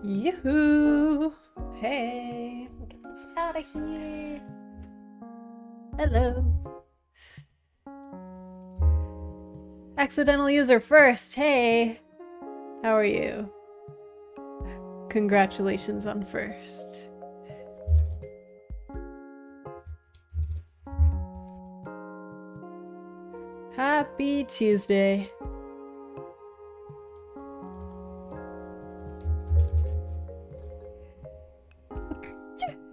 Yoo-hoo! Hey, get this out of here. Hello. Accidental user first. Hey, how are you? Congratulations on first. Happy Tuesday.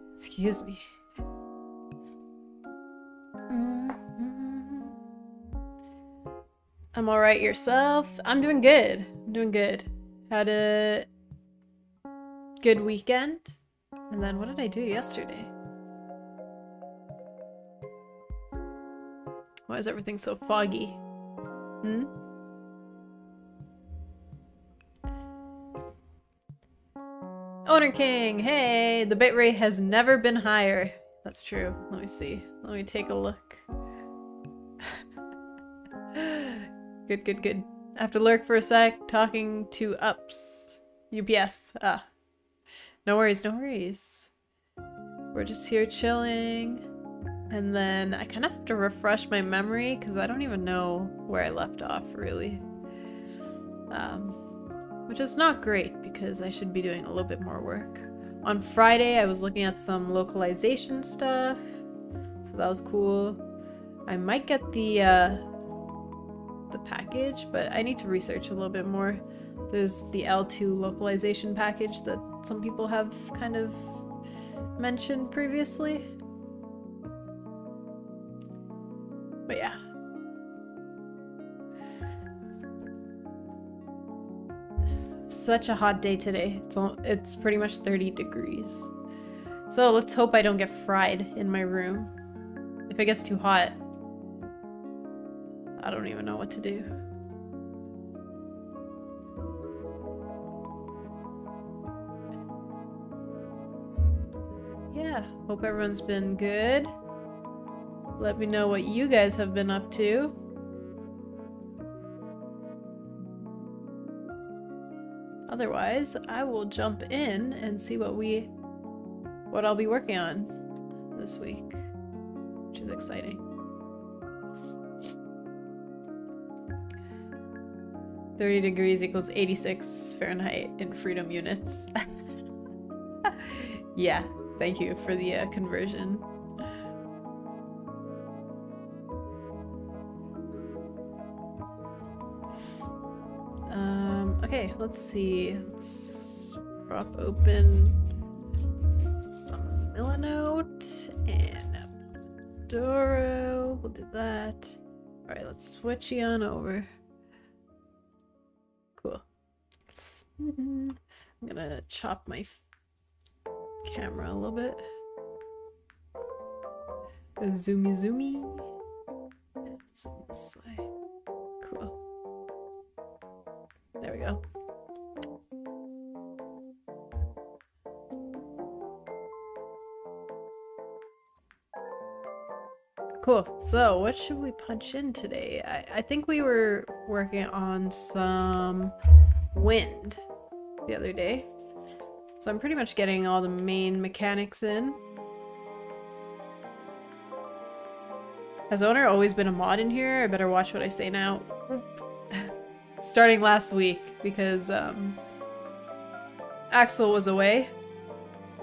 Excuse me. I'm alright, yourself? I'm doing good. I'm doing good. Had a good weekend. And then what did I do yesterday? Why is everything so foggy? Oathr King, hey! The bitrate has never been higher. That's true. Let me see. Let me take a look. Good, good, good. I have to lurk for a sec, talking to ups. UPS. Ah. No worries, no worries. We're just here chilling. And then I kind of have to refresh my memory because I don't even know where I left off, really. Which is not great because I should be doing a little bit more work. On Friday, I was looking at some localization stuff, so that was cool. I might get the package, but I need to research a little bit more. There's the L2 localization package that some people have kind of mentioned previously. But yeah. Such a hot day today. It's pretty much 30 degrees. So let's hope I don't get fried in my room. If it gets too hot, I don't even know what to do. Yeah, hope everyone's been good. Let me know what you guys have been up to. Otherwise, I will jump in and see what I'll be working on this week, which is exciting. 30 degrees equals 86 Fahrenheit in freedom units. Yeah, thank you for the conversion. Okay, let's see. Let's prop open some Milanote and Doro. We'll do that. Alright, let's switch you on over. Cool. I'm gonna chop my camera a little bit. Zoomy zoomy. And zoom this way. Cool. There we go. Cool. So what should we punch in today? I think we were working on some wind the other day. So I'm pretty much getting all the main mechanics in. Has Oathr always been a mod in here? I better watch what I say now. Starting last week because Axel was away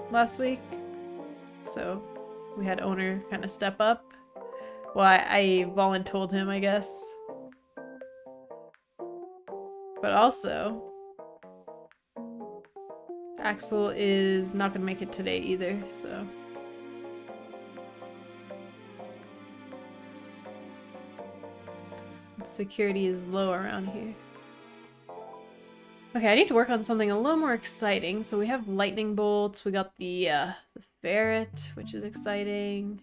last week. So we had Oathr kind of step up. Well, I voluntold him, I guess. But also, Axel is not gonna make it today either, so. Security is low around here. Okay, I need to work on something a little more exciting. So we have lightning bolts, we got the ferret, which is exciting.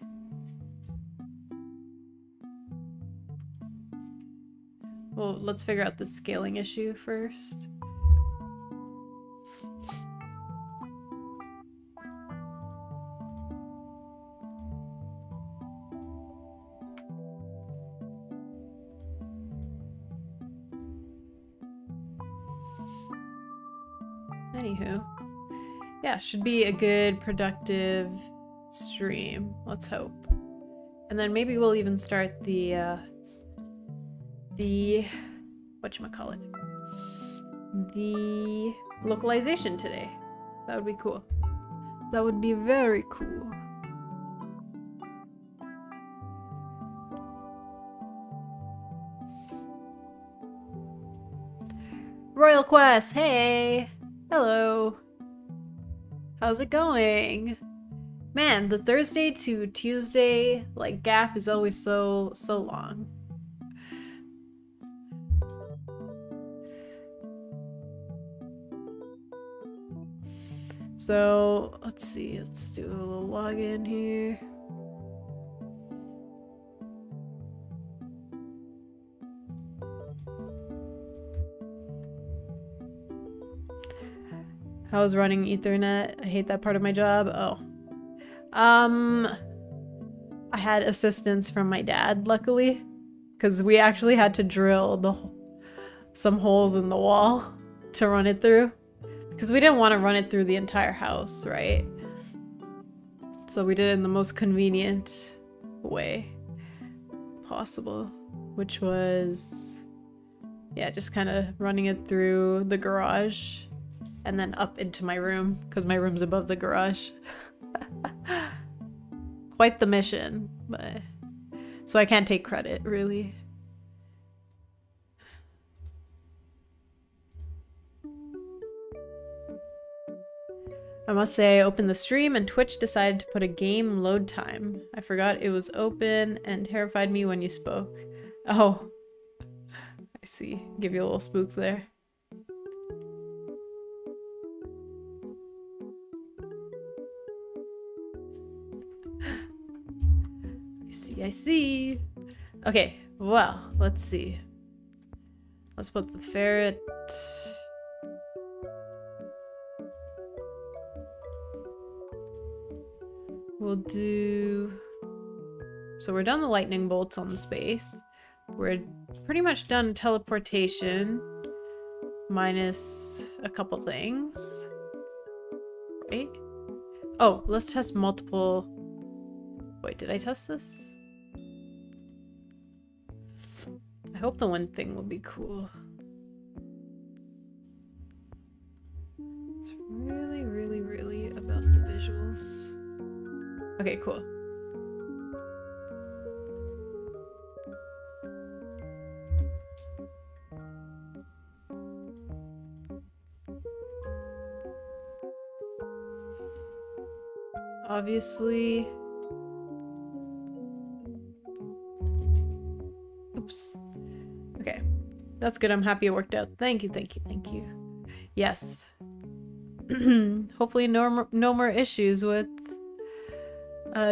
Well, let's figure out the scaling issue first. Anywho. Yeah, should be a good, productive stream. Let's hope. And then maybe we'll even start the whatchamacallit? The localization today. That would be cool. That would be very cool. Royal Quest, hey! Hello. How's it going? Man, the Thursday to Tuesday like gap is always so long. So let's see, let's do a little login here. How's running Ethernet? I hate that part of my job. Oh. I had assistance from my dad, luckily, because we actually had to drill some holes in the wall to run it through, because we didn't want to run it through the entire house, right? So we did it in the most convenient way possible, which was, yeah, just kind of running it through the garage and then up into my room, because my room's above the garage. Quite the mission, but so I can't take credit, really. I must say, I opened the stream and Twitch decided to put a game load time. I forgot it was open and terrified me when you spoke. Oh, I see. Give you a little spook there. I see. Okay, well, let's see. Let's put the ferret. We'll do... So we're done the lightning bolts on the space. We're pretty much done teleportation. Minus a couple things. Right? Oh, let's test multiple... Wait, did I test this? I hope the wind thing will be cool. It's really, really, really about the visuals. Okay, cool. Obviously... Oops. Okay. That's good. I'm happy it worked out. Thank you, thank you, thank you. Yes. Hopefully no more issues with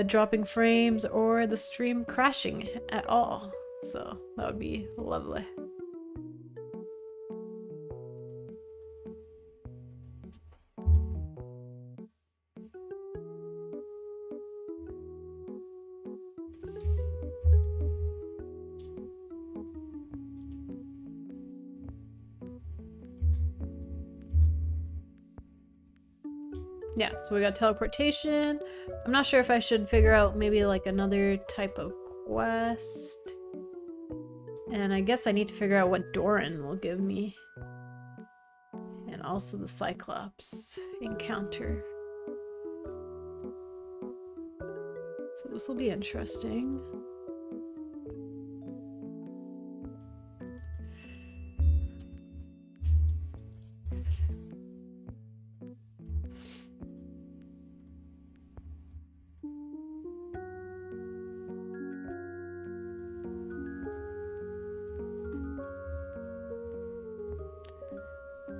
dropping frames or the stream crashing at all. So that would be lovely. Yeah, so we got teleportation. I'm not sure if I should figure out maybe like another type of quest. And I guess I need to figure out what Doran will give me. And also the Cyclops encounter. So this will be interesting.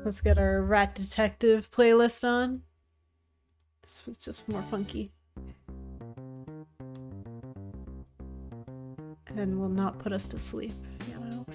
Let's get our Rat Detective playlist on. This was just more funky. And will not put us to sleep, you know?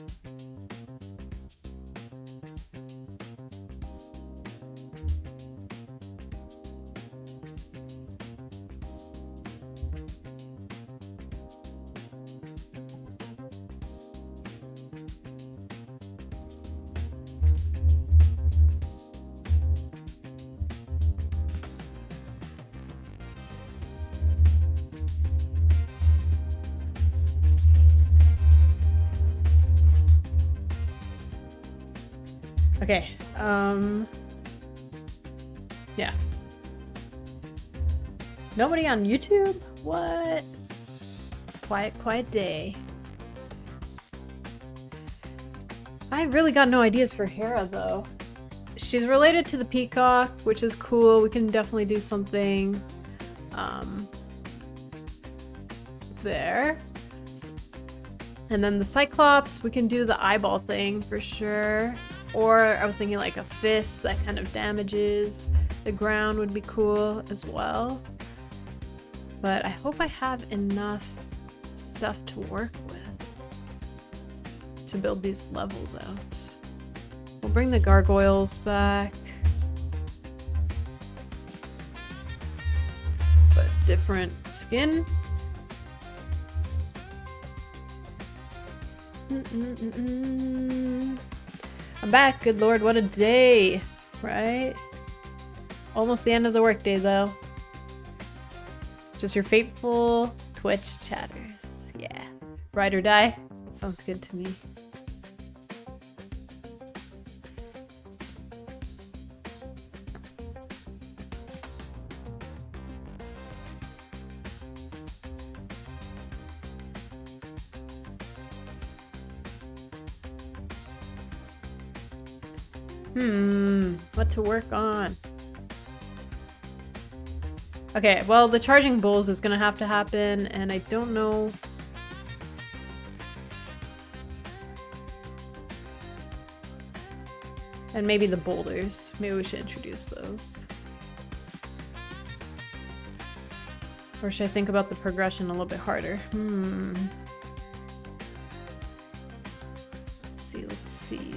Okay, yeah. Nobody on YouTube? What? Quiet day. I really got no ideas for Hera, though. She's related to the peacock, which is cool. We can definitely do something, there. And then the Cyclops, we can do the eyeball thing for sure. Or I was thinking like a fist that kind of damages the ground would be cool as well. But I hope I have enough stuff to work with to build these levels out. We'll bring the gargoyles back. But different skin. I'm back, good lord, what a day, right? Almost the end of the workday though. Just your fateful Twitch chatters, yeah. Ride or die, sounds good to me. What to work on? Okay, well, the charging bulls is gonna have to happen, and I don't know. And maybe the boulders. Maybe we should introduce those. Or should I think about the progression a little bit harder? Let's see.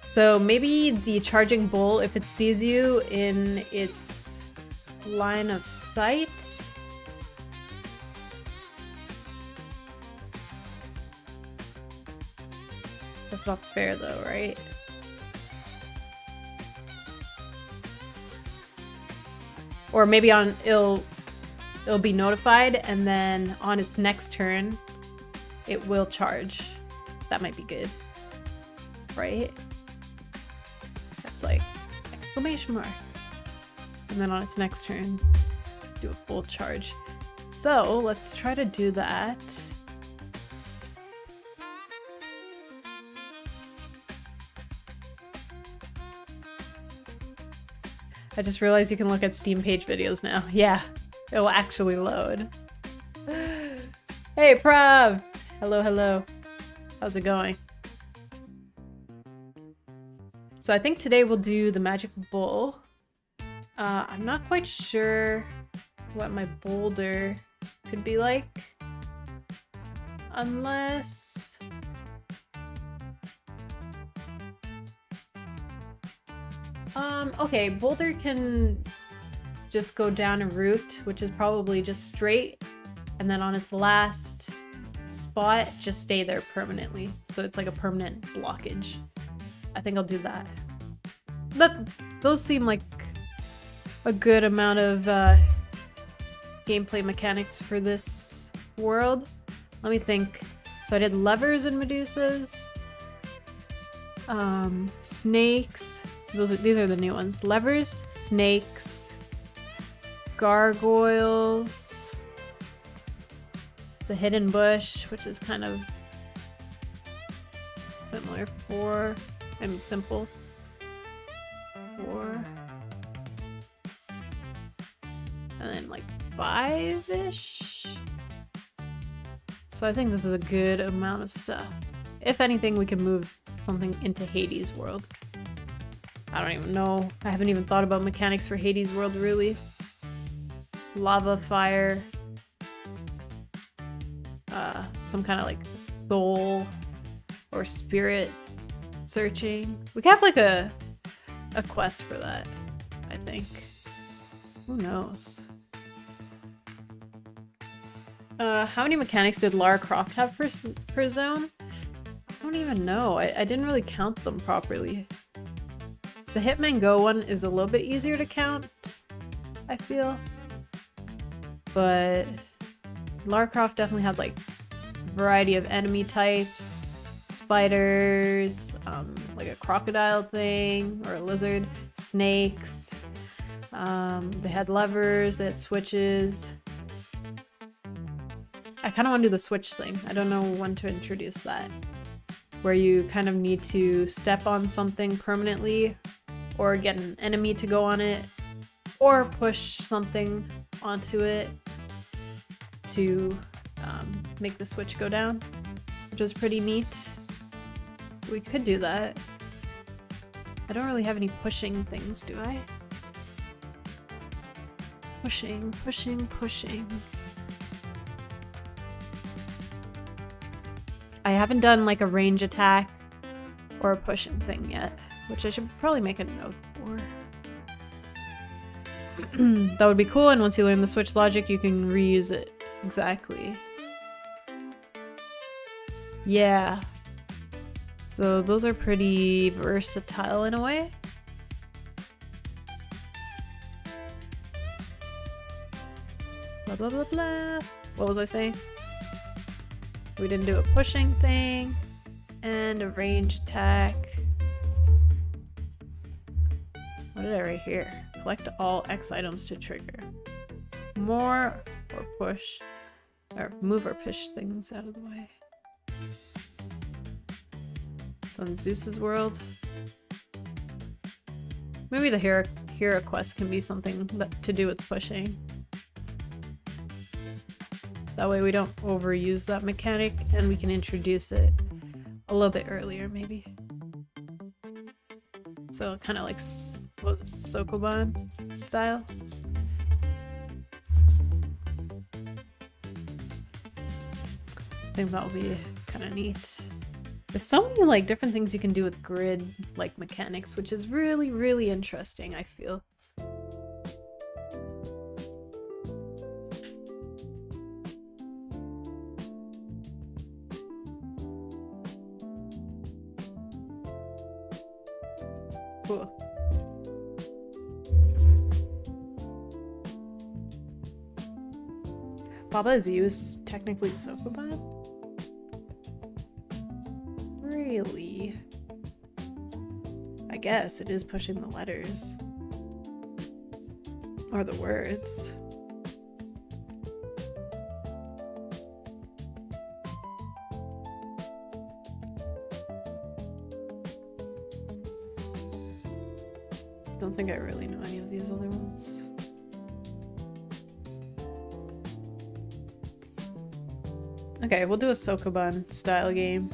So maybe the charging bull, if it sees you in its line of sight. That's not fair though, right? Or maybe it'll be notified, and then on its next turn, it will charge. That might be good, right? Like exclamation mark, and then on its next turn do a full charge. So let's try to do that. I just realized you can look at Steam page videos now. Yeah, it will actually load. Hey Prav, hello, how's it going? So I think today we'll do the magic bull. I'm not quite sure what my boulder could be like. Unless... okay, boulder can just go down a route, which is probably just straight. And then on its last spot, just stay there permanently. So it's like a permanent blockage. I think I'll do that. Those seem like a good amount of gameplay mechanics for this world. Let me think. So I did levers and Medusas. Snakes. These are the new ones. Levers, snakes, gargoyles, the hidden bush, which is kind of similar for... simple. 4. And then like 5-ish. So I think this is a good amount of stuff. If anything, we can move something into Hades world. I don't even know. I haven't even thought about mechanics for Hades world, really. Lava, fire. Some kind of like soul or spirit searching. We could have like a quest for that, I think. Who knows? How many mechanics did Lara Croft have per zone? I don't even know. I didn't really count them properly. The Hitman Go one is a little bit easier to count, I feel. But Lara Croft definitely had like a variety of enemy types. Spiders, like a crocodile thing, or a lizard. Snakes. They had levers, they had switches. I kind of want to do the switch thing. I don't know when to introduce that. Where you kind of need to step on something permanently, or get an enemy to go on it, or push something onto it to make the switch go down, which was pretty neat. We could do that. I don't really have any pushing things, do I? Pushing, pushing, pushing. I haven't done like a range attack or a pushing thing yet, which I should probably make a note for. That would be cool, and once you learn the switch logic, you can reuse it. Exactly. Yeah. So those are pretty versatile in a way. Blah, blah, blah, blah. What was I saying? We didn't do a pushing thing. And a range attack. What did I write here? Collect all X items to trigger. More or push. Or move or push things out of the way. So in Zeus's world. Maybe the hero quest can be something to do with pushing. That way we don't overuse that mechanic and we can introduce it a little bit earlier, maybe. So kind of like, what was it, Sokoban style? I think that will be kind of neat. There's so many like different things you can do with grid like mechanics, which is really, really interesting, I feel. Cool. Baba is used technically Sokoban? Really? I guess it is pushing the letters. Or the words. Don't think I really know any of these other ones. Okay, we'll do a Sokoban style game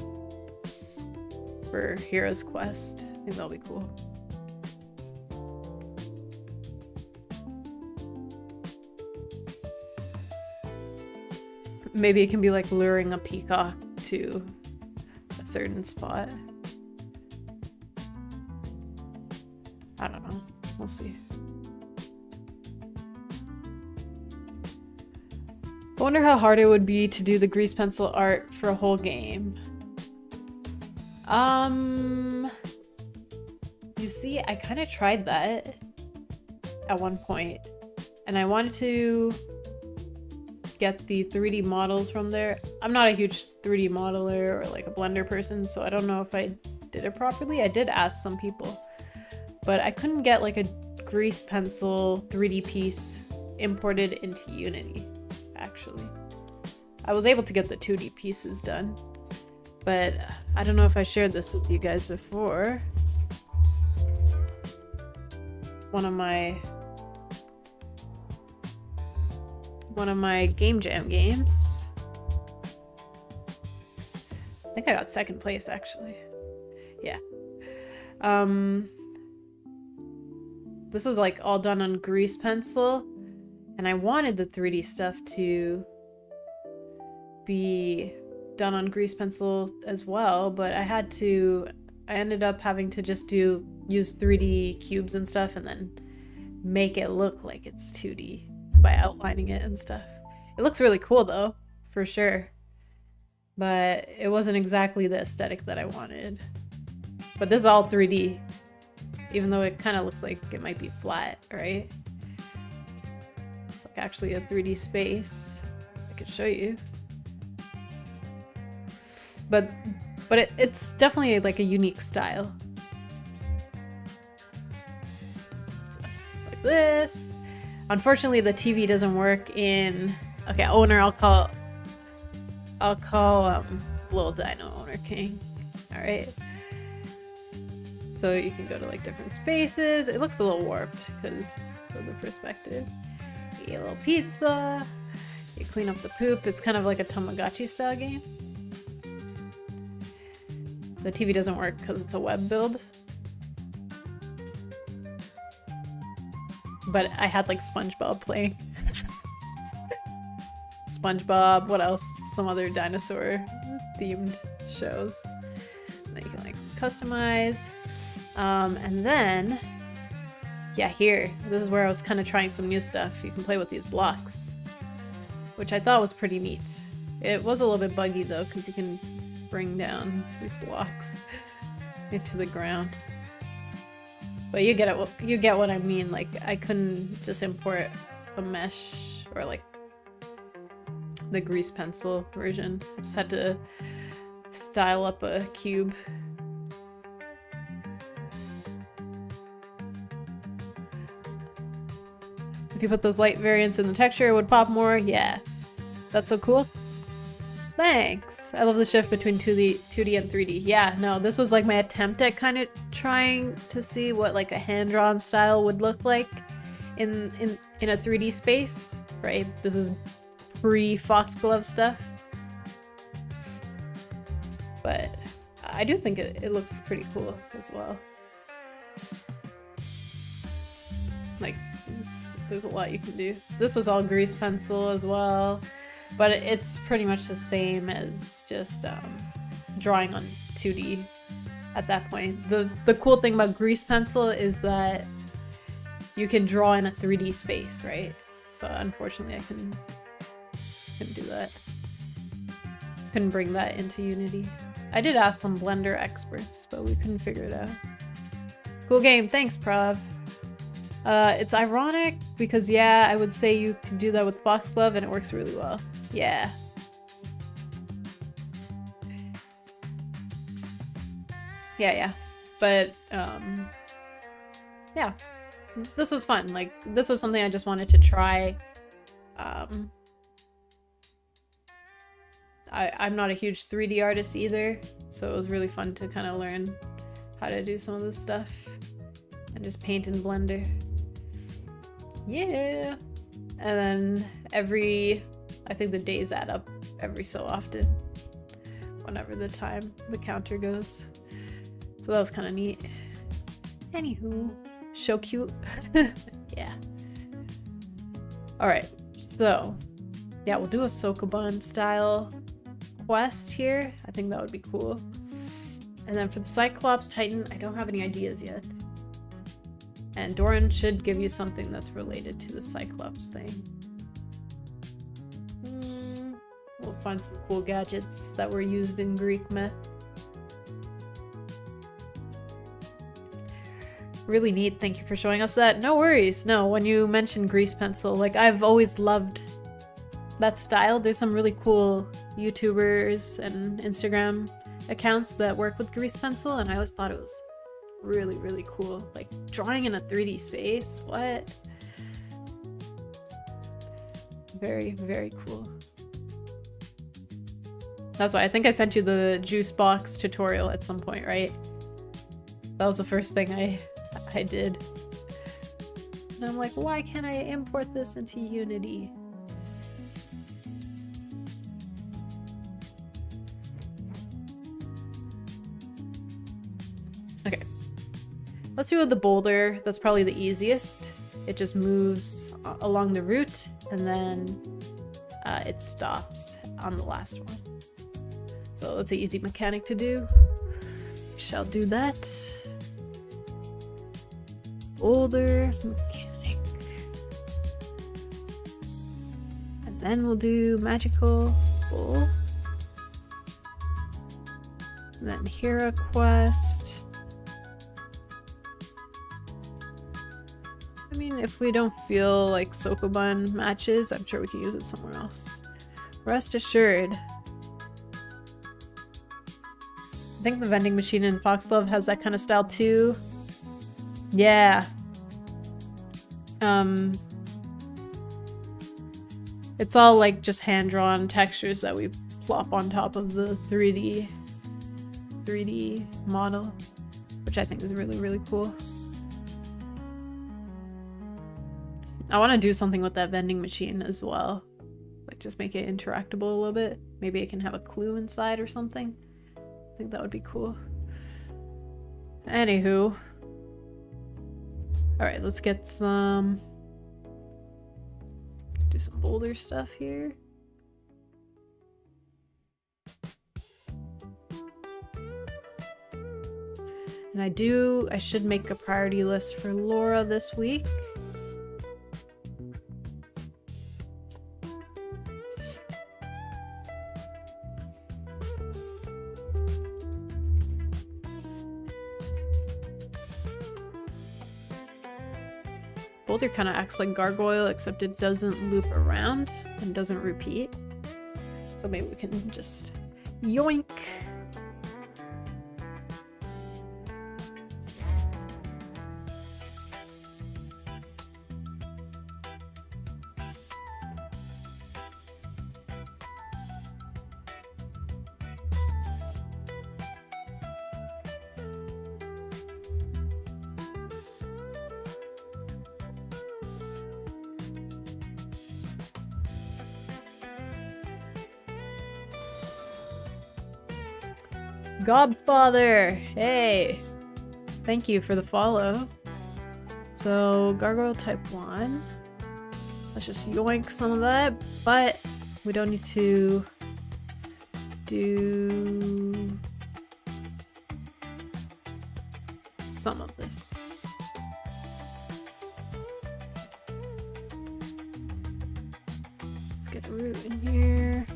for Hero's Quest. I think that'll be cool. Maybe it can be like luring a peacock to a certain spot. I don't know. We'll see. I wonder how hard it would be to do the grease pencil art for a whole game. You see, I kind of tried that at one point, and I wanted to get the 3D models from there. I'm not a huge 3D modeler or like a Blender person, so I don't know if I did it properly. I did ask some people, but I couldn't get like a grease pencil 3D piece imported into Unity, actually. I was able to get the 2D pieces done, but I don't know if I shared this with you guys before. One of my Game Jam games. I think I got second place, actually. Yeah. This was like all done on grease pencil, and I wanted the 3D stuff to be done on grease pencil as well, but I ended up having to just use 3D cubes and stuff and then make it look like it's 2D by outlining it and stuff. It looks really cool though, for sure. but it wasn't exactly the aesthetic that I wanted. But this is all 3D, even though it kind of looks like it might be flat, right? It's like actually a 3D space. I could show you. But it's definitely like a unique style. So, like this. Unfortunately, the TV doesn't work in. Okay, owner. I'll call Little Dino Owner King. All right. So you can go to like different spaces. It looks a little warped because of the perspective. You eat a little pizza. You clean up the poop. It's kind of like a Tamagotchi style game. The TV doesn't work because it's a web build. But I had like SpongeBob playing. SpongeBob, what else? Some other dinosaur themed shows that you can like customize. And then, yeah, here, this is where I was kind of trying some new stuff. You can play with these blocks, which I thought was pretty neat. It was a little bit buggy though, because you can bring down these blocks into the ground. But you get it. You get what I mean. Like I couldn't just import a mesh or like the grease pencil version. I just had to style up a cube. If you put those light variants in the texture, it would pop more. Yeah, that's so cool. Thanks. I love the shift between 2D and 3D. Yeah, no, this was like my attempt at kind of trying to see what like a hand-drawn style would look like in a 3D space, right? This is pre-Foxglove stuff. But I do think it looks pretty cool as well. Like, there's a lot you can do. This was all grease pencil as well. But it's pretty much the same as just drawing on 2D at that point. The cool thing about grease pencil is that you can draw in a 3D space, right? So unfortunately I couldn't do that. Couldn't bring that into Unity. I did ask some Blender experts, but we couldn't figure it out. Cool game, thanks Prav. It's ironic because yeah, I would say you could do that with Foxglove and it works really well. Yeah. Yeah. But, yeah. This was fun. Like, this was something I just wanted to try. I'm not a huge 3D artist either, so it was really fun to kind of learn how to do some of this stuff and just paint in Blender. Yeah. And then I think the days add up every so often whenever the counter goes. So that was kind of neat. Anywho, so cute. Yeah. All right, so yeah, we'll do a Sokoban style quest here. I think that would be cool. And then for the Cyclops Titan, I don't have any ideas yet. And Doran should give you something that's related to the Cyclops thing. We'll find some cool gadgets that were used in Greek myth. Really neat, thank you for showing us that. No worries. No, when you mentioned grease pencil, like I've always loved that style. There's some really cool YouTubers and Instagram accounts that work with grease pencil, and I always thought it was really, really cool. Like drawing in a 3D space, what? Very, very cool. That's why I think I sent you the juice box tutorial at some point, right? That was the first thing I did. And I'm like, why can't I import this into Unity? Okay. Let's do with the boulder. That's probably the easiest. It just moves along the route and then it stops on the last one. So that's an easy mechanic to do. We shall do that. Boulder mechanic. And then we'll do magical bowl. And then hero quest. I mean, if we don't feel like Sokoban matches, I'm sure we can use it somewhere else. Rest assured. I think the vending machine in Foxglove has that kind of style too. Yeah. It's all like just hand-drawn textures that we plop on top of the 3D model, which I think is really, really cool. I want to do something with that vending machine as well. Like just make it interactable a little bit. Maybe it can have a clue inside or something. I think that would be cool. Anywho. Alright, let's get some... do some boulder stuff here. And I should make a priority list for Laura this week. Boulder kind of acts like Gargoyle, except it doesn't loop around and doesn't repeat. So maybe we can just yoink. Godfather! Hey! Thank you for the follow. So, Gargoyle type 1. Let's just yoink some of that, but we don't need to do some of this. Let's get a root in here.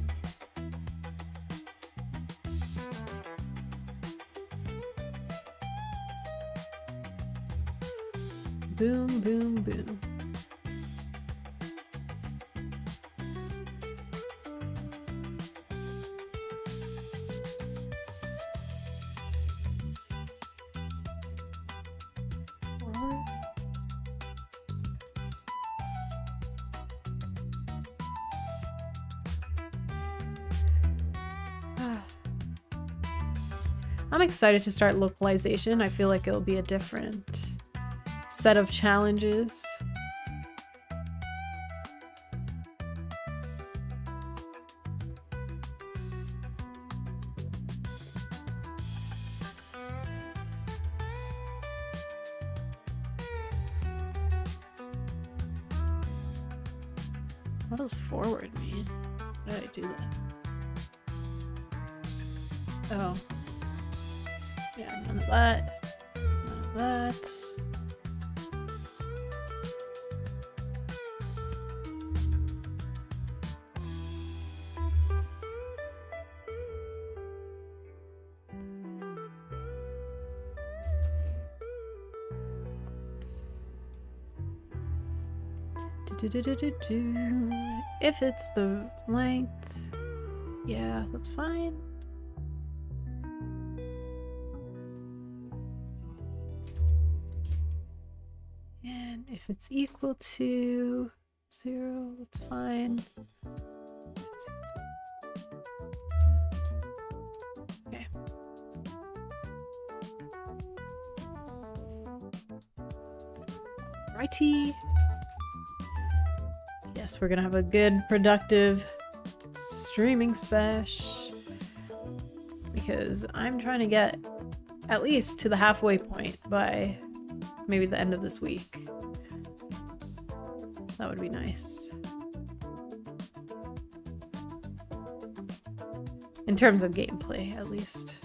Boom, boom, boom. I'm excited to start localization. I feel like it'll be a different set of challenges. What does forward mean? Why did I do that? Oh. Yeah, none of that. None of that. If it's the length, yeah, that's fine. And if it's equal to 0, that's fine. Okay. Righty. Yes, we're gonna have a good, productive streaming sesh. Because I'm trying to get at least to the halfway point by maybe the end of this week. That would be nice. In terms of gameplay, at least.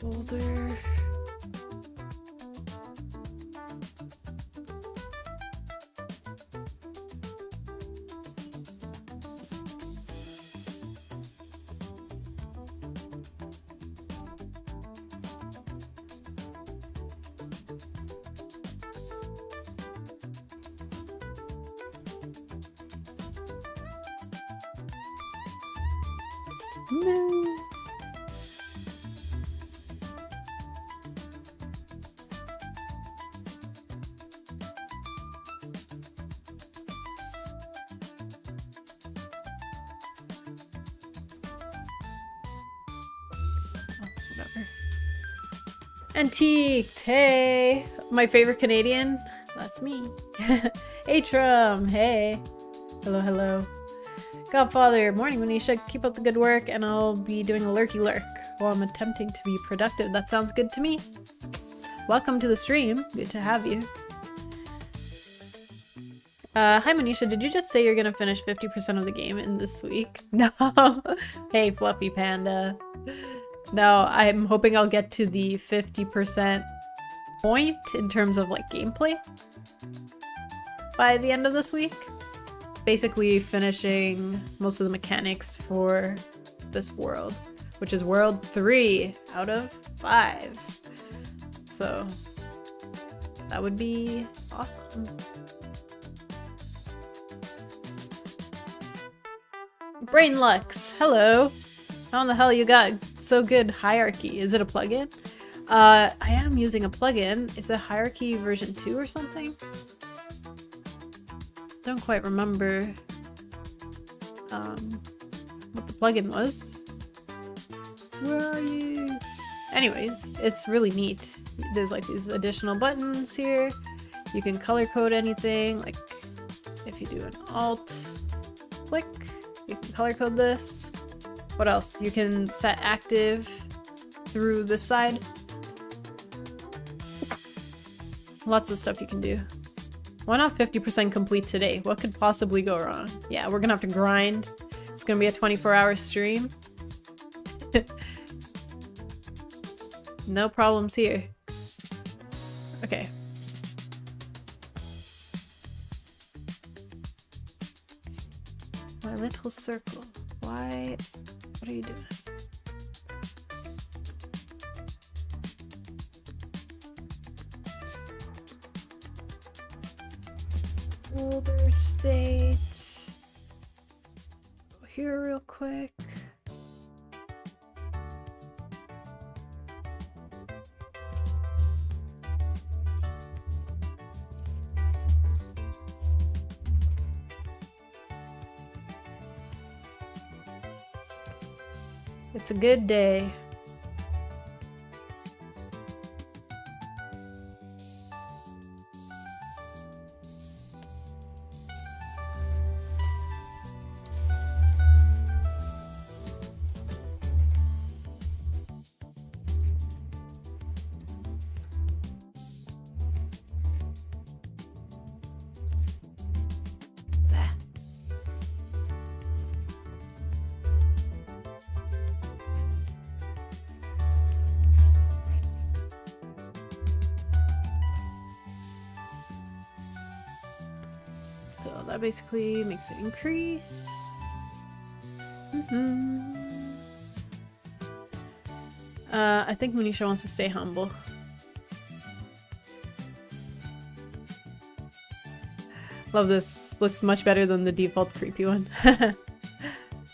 Boulder. No. Whatever. Antiqued, hey! My favorite Canadian? That's me. Atrum, hey! Hello, hello. Godfather, morning Manisha, keep up the good work and I'll be doing a lurky lurk while I'm attempting to be productive. That sounds good to me. Welcome to the stream, good to have you. Hi Manisha, did you just say you're gonna finish 50% of the game in this week? No! Hey Fluffy Panda. No, I'm hoping I'll get to the 50% point in terms of like gameplay by the end of this week. Basically finishing most of the mechanics for this world, which is world 3 out of 5. So that would be awesome. Brainlux, hello. How in the hell you got so good hierarchy? Is it a plugin? I am using a plugin. Is it hierarchy version 2 or something? Don't quite remember what the plugin was. Where are you? Anyways, it's really neat. There's like these additional buttons here. You can color code anything. Like if you do an alt click, you can color code this. What else? You can set active through this side. Lots of stuff you can do. Why not 50% complete today? What could possibly go wrong? Yeah, we're gonna have to grind. It's gonna be a 24-hour stream. No problems here. Okay. My little circle. Why? What are you doing? Boulder State. Go here real quick. It's a good day. So that basically makes it increase. I think Manisha wants to stay humble. Love this. Looks much better than the default creepy one.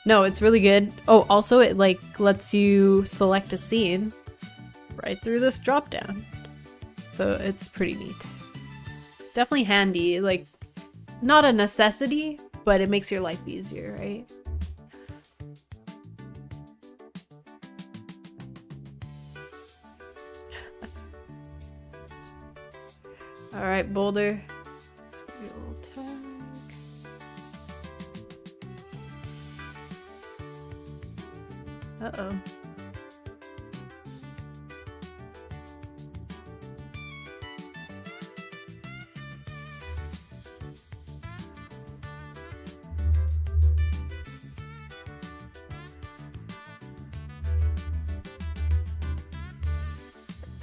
No, it's really good. Oh, also it like lets you select a scene right through this drop down. So it's pretty neat. Definitely handy. Like, not a necessity, but it makes your life easier, right? Alright, Boulder. Let's give you a little tag. Uh-oh.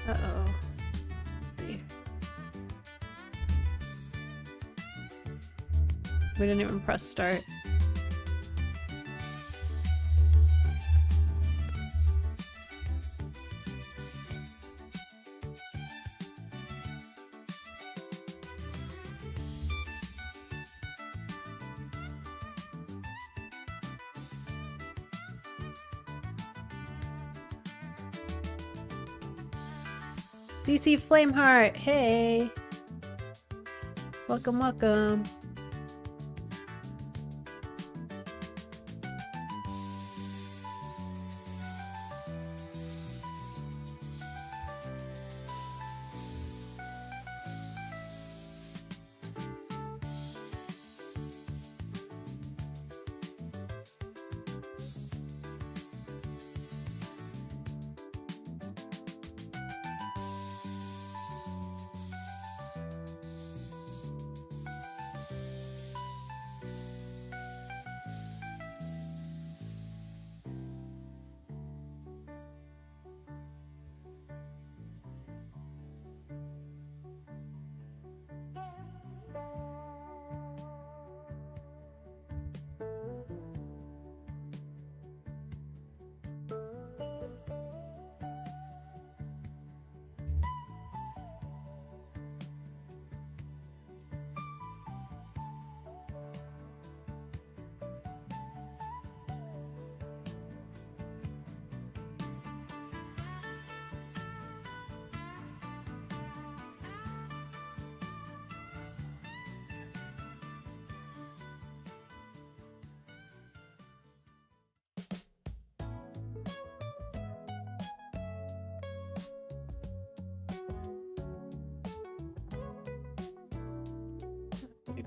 Uh-oh. Let's see. We didn't even press start. DC Flameheart, hey! Welcome, welcome.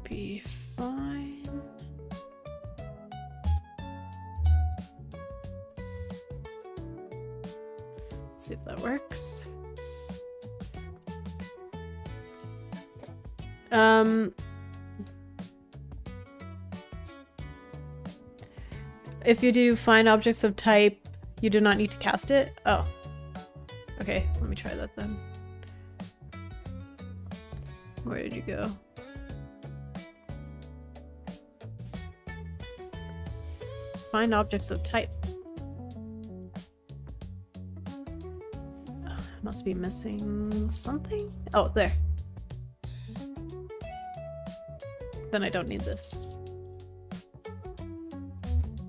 Be fine. See if that works. If you do find objects of type, you do not need to cast it. Oh. Okay, let me try that then. Where did you go? Find objects of type. Must be missing something. Oh, there. Then I don't need this.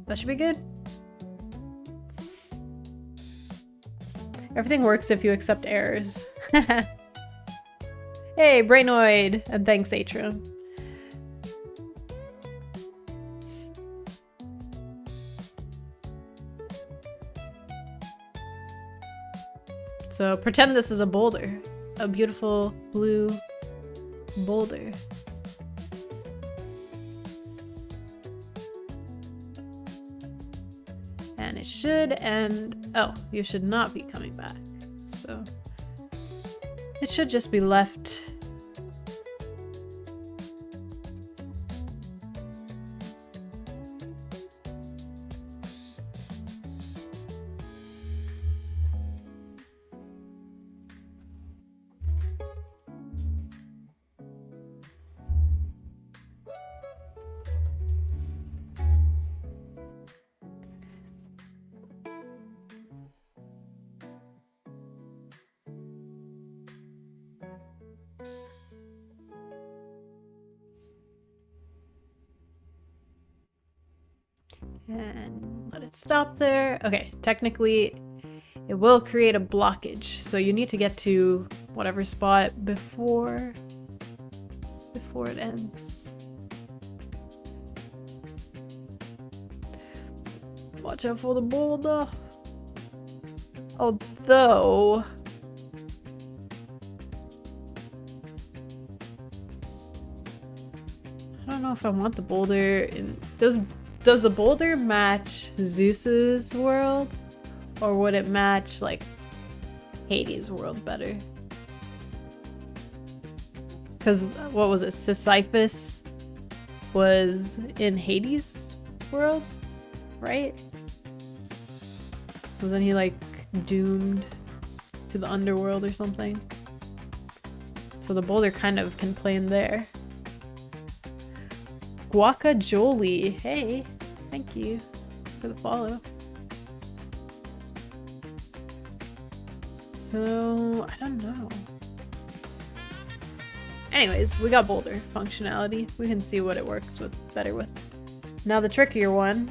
That should be good. Everything works if you accept errors. Hey, Brainoid! And thanks, Atrium. So pretend this is a boulder. A beautiful blue boulder. And it should end... Oh, you should not be coming back. So it should just be left. And let it stop there. Okay, technically it will create a blockage. So you need to get to whatever spot before it ends. Watch out for the boulder. Although... I don't know if I want the boulder in... Does the boulder match Zeus's world? Or would it match, like, Hades' world better? Because, what was it? Sisyphus was in Hades' world? Right? Wasn't he, like, doomed to the underworld or something. So the boulder kind of can play in there. Guacajoli. Hey, thank you for the follow. So, I don't know. Anyways, we got boulder functionality. We can see what it works with better with. Now the trickier one.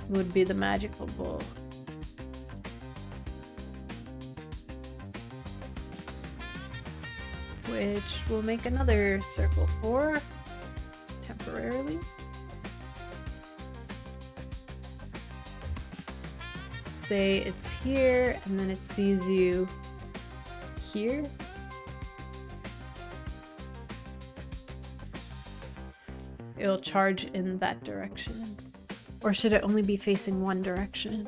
Would be the magical bull. Which will make another circle for temporarily. Say it's here and then it sees you here. It'll charge in that direction. Or should it only be facing one direction?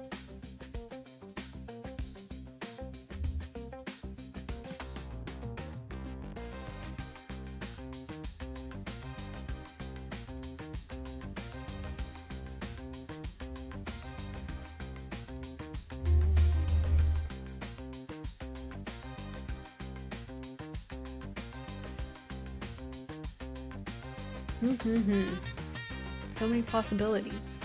So many possibilities.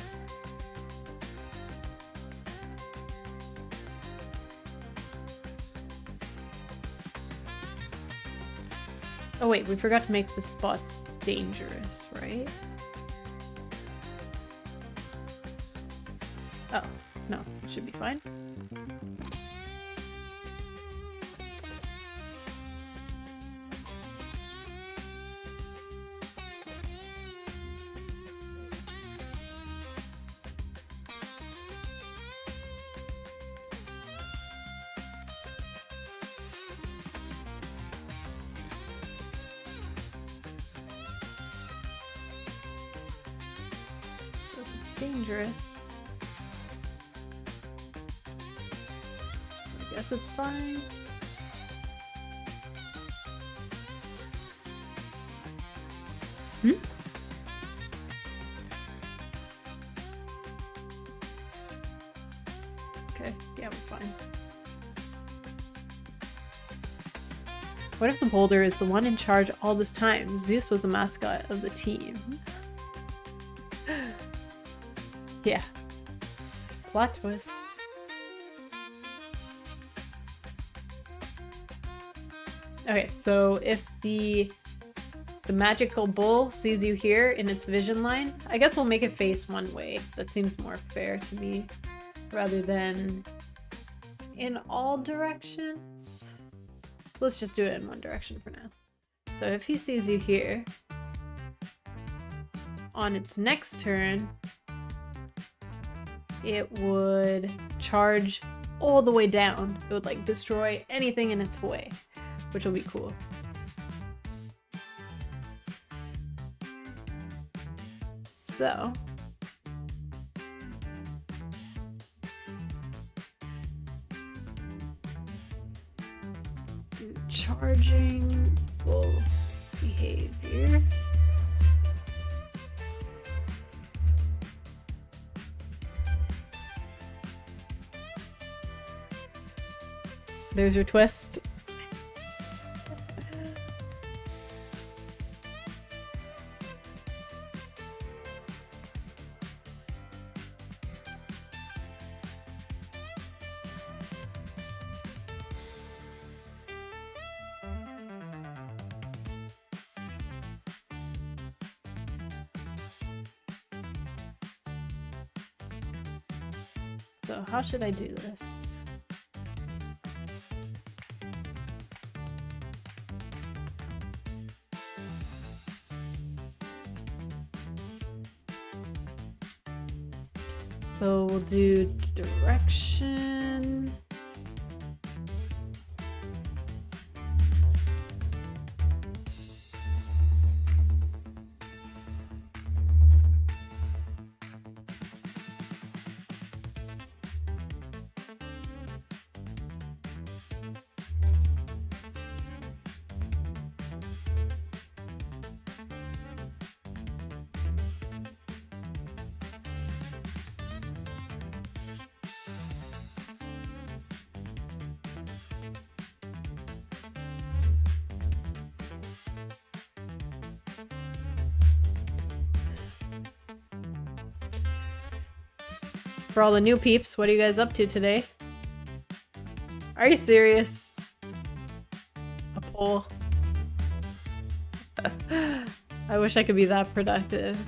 Oh wait, we forgot to make the spots dangerous, right? Oh, no, it should be fine. It's dangerous. So I guess it's fine. Okay, yeah, we're fine. What if the boulder is the one in charge all this time? Zeus was the mascot of the team. Yeah. Plot twist. Okay, so if the magical bull sees you here in its vision line, I guess we'll make it face one way. That seems more fair to me, rather than in all directions. Let's just do it in one direction for now. So if he sees you here, on its next turn, it would charge all the way down. It would like destroy anything in its way, which will be cool. So charging will behave here. There's your twist. So how should I do this? So we'll do direction. For all the new peeps, what are you guys up to today? Are you serious? A poll. I wish I could be that productive.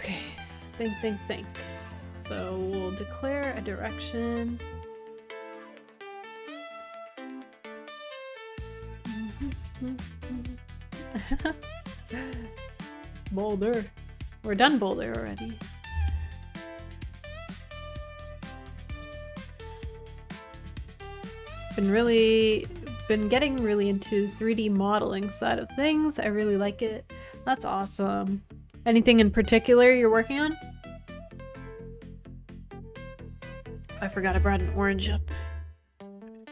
Okay, think. So we'll declare a direction. Boulder. We're done Boulder already. Been getting really into 3D modeling side of things. I really like it. That's awesome. Anything in particular you're working on? I forgot I brought an orange up.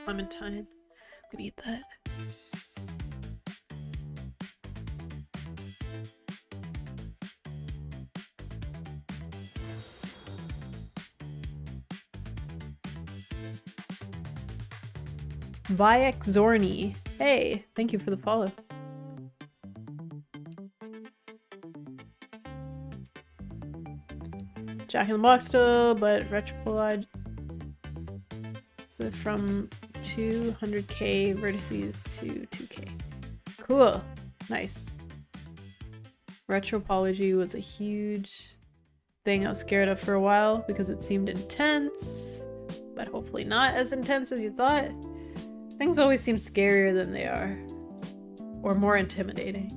Clementine. I'm gonna eat that. Vayek Zorni. Hey, thank you for the follow. Jack in the Box still, but Retropolage. So from 200k vertices to 2k. Cool. Nice. Retropology was a huge thing I was scared of for a while because it seemed intense, but hopefully not as intense as you thought. Things always seem scarier than they are, or more intimidating.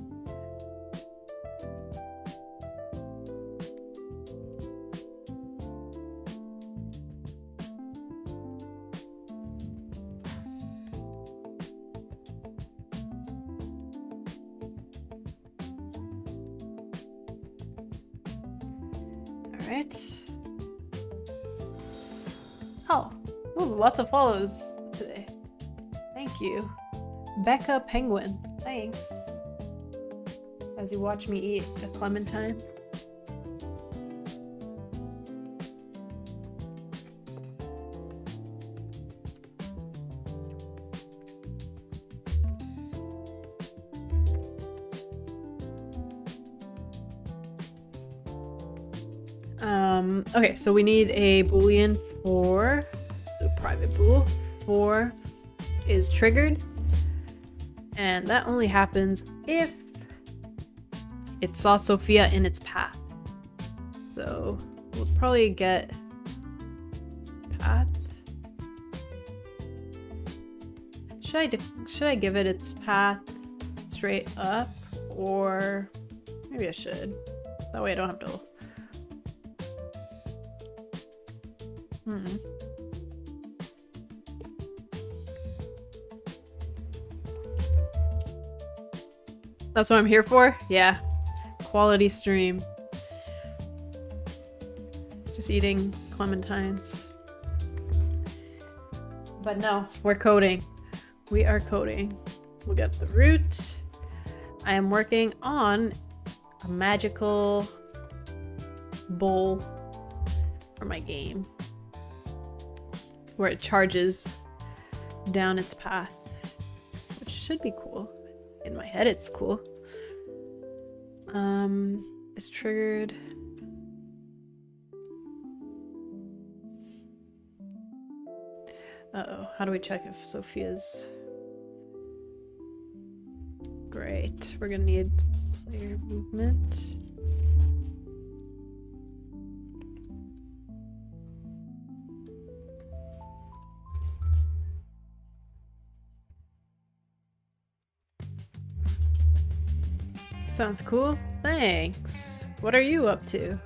Oh, ooh, lots of follows today. Thank you. Becca Penguin, thanks. As you watch me eat a clementine. Okay, so we need a boolean for the private bool. 4 is triggered, and that only happens if it saw Sophia in its path. So we'll probably get path. Should I give it its path straight up, or maybe I should? That way I don't have to. That's what I'm here for? Yeah. Quality stream. Just eating clementines. But no, we're coding. We are coding. We got the root. I am working on a magical bowl for my game, where it charges down its path, which should be cool. In my head, it's cool. It's triggered. Uh-oh, how do we check if Sophia's... Great, we're gonna need player movement. Sounds cool. Thanks. What are you up to?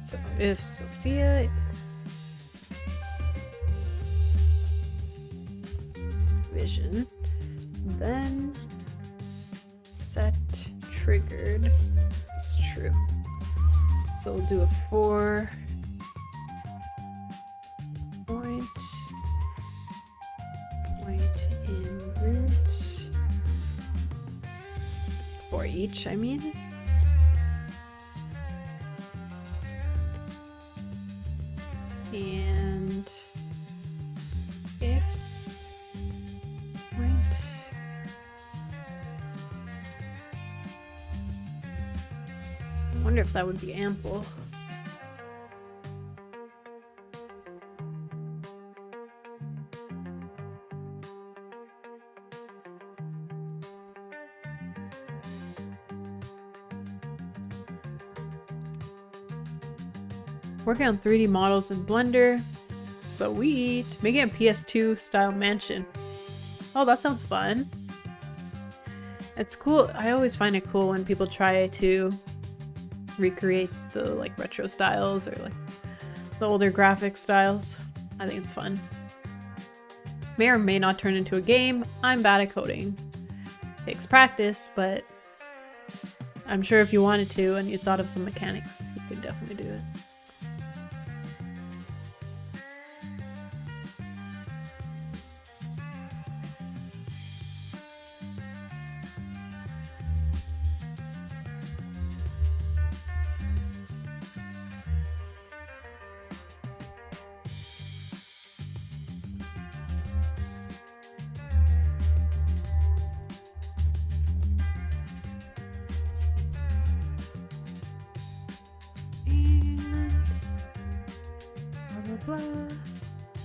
So if Sophia is vision, then set triggered is true. So we'll do a 4 point in root for each, I mean. And if point I wonder if that would be ample. Working on 3D models in Blender. Sweet. Making a PS2 style mansion. Oh, that sounds fun. It's cool. I always find it cool when people try to recreate the like retro styles or like the older graphic styles. I think it's fun. May or may not turn into a game. I'm bad at coding. Takes practice, but I'm sure if you wanted to and you thought of some mechanics, you could definitely do it.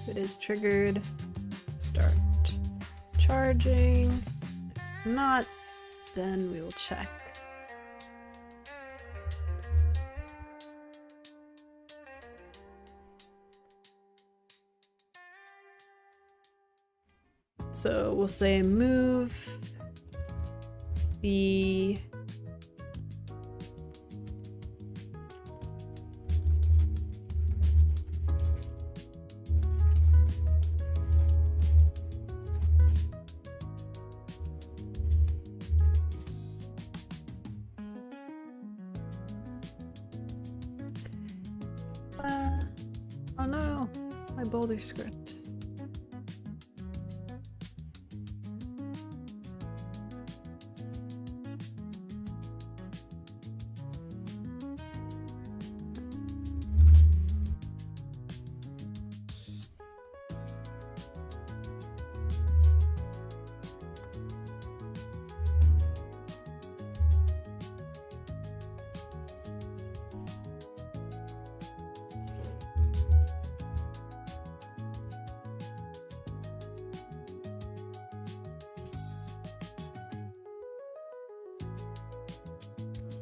It is triggered. Start charging. If not, then we will check. So we'll say move the oh no, my Boulder script.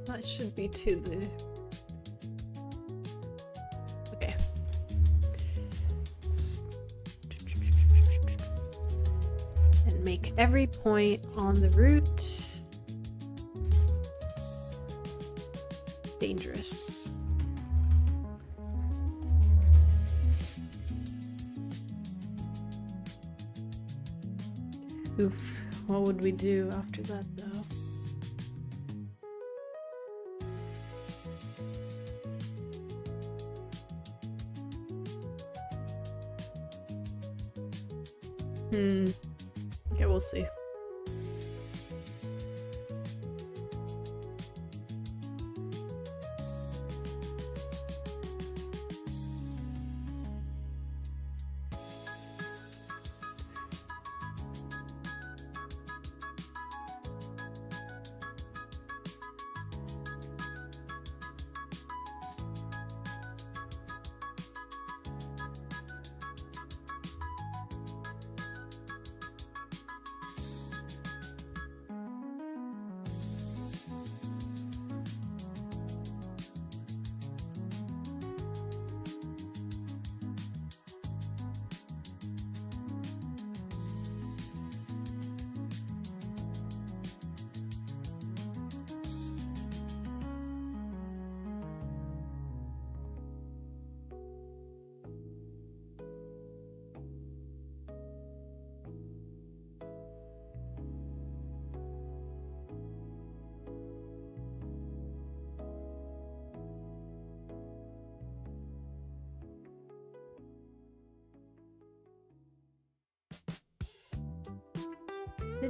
That should be to the... Okay. And make every point on the route dangerous. Oof, what would we do after that though? Okay, we'll see.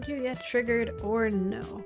Did you get triggered or no?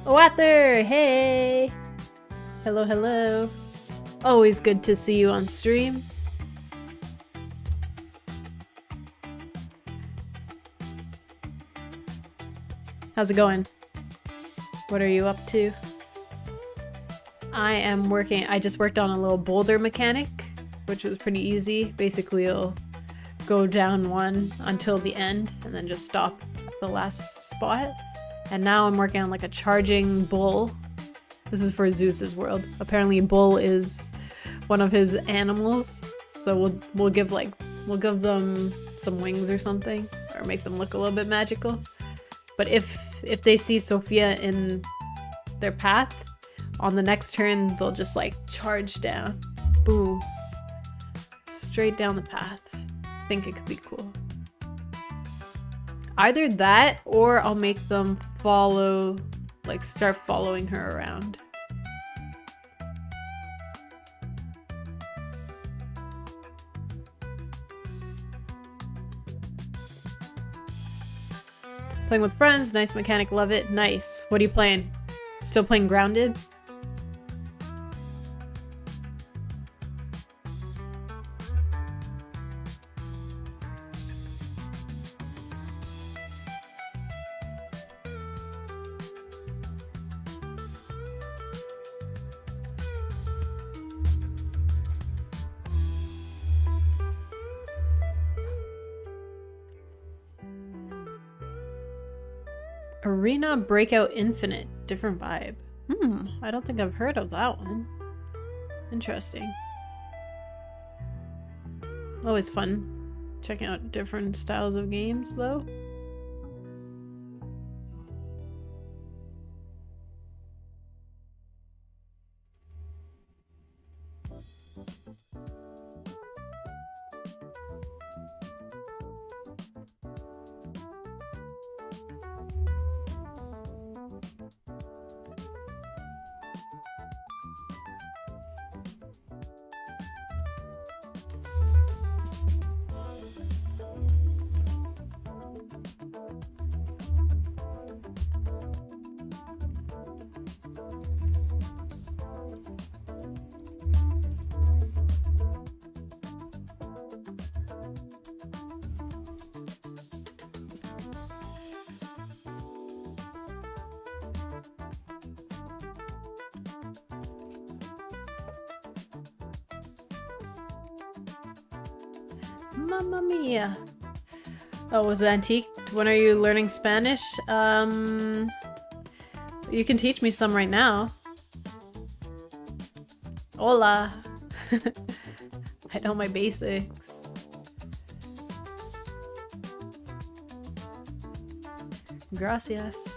Oathr, hey! Hello, hello. Always good to see you on stream. How's it going? What are you up to? I just worked on a little boulder mechanic, which was pretty easy. Basically, it'll go down one until the end and then just stop at the last spot. And now I'm working on like a charging bull. This is for Zeus's world. Apparently bull is one of his animals. So we'll give them some wings or something, or make them look a little bit magical. But if they see Sophia in their path, on the next turn they'll just like charge down. Boom. Straight down the path. I think it could be cool. Either that, or I'll make them follow, like start following her around. Playing with friends, nice mechanic, love it. Nice. What are you playing? Still playing Grounded? Arena Breakout Infinite. Different vibe. I don't think I've heard of that one. Interesting. Always fun checking out different styles of games, though. Mamma mia. Oh, was it antique? When are you learning Spanish? You can teach me some right now. Hola. I know my basics. Gracias.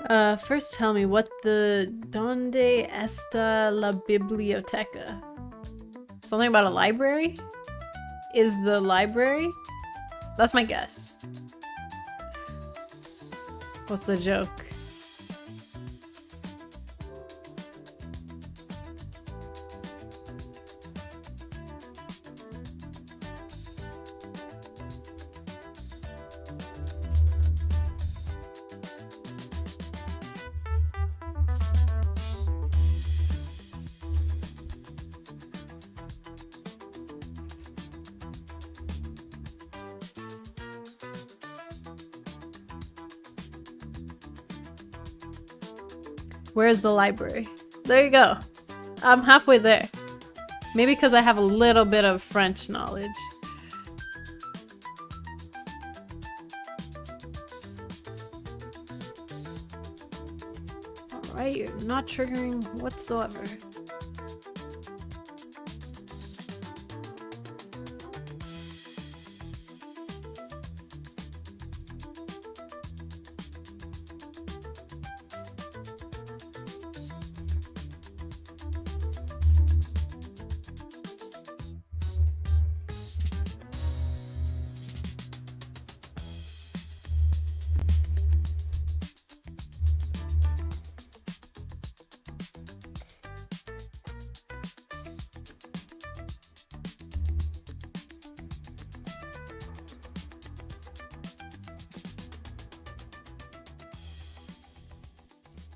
First tell me what the Donde está la biblioteca? Something about a library? Is the library? That's my guess. What's the joke? Where's the library? There you go. I'm halfway there. Maybe because I have a little bit of French knowledge. Alright, you're not triggering whatsoever.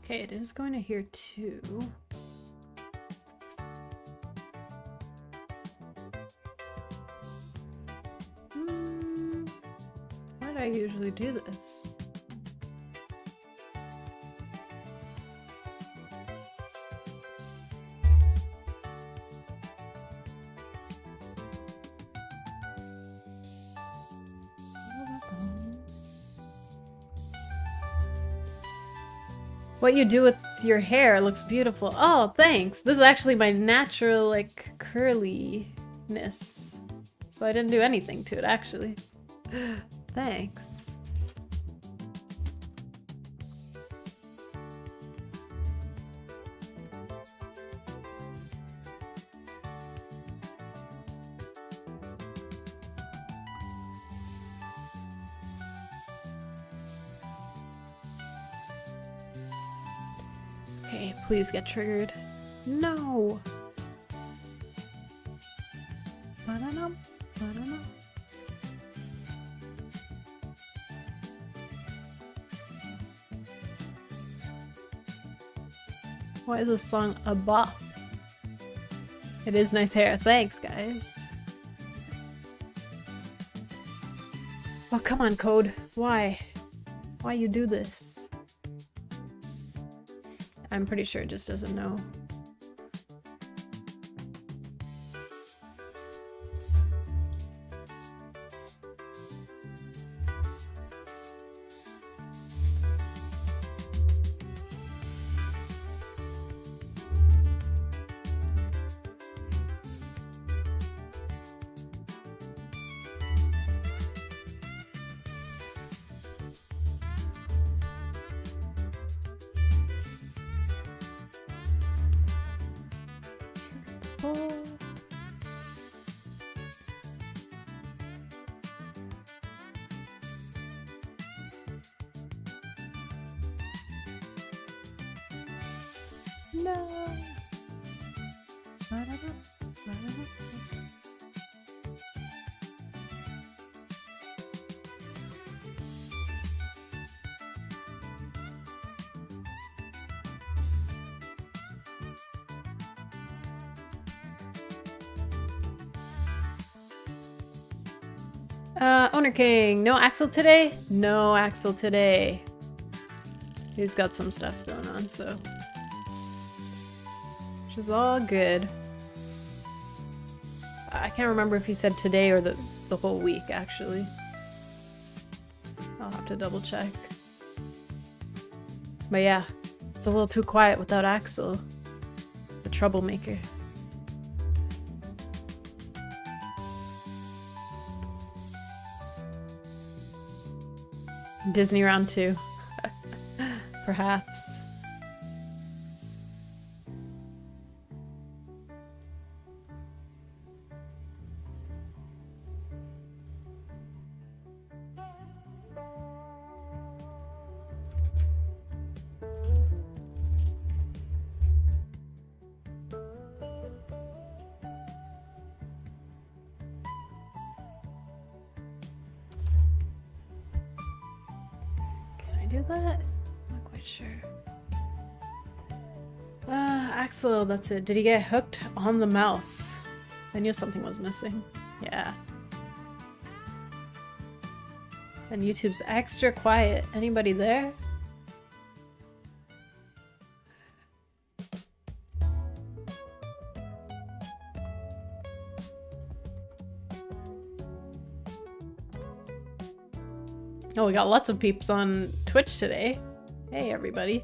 Okay, it is going to hear 2. Why do I usually do this? What you do with your hair looks beautiful. Oh, thanks. This is actually my natural, like, curliness. So I didn't do anything to it, actually. Thanks. Okay, please get triggered. No! Ba-da-dum, ba-da-dum. Why is this song a bop? It is nice hair. Thanks, guys. Oh, come on, Code. Why? Why you do this? I'm pretty sure it just doesn't know. No. Owner King, no Axel today? No Axel today. He's got some stuff going on, so. Which is all good. I can't remember if he said today or the whole week, actually. I'll have to double check. But yeah, it's a little too quiet without Axel. The troublemaker. Disney round 2. perhaps. Can I do that? I'm not quite sure. Axel, that's it. Did he get hooked on the mouse? I knew something was missing. Yeah. And YouTube's extra quiet. Anybody there? Oh, we got lots of peeps on Twitch today. Hey, everybody.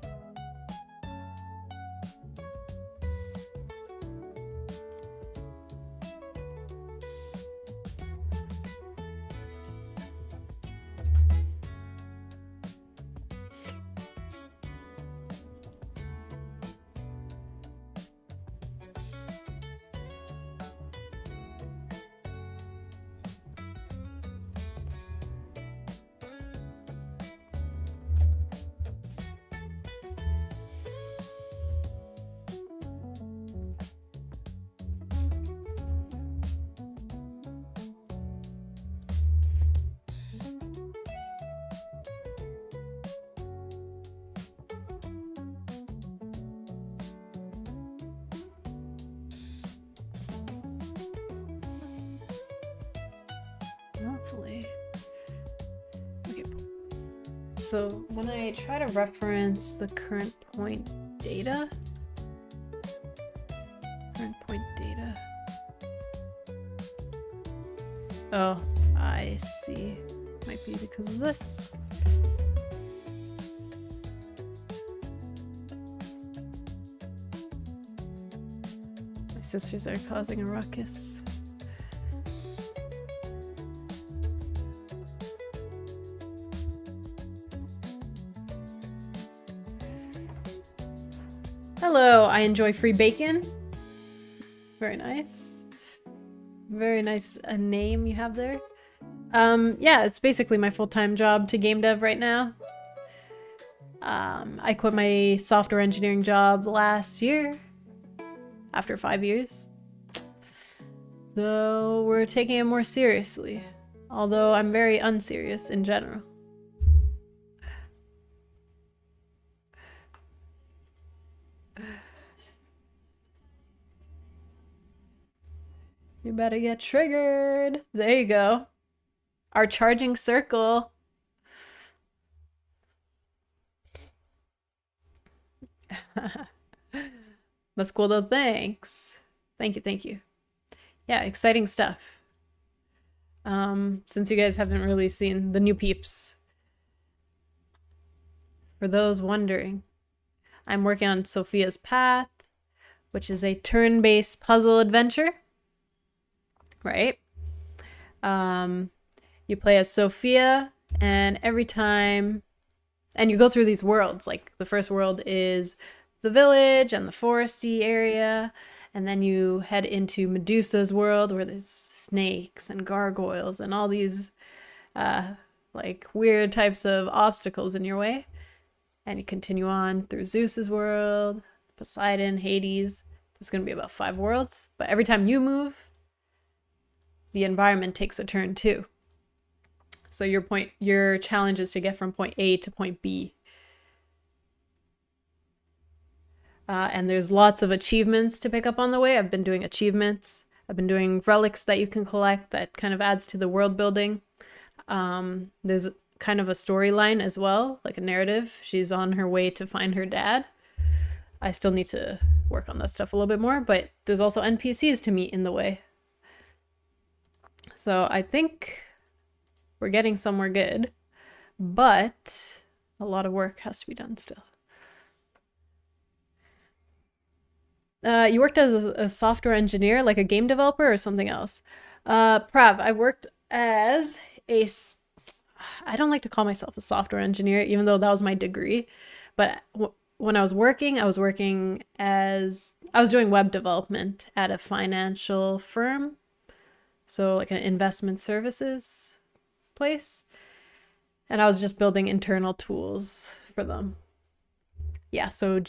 Lovely. Okay. So when I try to reference the current point data, oh, I see. Might be because of this. My sisters are causing a ruckus. Hello, I enjoy free bacon. Very nice. Very nice name you have there. Yeah, it's basically my full-time job to game dev right now. I quit my software engineering job last year, after 5 years. So we're taking it more seriously, although I'm very unserious in general. You better get triggered. There you go. Our charging circle. That's cool though, thanks. Thank you, thank you. Yeah, exciting stuff. Since you guys haven't really seen the new peeps. For those wondering, I'm working on Sophia's Path, which is a turn-based puzzle adventure. Right? You play as Sophia, and every time, and you go through these worlds. Like the first world is the village and the foresty area, and then you head into Medusa's world where there's snakes and gargoyles and all these like weird types of obstacles in your way. And you continue on through Zeus's world, Poseidon, Hades. There's going to be about 5 worlds, but every time you move, the environment takes a turn too. So your challenge is to get from point A to point B. And there's lots of achievements to pick up on the way. I've been doing achievements. I've been doing relics that you can collect that kind of adds to the world building. There's kind of a storyline as well, like a narrative. She's on her way to find her dad. I still need to work on that stuff a little bit more, but there's also NPCs to meet in the way. So I think we're getting somewhere good, but a lot of work has to be done still. You worked as a software engineer, like a game developer or something else? Prav, I worked as I don't like to call myself a software engineer, even though that was my degree, But when I was working I was doing web development at a financial firm. So like an investment services place. And I was just building internal tools for them. Yeah, so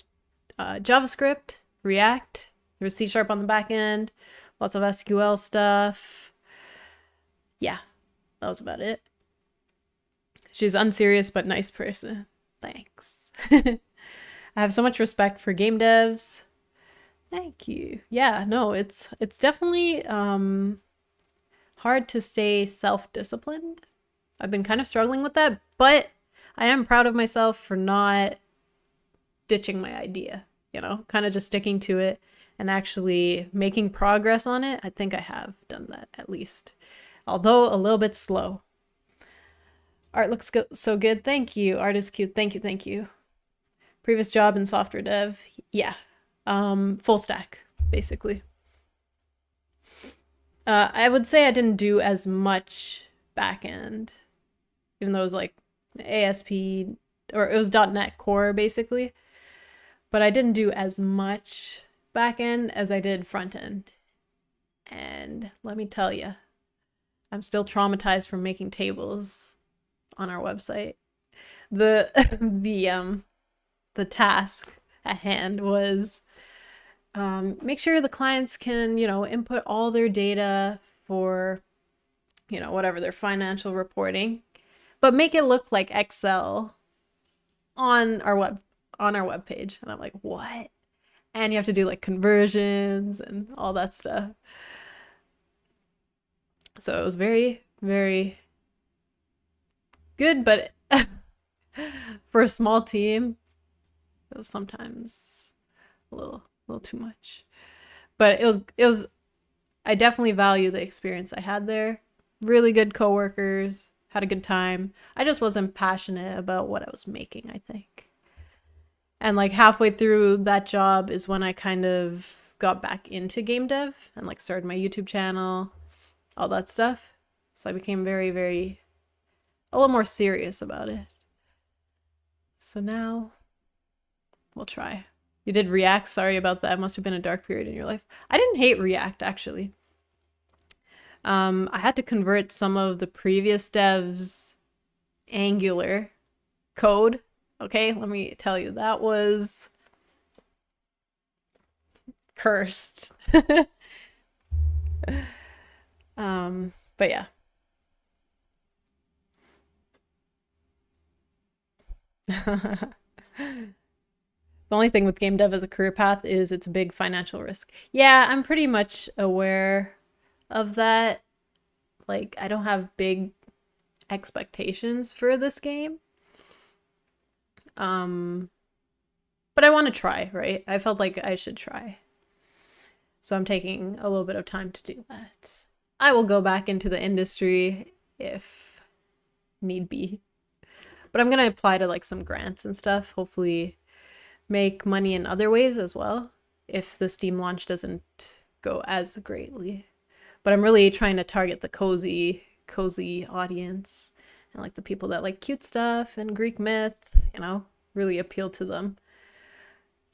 JavaScript, React, there was C# on the back end, lots of SQL stuff. Yeah, that was about it. She's unserious but nice person. Thanks. I have so much respect for game devs. Thank you. Yeah, no, it's definitely hard to stay self-disciplined. I've been kind of struggling with that, but I am proud of myself for not ditching my idea, you know, kind of just sticking to it and actually making progress on it. I think I have done that at least, although a little bit slow. Art looks so good. Thank you. Art is cute. Thank you. Thank you. Previous job in software dev. Yeah. Full stack, basically. I would say I didn't do as much back end, even though it was like ASP, or it was .NET Core basically. But I didn't do as much back end as I did front end. And let me tell you, I'm still traumatized from making tables on our website. The task at hand was make sure the clients can, you know, input all their data for, you know, whatever their financial reporting, but make it look like Excel on our web page. And I'm like, what? And you have to do like conversions and all that stuff. So it was very, very good, but for a small team, it was sometimes a little too much. But it was I definitely value the experience I had there. Really good coworkers, had a good time. I just wasn't passionate about what I was making, I think. And like halfway through that job is when I kind of got back into game dev and like started my YouTube channel, all that stuff. So I became very, very, a little more serious about it. So now we'll try. You did React? Sorry about that. It must have been a dark period in your life. I didn't hate React, actually. I had to convert some of the previous devs' Angular code. Okay, let me tell you, that was cursed. But yeah. The only thing with game dev as a career path is it's a big financial risk. Yeah, I'm pretty much aware of that. Like, I don't have big expectations for this game. But I want to try, right? I felt like I should try. So I'm taking a little bit of time to do that. I will go back into the industry if need be. But I'm going to apply to like some grants and stuff. Hopefully make money in other ways as well if the Steam launch doesn't go as greatly. But I'm really trying to target the cozy audience and like the people that like cute stuff and Greek myth, you know, really appeal to them.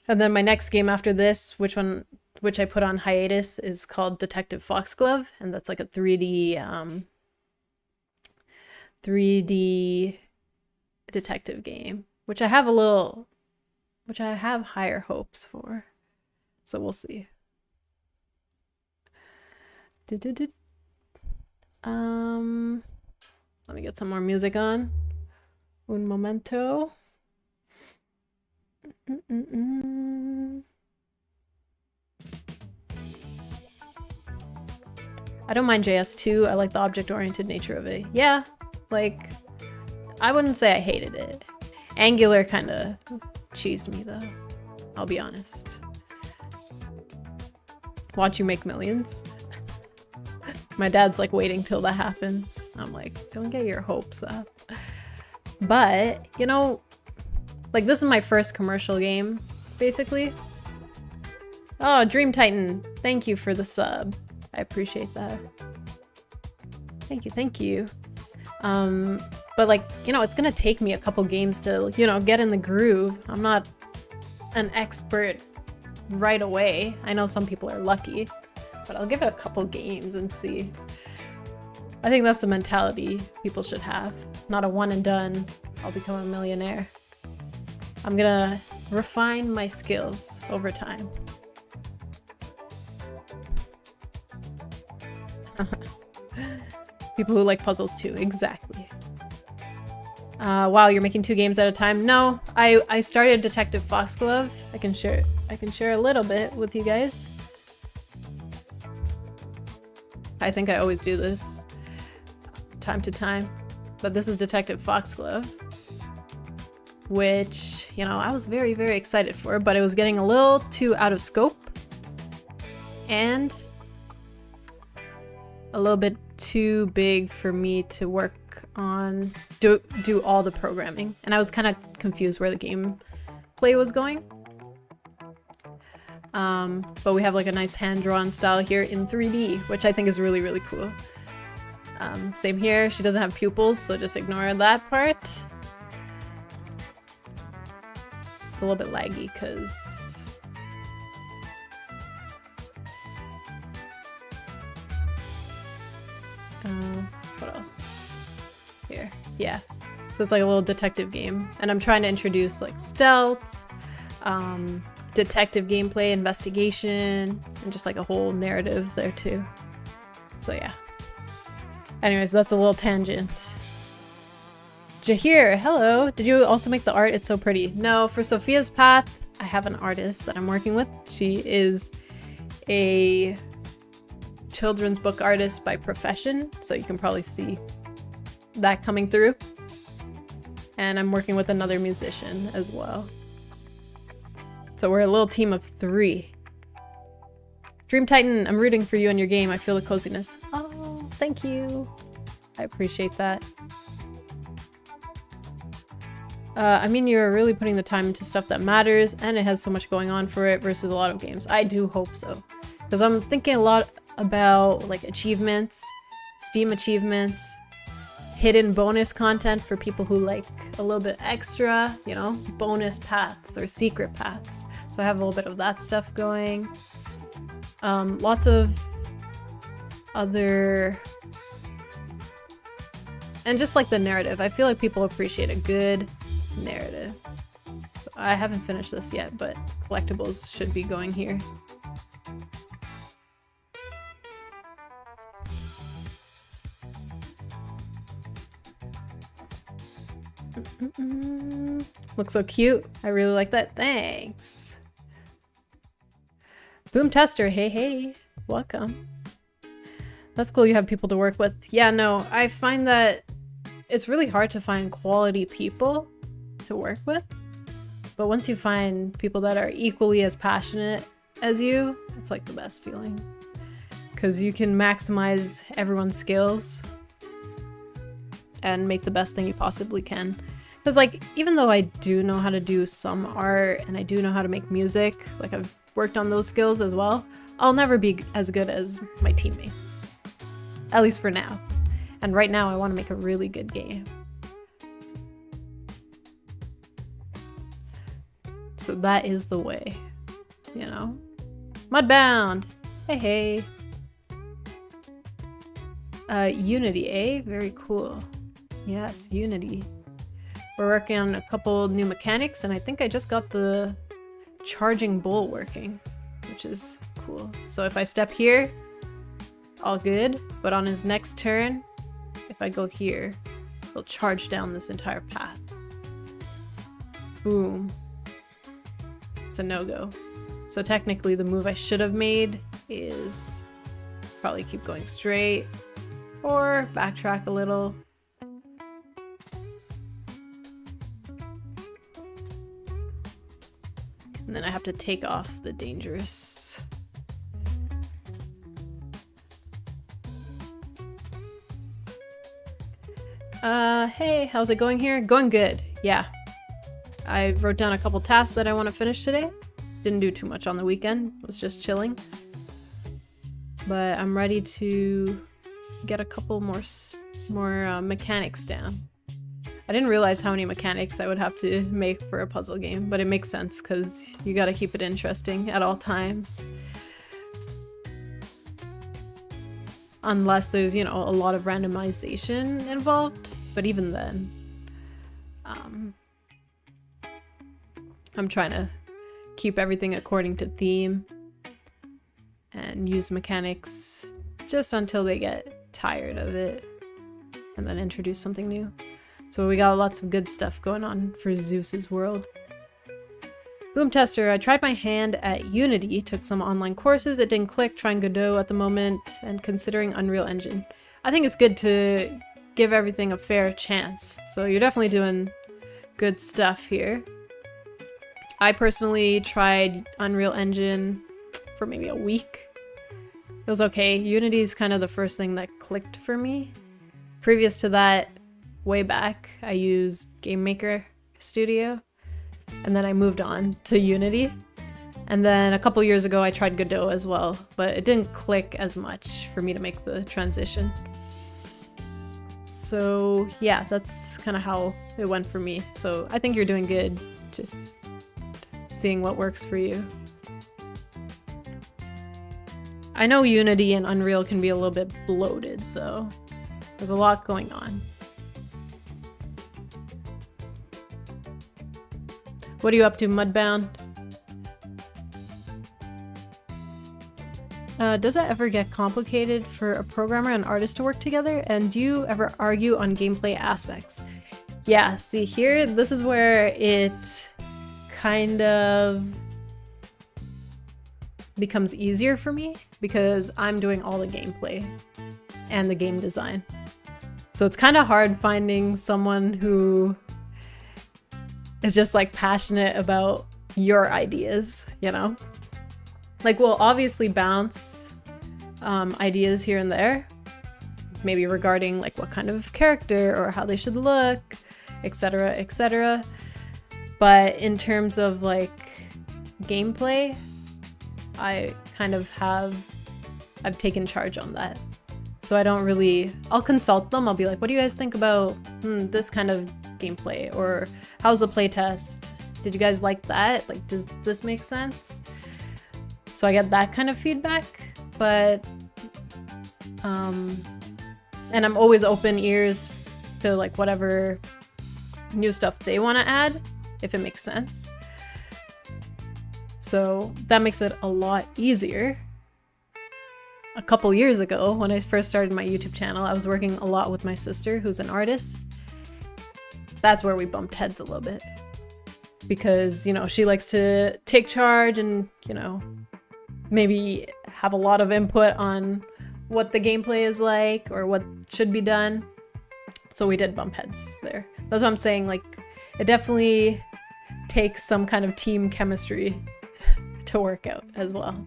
And then my next game after this, which I put on hiatus, is called Detective Foxglove, and that's like a 3D detective game, which I have higher hopes for. So we'll see. Let me get some more music on. Un momento. I don't mind JS2. I like the object-oriented nature of it. Yeah, like, I wouldn't say I hated it. Angular kind of cheesed me, though. I'll be honest. Watch you make millions. My dad's like waiting till that happens. I'm like, don't get your hopes up. But, you know, like this is my first commercial game, basically. Oh, Dream Titan, thank you for the sub. I appreciate that. Thank you, thank you. But like, you know, it's gonna take me a couple games to, you know, get in the groove. I'm not an expert right away. I know some people are lucky, but I'll give it a couple games and see. I think that's the mentality people should have. Not a one and done, I'll become a millionaire. I'm gonna refine my skills over time. People who like puzzles too, exactly. Wow, you're making 2 games at a time? No, I started Detective Foxglove. I can share a little bit with you guys. I think I always do this time to time, but this is Detective Foxglove, which, you know, I was very, very excited for, but it was getting a little too out of scope and a little bit too big for me to work on, do all the programming, and I was kind of confused where the gameplay was going. But we have like a nice hand-drawn style here in 3D, which I think is really, really cool. Same here, she doesn't have pupils, so just ignore that part. It's a little bit laggy because what else? Here, yeah. So it's like a little detective game, and I'm trying to introduce like stealth, detective gameplay, investigation, and just like a whole narrative there too. So yeah. Anyways, that's a little tangent. Jahir, hello. Did you also make the art? It's so pretty. No, for Sophia's Path, I have an artist that I'm working with. She is a children's book artist by profession, so you can probably see that coming through. And I'm working with another musician as well. So we're a little team of 3. Dream Titan, I'm rooting for you and your game. I feel the coziness. Oh, thank you. I appreciate that. I mean, you're really putting the time into stuff that matters, and it has so much going on for it versus a lot of games. I do hope so. Because I'm thinking a lot about like achievements, Steam achievements, hidden bonus content for people who like a little bit extra, you know, bonus paths or secret paths. So I have a little bit of that stuff going. Lots of other, and just like the narrative. I feel like people appreciate a good narrative. So I haven't finished this yet, but collectibles should be going here. Looks so cute. I really like that. Thanks. Boom Tester, hey hey, welcome. That's cool you have people to work with. Yeah, no, I find that it's really hard to find quality people to work with. But once you find people that are equally as passionate as you, it's like the best feeling. Because you can maximize everyone's skills and make the best thing you possibly can. Because like, even though I do know how to do some art and I do know how to make music, like I've worked on those skills as well, I'll never be as good as my teammates. At least for now. And right now I want to make a really good game. So that is the way, you know? Mudbound! Hey hey! Unity, eh? Very cool. Yes, Unity. We're working on a couple new mechanics, and I think I just got the charging bull working, which is cool. So if I step here, all good, but on his next turn, if I go here, he'll charge down this entire path. Boom. It's a no-go. So technically the move I should have made is probably keep going straight or backtrack a little. And then I have to take off the dangerous. Hey, how's it going here? Going good, yeah. I wrote down a couple tasks that I want to finish today. Didn't do too much on the weekend, was just chilling. But I'm ready to get a couple more mechanics down. I didn't realize how many mechanics I would have to make for a puzzle game, but it makes sense because you gotta keep it interesting at all times. Unless there's, you know, a lot of randomization involved, but even then, I'm trying to keep everything according to theme and use mechanics just until they get tired of it and then introduce something new. So we got lots of good stuff going on for Zeus's world. Boom Tester, I tried my hand at Unity, took some online courses, it didn't click, trying Godot at the moment, and considering Unreal Engine. I think it's good to give everything a fair chance, so you're definitely doing good stuff here. I personally tried Unreal Engine for maybe a week. It was okay. Unity's kind of the first thing that clicked for me. Previous to that, way back, I used Game Maker Studio, and then I moved on to Unity. And then a couple years ago I tried Godot as well, but it didn't click as much for me to make the transition. So yeah, that's kind of how it went for me. So I think you're doing good, just seeing what works for you. I know Unity and Unreal can be a little bit bloated though. There's a lot going on. What are you up to, Mudbound? Does that ever get complicated for a programmer and artist to work together? And do you ever argue on gameplay aspects? Yeah, see here, this is where it kind of becomes easier for me because I'm doing all the gameplay and the game design. So it's kind of hard finding someone who is just like passionate about your ideas, you know? Like we'll obviously bounce ideas here and there, maybe regarding like what kind of character or how they should look, etc., etc. But in terms of like gameplay, I kind of I've taken charge on that. So I don't really, I'll consult them. I'll be like, what do you guys think about this kind of gameplay? Or how's the playtest? Did you guys like that? Like, does this make sense? So I get that kind of feedback, but, and I'm always open ears to like whatever new stuff they want to add, if it makes sense. So that makes it a lot easier. A couple years ago, when I first started my YouTube channel, I was working a lot with my sister, who's an artist. That's where we bumped heads a little bit. Because, you know, she likes to take charge and, you know, maybe have a lot of input on what the gameplay is like or what should be done. So we did bump heads there. That's what I'm saying, like, it definitely takes some kind of team chemistry to work out as well.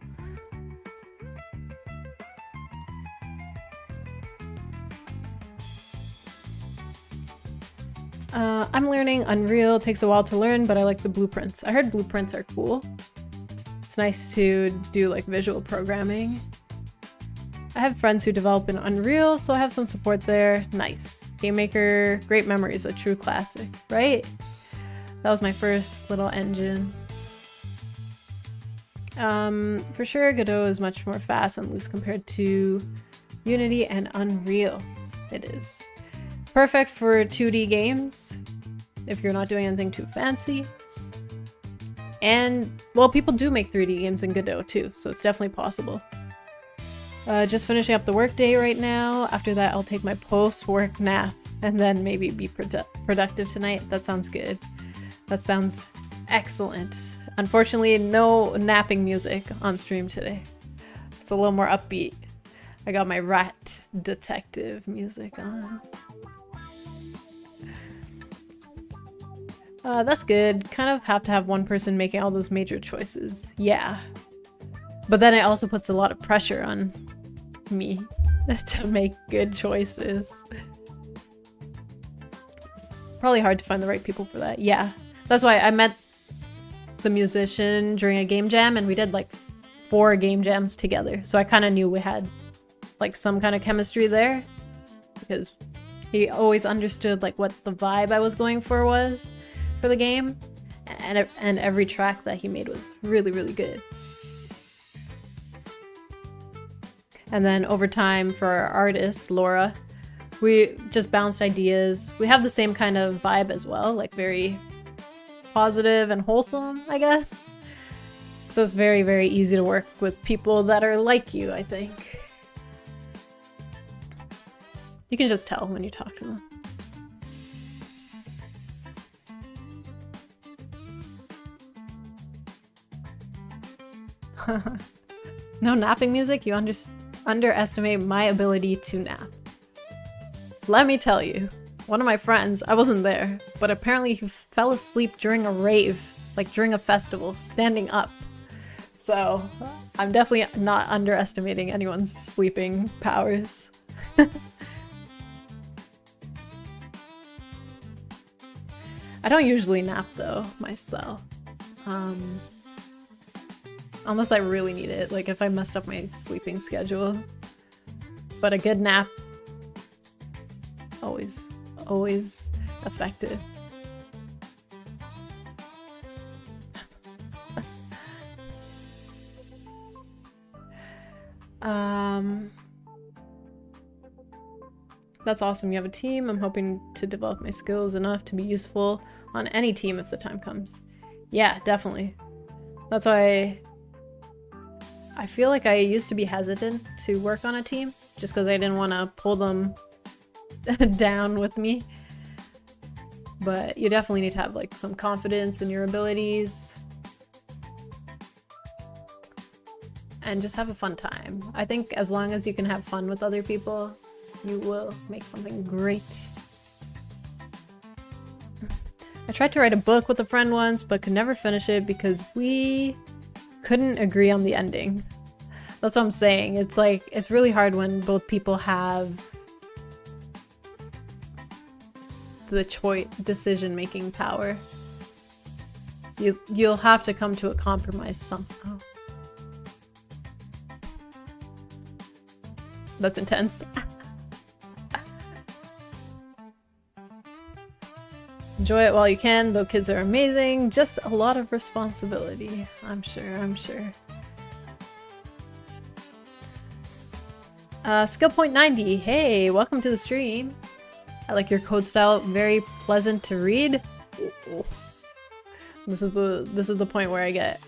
I'm learning Unreal. It takes a while to learn, but I like the blueprints. I heard blueprints are cool. It's nice to do like visual programming. I have friends who develop in Unreal, so I have some support there. Nice. Game Maker, great memories, a true classic, right? That was my first little engine. For sure, Godot is much more fast and loose compared to Unity and Unreal. It is. Perfect for 2D games, if you're not doing anything too fancy. And, well, people do make 3D games in Godot too, so it's definitely possible. Just finishing up the workday right now. After that, I'll take my post-work nap and then maybe be productive tonight. That sounds good. That sounds excellent. Unfortunately, no napping music on stream today. It's a little more upbeat. I got my rat detective music on. That's good. Kind of have to have one person making all those major choices. Yeah. But then it also puts a lot of pressure on me to make good choices. Probably hard to find the right people for that. Yeah. That's why I met the musician during a game jam and we did like 4 game jams together. So I kind of knew we had like some kind of chemistry there because He always understood like what the vibe I was going for was for the game, and every track that he made was really, really good. And then over time for our artist, Laura, we just bounced ideas. We have the same kind of vibe as well, like very positive and wholesome, I guess. So it's very, very easy to work with people that are like you, I think. You can just tell when you talk to them. No napping music? You underestimate my ability to nap. Let me tell you, one of my friends, I wasn't there, but apparently he fell asleep during a rave, like during a festival, standing up. So I'm definitely not underestimating anyone's sleeping powers. I don't usually nap though, myself. Unless I really need it, like if I messed up my sleeping schedule. But a good nap, always effective. That's awesome. You have a team. I'm hoping to develop my skills enough to be useful on any team if the time comes. Yeah, definitely. That's why I feel like I used to be hesitant to work on a team just because I didn't want to pull them down with me. But you definitely need to have like some confidence in your abilities and just have a fun time. I think as long as you can have fun with other people, you will make something great. I tried to write a book with a friend once, but could never finish it because we couldn't agree on the ending. That's what I'm saying. It's like, it's really hard when both people have the decision-making power. You'll have to come to a compromise somehow. That's intense. Enjoy it while you can, though kids are amazing. Just a lot of responsibility. I'm sure. Skill point 90. Hey, welcome to the stream. I like your code style. Very pleasant to read. Ooh. This is the point where I get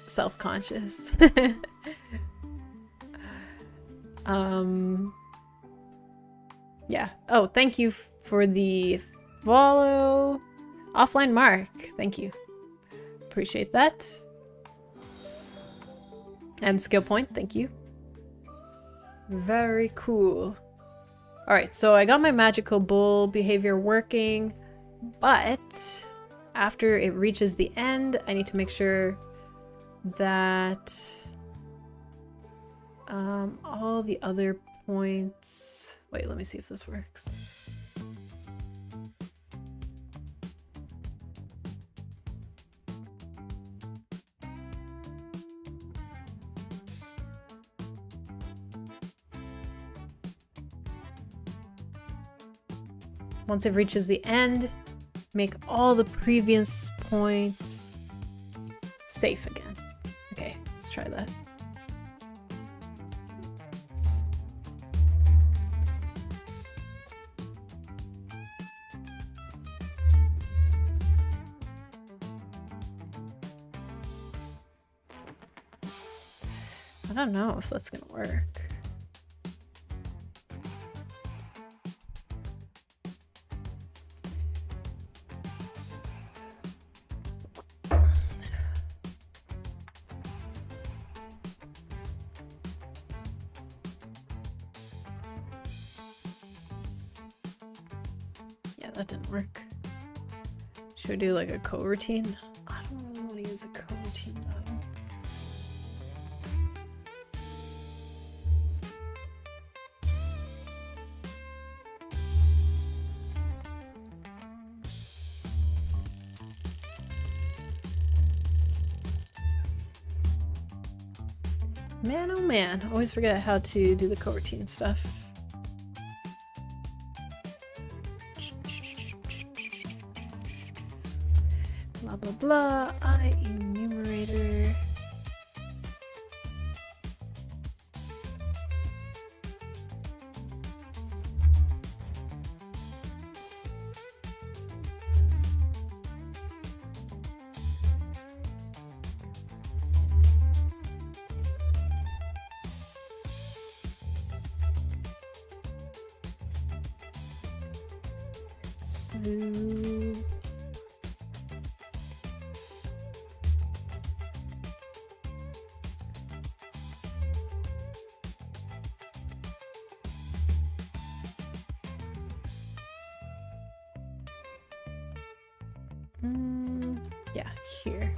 self-conscious. Yeah. Oh, thank you for the follow. Offline Mark. Thank you. Appreciate that. And skill point. Thank you. Very cool. Alright, so I got my magical bull behavior working, but after it reaches the end, I need to make sure that all the other points... Wait, let me see if this works. Once it reaches the end, make all the previous points safe again. Okay, let's try that. I don't know if that's gonna work. That didn't work. Should we do like a coroutine? I don't really want to use a coroutine though. Man, oh man, always forget how to do the coroutine stuff. blah blah. I enumerator. Yeah, here.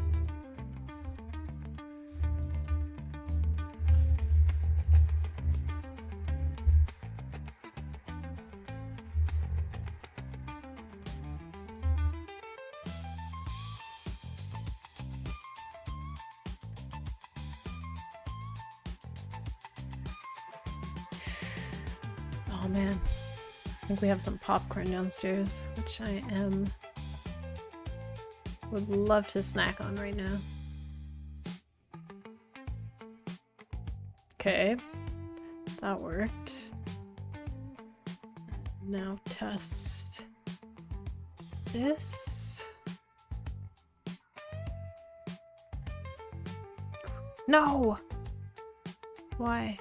Oh man, I think we have some popcorn downstairs, which I would love to snack on right now. Okay, that worked. Now test this. No! Why?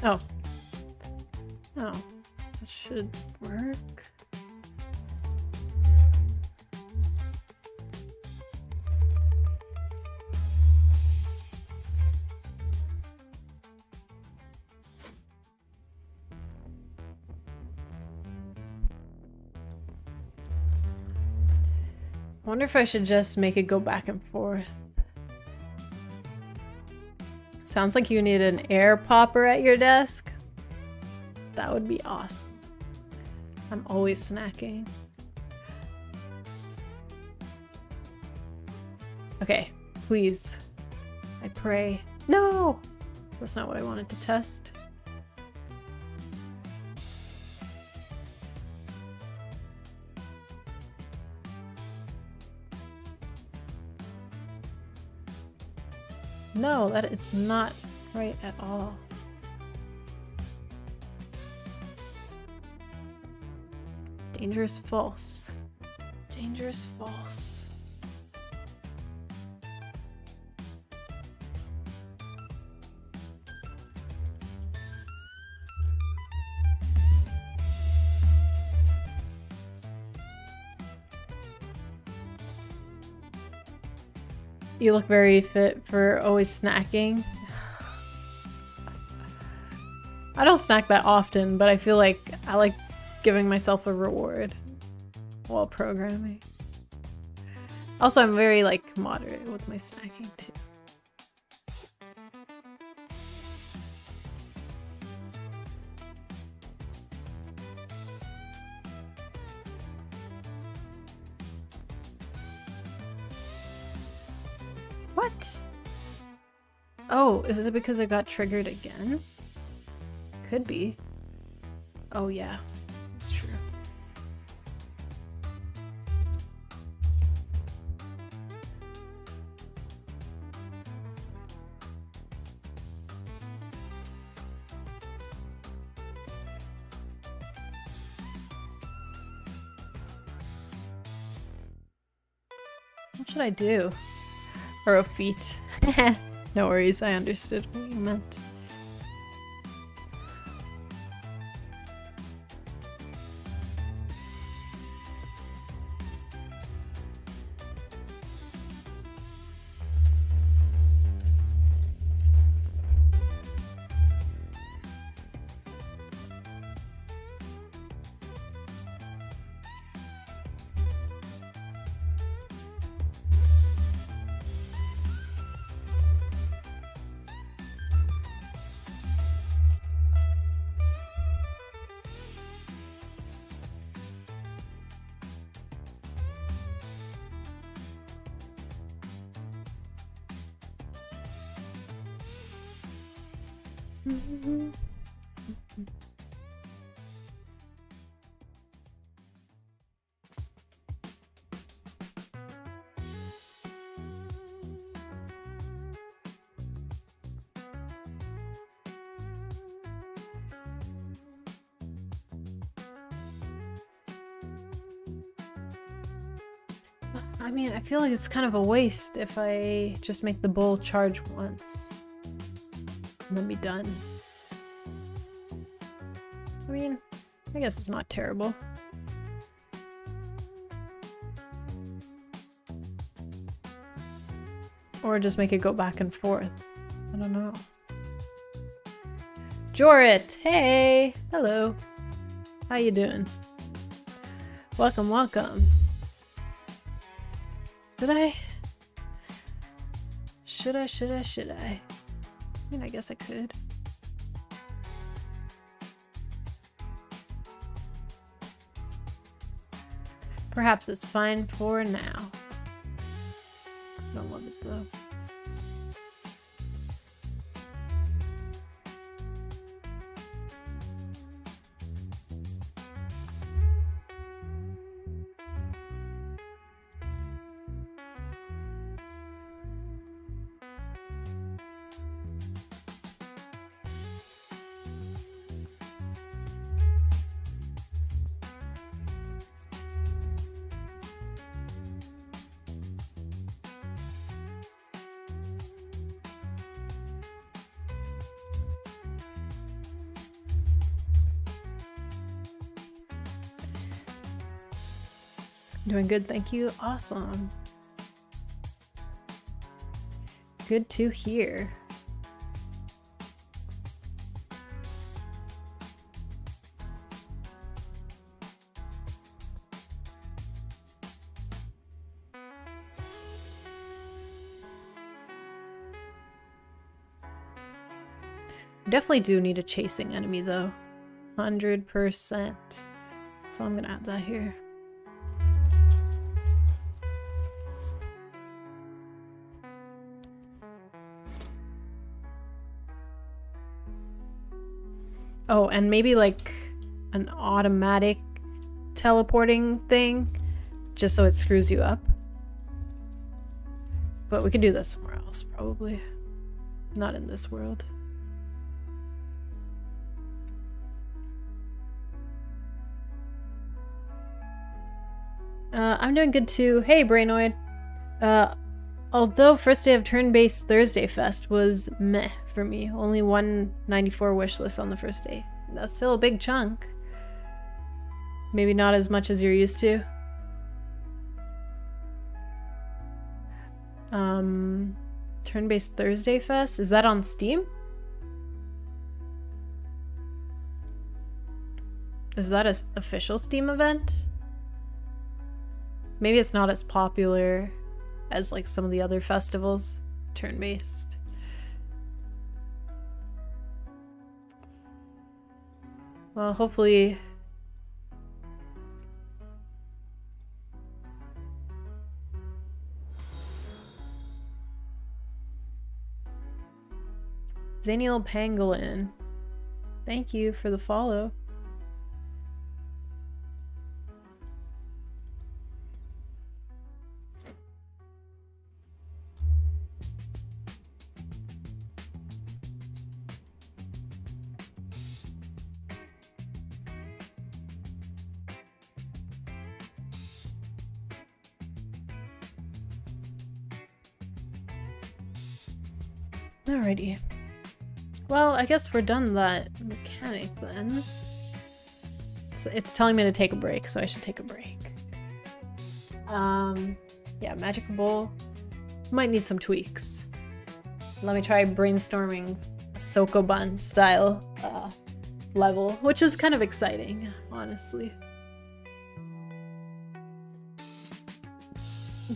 Oh. Oh. That should work. I wonder if I should just make it go back and forth. Sounds like you need an air popper at your desk. That would be awesome. I'm always snacking. Okay, please. I pray. No! That's not what I wanted to test. No, that is not right at all. Dangerous false. Dangerous false. You look very fit for always snacking. I don't snack that often, but I feel like I like giving myself a reward while programming. Also, I'm very like moderate with my snacking too. What? Oh, is it because I got triggered again? Could be. Oh yeah, that's true. What should I do? Or a feet. No worries, I understood what you meant. I mean, I feel like it's kind of a waste if I just make the bowl charge once and then be done. I mean, I guess it's not terrible. Or just make it go back and forth. I don't know. Jorit! Hey! Hello. How you doing? Welcome, welcome. Should I? Should I? I mean, I guess I could. Perhaps it's fine for now. I don't love it though. Doing good, thank you. Awesome. Good to hear. Definitely do need a chasing enemy though. 100%. So I'm gonna add that here. Oh, and maybe like an automatic teleporting thing, just so it screws you up. But we could do this somewhere else, probably. Not in this world. I'm doing good too. Hey, Brainoid. Although first day of turn-based Thursday Fest was meh for me. Only 194 wishlist on the first day. That's still a big chunk. Maybe not as much as you're used to. Turn-based Thursday Fest? Is that on Steam? Is that an official Steam event? Maybe it's not as popular as like some of the other festivals, turn-based. Well, hopefully Zaniel Pangolin, thank you for the follow. Alrighty. Well, I guess we're done that mechanic then. So it's telling me to take a break, so I should take a break. Yeah, Magical Bowl might need some tweaks. Let me try brainstorming a Sokoban style level, which is kind of exciting, honestly.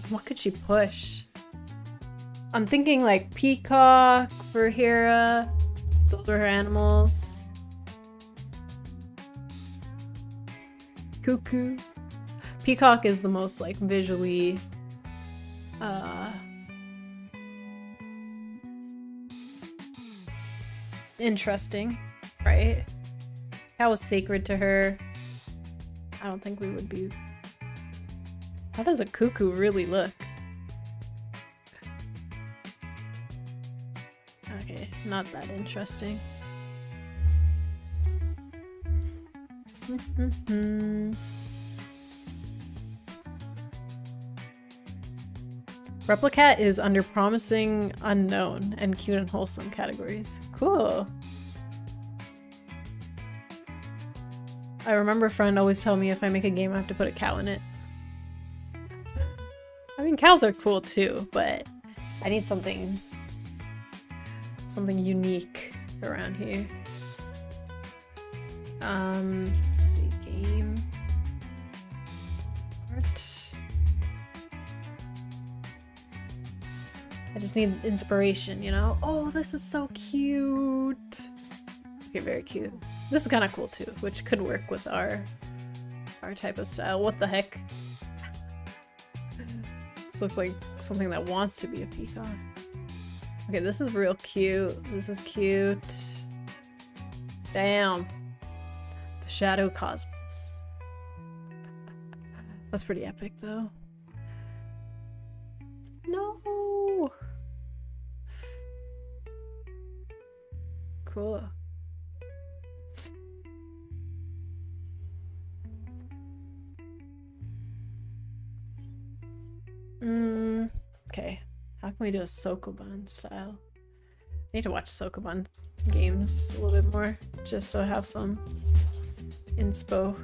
What could she push? I'm thinking like peacock for Hera. Those are her animals. Cuckoo. Peacock is the most like visually interesting, right? Cow was sacred to her. I don't think we would be... How does a cuckoo really look? Okay, not that interesting. Replicat is under promising, unknown, and cute and wholesome categories. Cool. I remember a friend always tell me if I make a game I have to put a cow in it. I mean, cows are cool too, but I need something unique around here. Let's see, game. Art. I just need inspiration, you know? Oh, this is so cute! Okay, very cute. This is kind of cool too, which could work with our type of style. What the heck? This looks like something that wants to be a peacock. Okay, this is real cute. This is cute. Damn. The Shadow Cosmos. That's pretty epic though. No! Cool. Okay. How can we do a Sokoban style? I need to watch Sokoban games a little bit more, just so I have some inspo.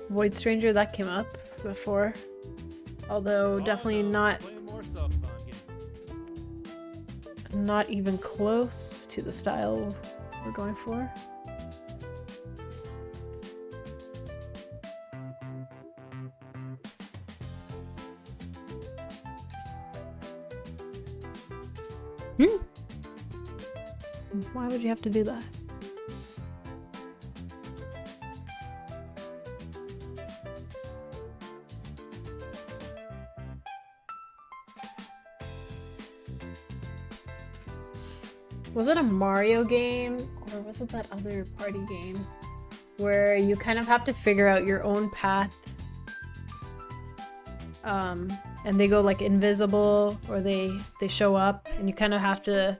Void Stranger, that came up before. Although definitely not even close to the style we're going for. Why would you have to do that? Was it a Mario game, or was it that other party game where you kind of have to figure out your own path, and they go like invisible, or they show up and you kind of have to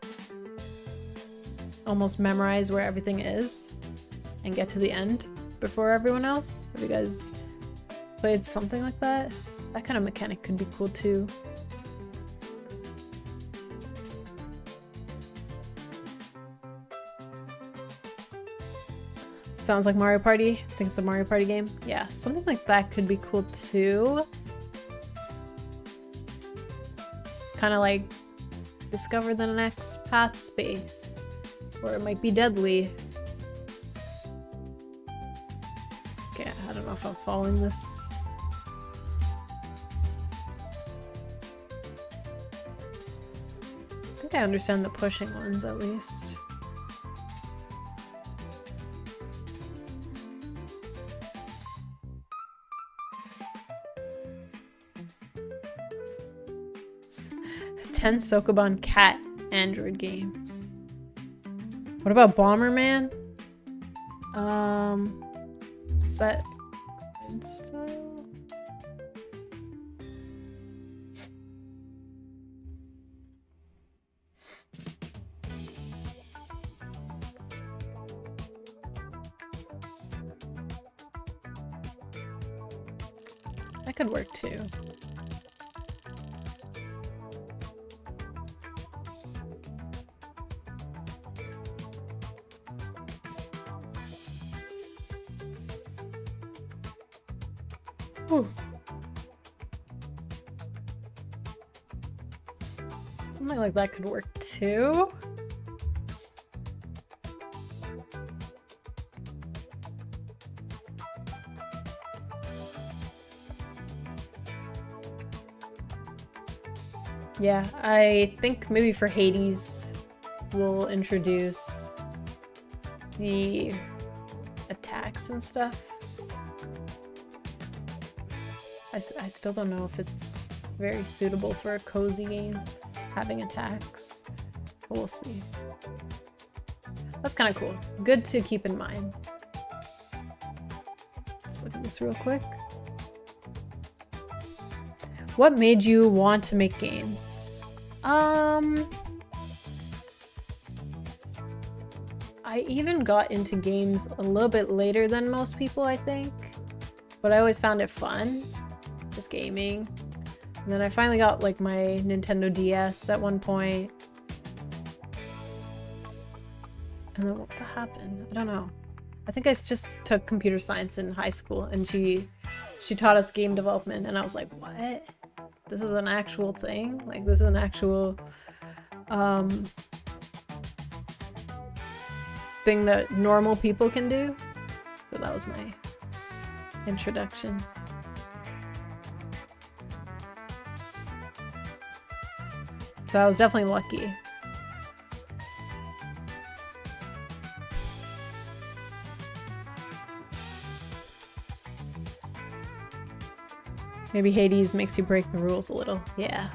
almost memorize where everything is and get to the end before everyone else? Have you guys played something like that? That kind of mechanic could be cool too. Sounds like Mario Party. I think it's a Mario Party game. Yeah, something like that could be cool too. Kind of like discover the next path space. Or it might be deadly. Okay, I don't know if I'm following this. I think I understand the pushing ones at least. Ten Sokoban cat Android games. What about Bomberman? Is that grid style? That could work too. Ooh. Something like that could work too. Yeah, I think maybe for Hades we'll introduce the attacks and stuff. I still don't know if it's very suitable for a cozy game, having attacks, but we'll see. That's kind of cool. Good to keep in mind. Let's look at this real quick. What made you want to make games? I even got into games a little bit later than most people, I think. But I always found it fun, just gaming. And then I finally got like my Nintendo DS at one point. And then what happened? I don't know. I think I just took computer science in high school, and she taught us game development, and I was like, what? This is an actual thing? Like, this is an actual thing that normal people can do? So that was my introduction. So I was definitely lucky. Maybe Hades makes you break the rules a little. Yeah.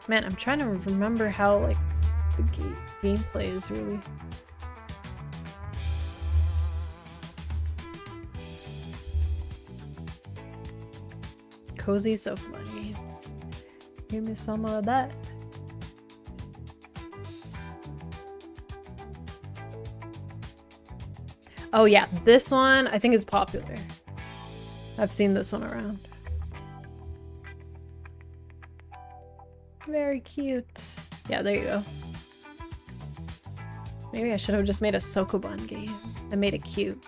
Man, I'm trying to remember how, like, the gameplay is really... Cozy Sokoban games. Give me some of that. Oh yeah, this one I think is popular. I've seen this one around. Very cute. Yeah, there you go. Maybe I should have just made a Sokoban game. I made it cute.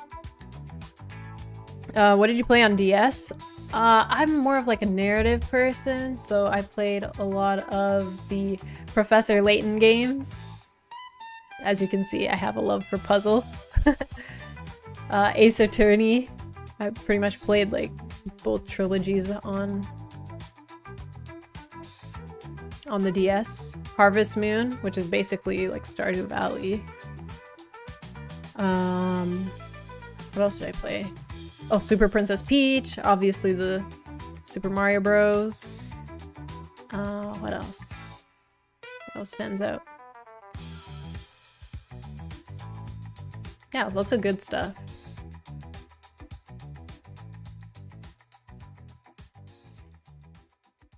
What did you play on DS? I'm more of like a narrative person, so I played a lot of the Professor Layton games. As you can see, I have a love for puzzle. Ace Attorney. I pretty much played like both trilogies on the DS. Harvest Moon, which is basically like Stardew Valley. What else did I play? Oh, Super Princess Peach, obviously the Super Mario Bros. What else? What else stands out? Yeah, lots of good stuff.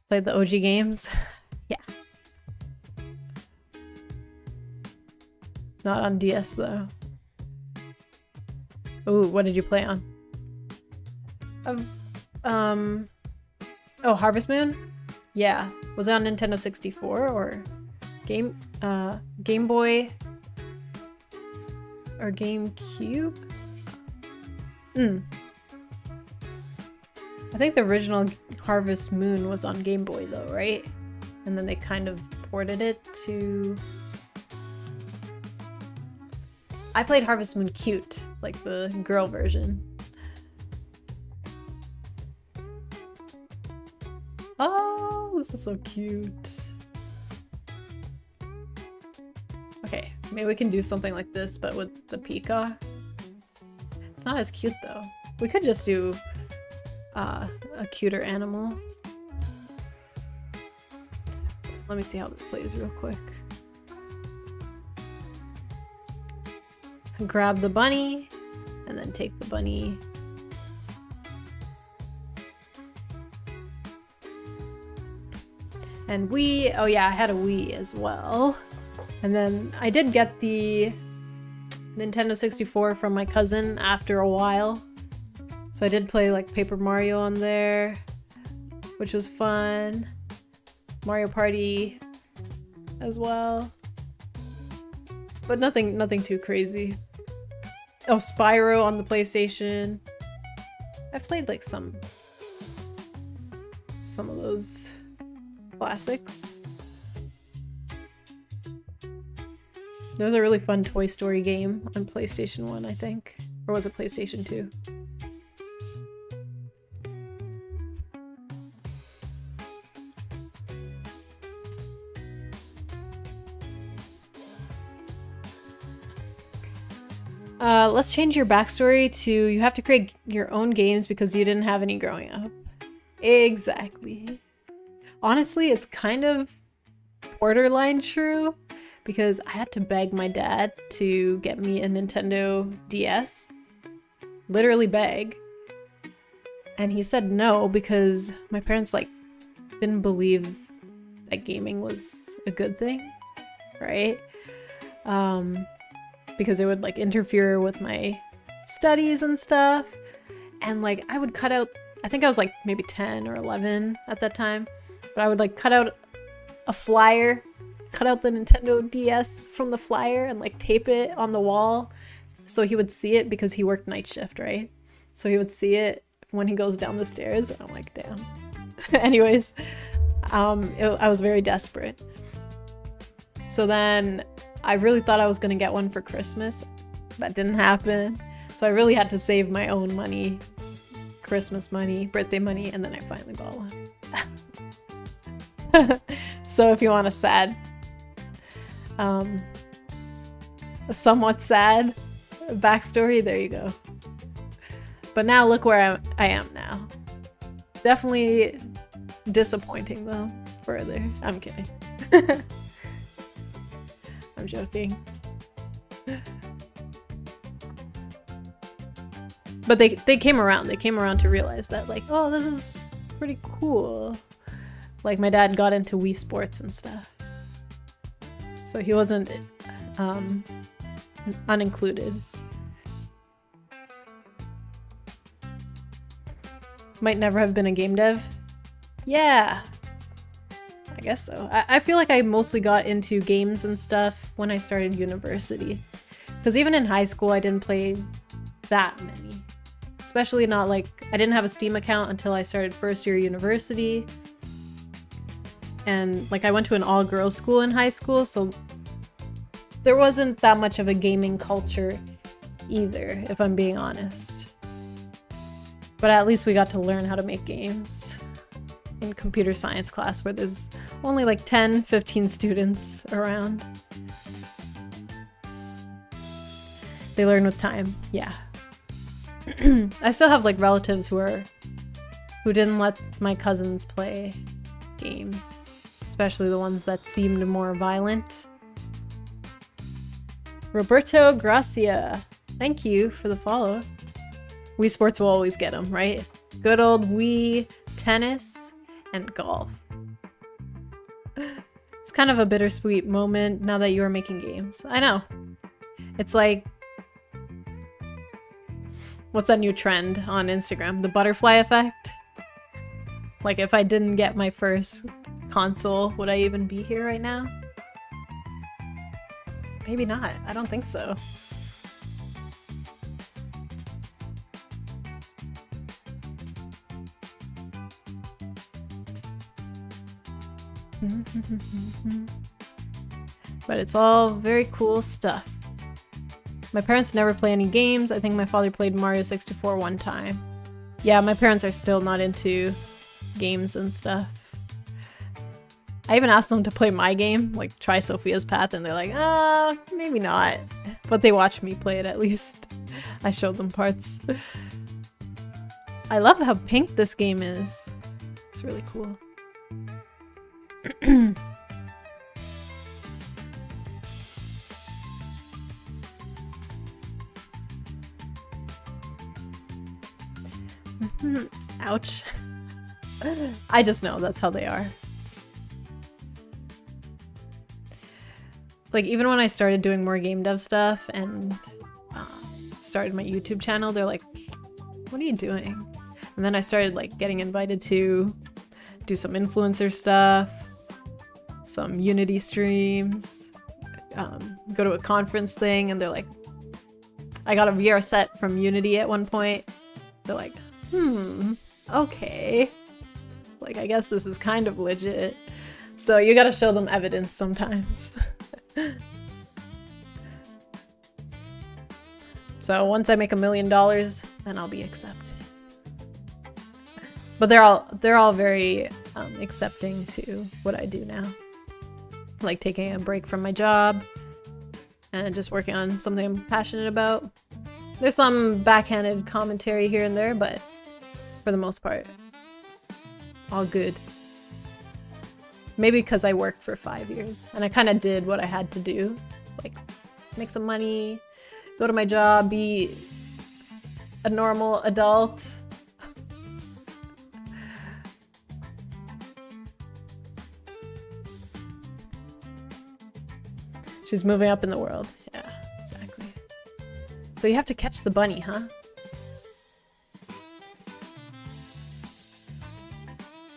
Played the OG games? Yeah. Not on DS though. Oh, what did you play on? Oh, Harvest Moon? Yeah. Was it on Nintendo 64 or Game Boy or GameCube? I think the original Harvest Moon was on Game Boy though, right? And then they kind of ported it to... I played Harvest Moon Cute, like the girl version. Oh, this is so cute. Okay, maybe we can do something like this, but with the peacock. It's not as cute though. We could just do a cuter animal. Let me see how this plays real quick. Grab the bunny, and then take the bunny. And Wii, oh yeah, I had a Wii as well. And then I did get the Nintendo 64 from my cousin after a while. So I did play like Paper Mario on there, which was fun. Mario Party as well. But nothing too crazy. Oh, Spyro on the PlayStation. I've played like some of those classics. There was a really fun Toy Story game on PlayStation 1, I think. Or was it PlayStation 2? Let's change your backstory to you have to create your own games because you didn't have any growing up. Exactly. Honestly, it's kind of borderline true because I had to beg my dad to get me a Nintendo DS. Literally beg. And he said no because my parents like didn't believe that gaming was a good thing, right? Because it would like interfere with my studies and stuff. And like I would cut out, I think I was like maybe 10 or 11 at that time, but I would like cut out a flyer, cut out the Nintendo DS from the flyer and like tape it on the wall so he would see it because he worked night shift, right? So he would see it when he goes down the stairs and I'm like, damn. Anyways, I was very desperate. So then I really thought I was gonna get one for Christmas. That didn't happen. So I really had to save my own money, Christmas money, birthday money, and then I finally bought one. So if you want a sad, a somewhat sad backstory, there you go. But now look where I am now. Definitely disappointing though, further. I'm kidding. I'm joking. But they came around. They came around to realize that like, oh, this is pretty cool. Like my dad got into Wii Sports and stuff. So he wasn't unincluded. Might never have been a game dev. Yeah, I guess so. I feel like I mostly got into games and stuff when I started university. Because even in high school, I didn't play that many. Especially not like, I didn't have a Steam account until I started first year university. And like I went to an all-girls school in high school, so there wasn't that much of a gaming culture either, if I'm being honest. But at least we got to learn how to make games in computer science class where there's only like 10, 15 students around. They learn with time, yeah. I still have like relatives who didn't let my cousins play games, especially the ones that seemed more violent. Roberto Gracia, thank you for the follow. Wii Sports will always get them, right? Good old Wii, tennis, and golf. It's kind of a bittersweet moment now that you are making games. I know. It's like, what's that new trend on Instagram? The butterfly effect? Like if I didn't get my first console, would I even be here right now? Maybe not. I don't think so. But it's all very cool stuff. My parents never play any games. I think my father played Mario 64 one time. Yeah, my parents are still not into games and stuff. I even asked them to play my game, like try Sophia's Path, and they're like, maybe not. But they watched me play it at least. I showed them parts. I love how pink this game is. It's really cool. Ouch. I just know that's how they are. Like even when I started doing more game dev stuff and started my YouTube channel, they're like, what are you doing? And then I started like getting invited to do some influencer stuff, some Unity streams, go to a conference thing, and they're like, I got a VR set from Unity at one point. They're like, okay. Like, I guess this is kind of legit. So you gotta show them evidence sometimes. So once I make $1 million, then I'll be accepted. But they're all very accepting to what I do now. Like taking a break from my job and just working on something I'm passionate about. There's some backhanded commentary here and there, but for the most part, all good. Maybe because I worked for 5 years and I kind of did what I had to do. Like, make some money, go to my job, be a normal adult. She's moving up in the world. Yeah, exactly. So you have to catch the bunny, huh?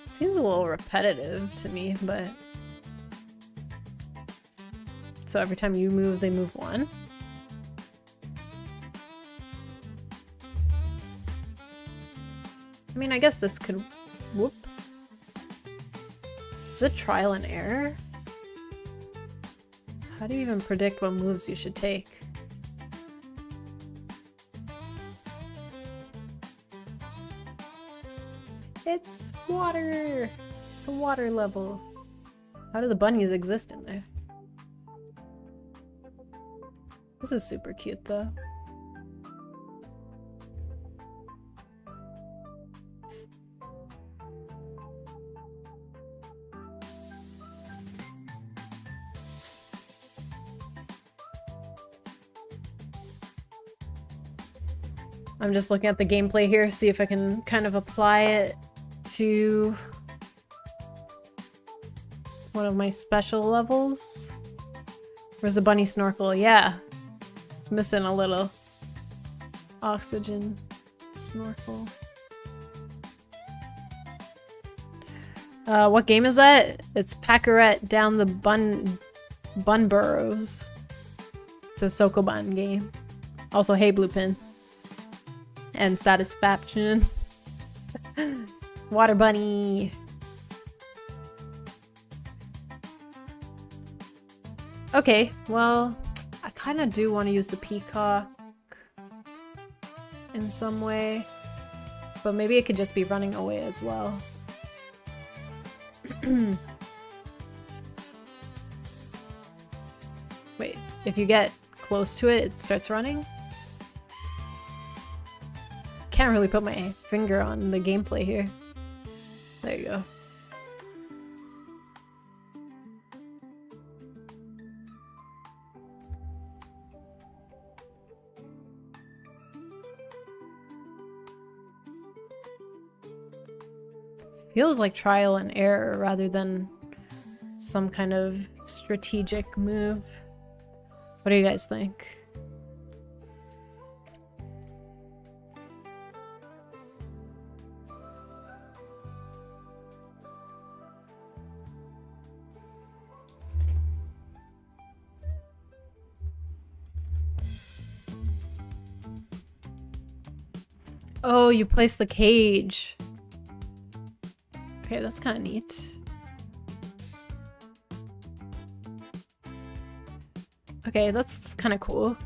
Seems a little repetitive to me, but... So every time you move, they move one? I mean, I guess this could... Whoop. Is it trial and error? How do you even predict what moves you should take? It's water! It's a water level. How do the bunnies exist in there? This is super cute though. I'm just looking at the gameplay here, see if I can kind of apply it to one of my special levels. Where's the bunny snorkel? Yeah. It's missing a little oxygen snorkel. What game is that? It's Packarette Down the Bun Burrows. It's a Sokoban game. Also, Hey Blue Pin. And Satisfaction. Water bunny. Okay, well, I kind of do want to use the peacock in some way, but maybe it could just be running away as well. Wait, if you get close to it, it starts running? Can't really put my finger on the gameplay here. There you go. Feels like trial and error rather than some kind of strategic move. What do you guys think? Oh, you place the cage. Okay, that's kind of neat. Okay, that's kind of cool.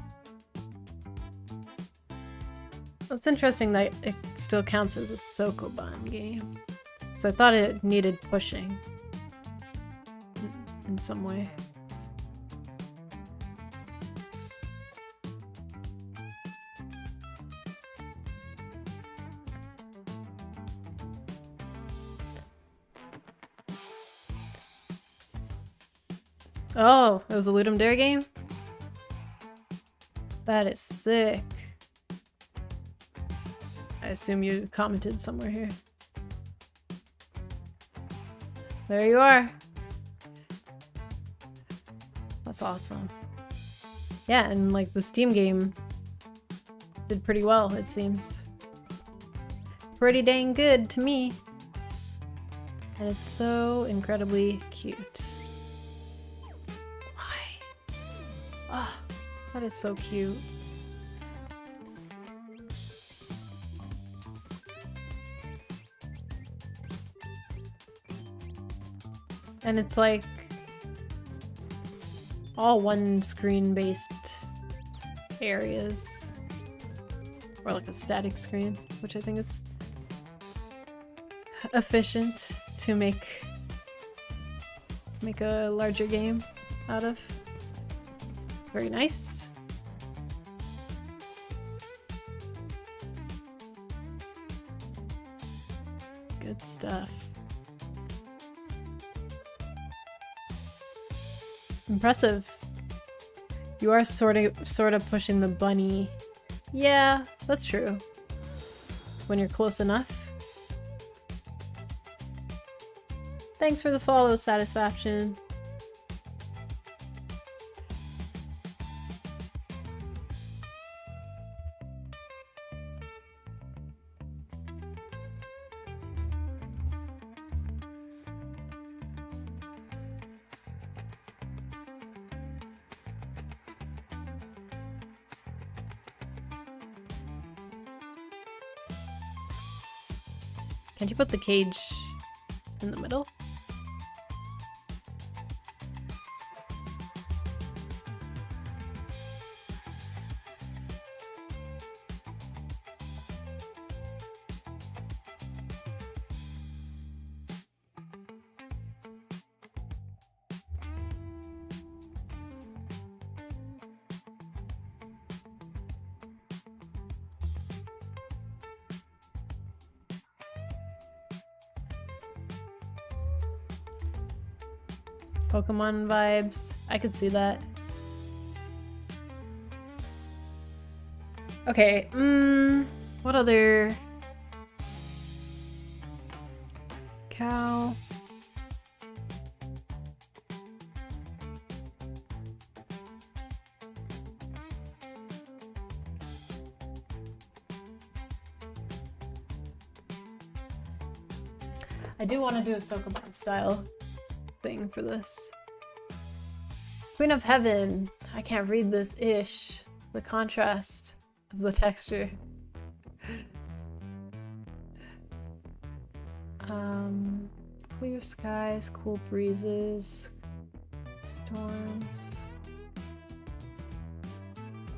It's interesting that it still counts as a Sokoban game. So I thought it needed pushing in some way. Oh, it was a Ludum Dare game? That is sick. I assume you commented somewhere here. There you are. That's awesome. Yeah, and like the Steam game did pretty well, it seems. Pretty dang good to me. And it's so incredibly cute. Oh, that is so cute. And it's like all one screen based areas. Or like a static screen, which I think is efficient to make a larger game out of. Very nice. Good stuff. Impressive. You are sort of pushing the bunny. Yeah, that's true. When you're close enough. Thanks for the follow, Satisfaction. Can't you put the cage in the middle? Pokemon vibes. I could see that. Okay, what other... Cow... I do want to do a Sokoban style thing for this. Queen of Heaven. I can't read this ish. The contrast of the texture. Clear skies, cool breezes, storms.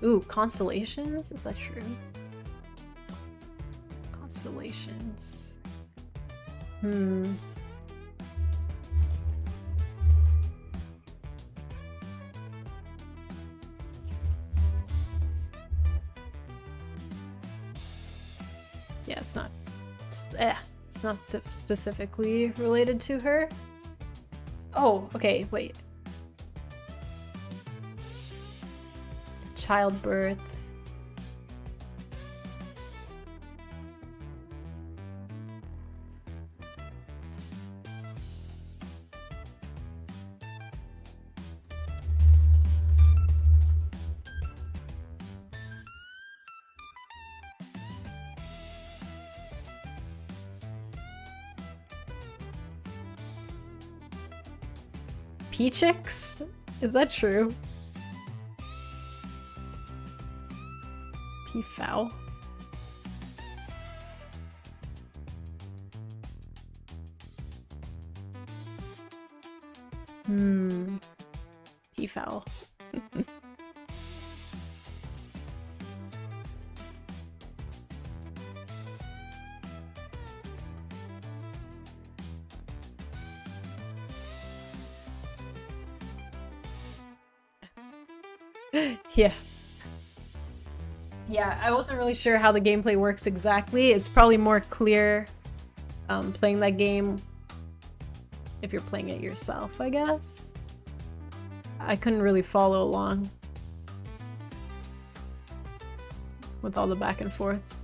Ooh, constellations? Is that true? Constellations. Yeah, it's not specifically related to her. Oh, okay, wait. Childbirth. Peachix? Is that true? Peafowl? Peafowl. Yeah. Yeah, I wasn't really sure how the gameplay works exactly. It's probably more clear playing that game if you're playing it yourself, I guess. I couldn't really follow along with all the back and forth.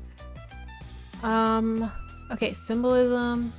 Okay, symbolism.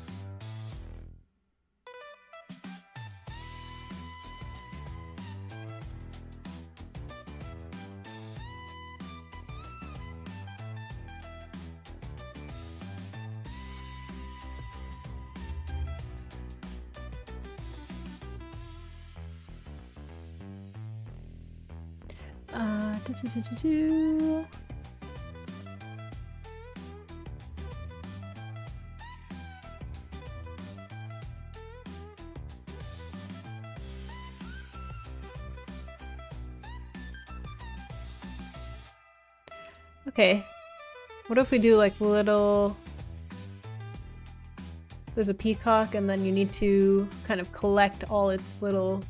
Okay, what if we do like little... There's a peacock and then you need to kind of collect all its little...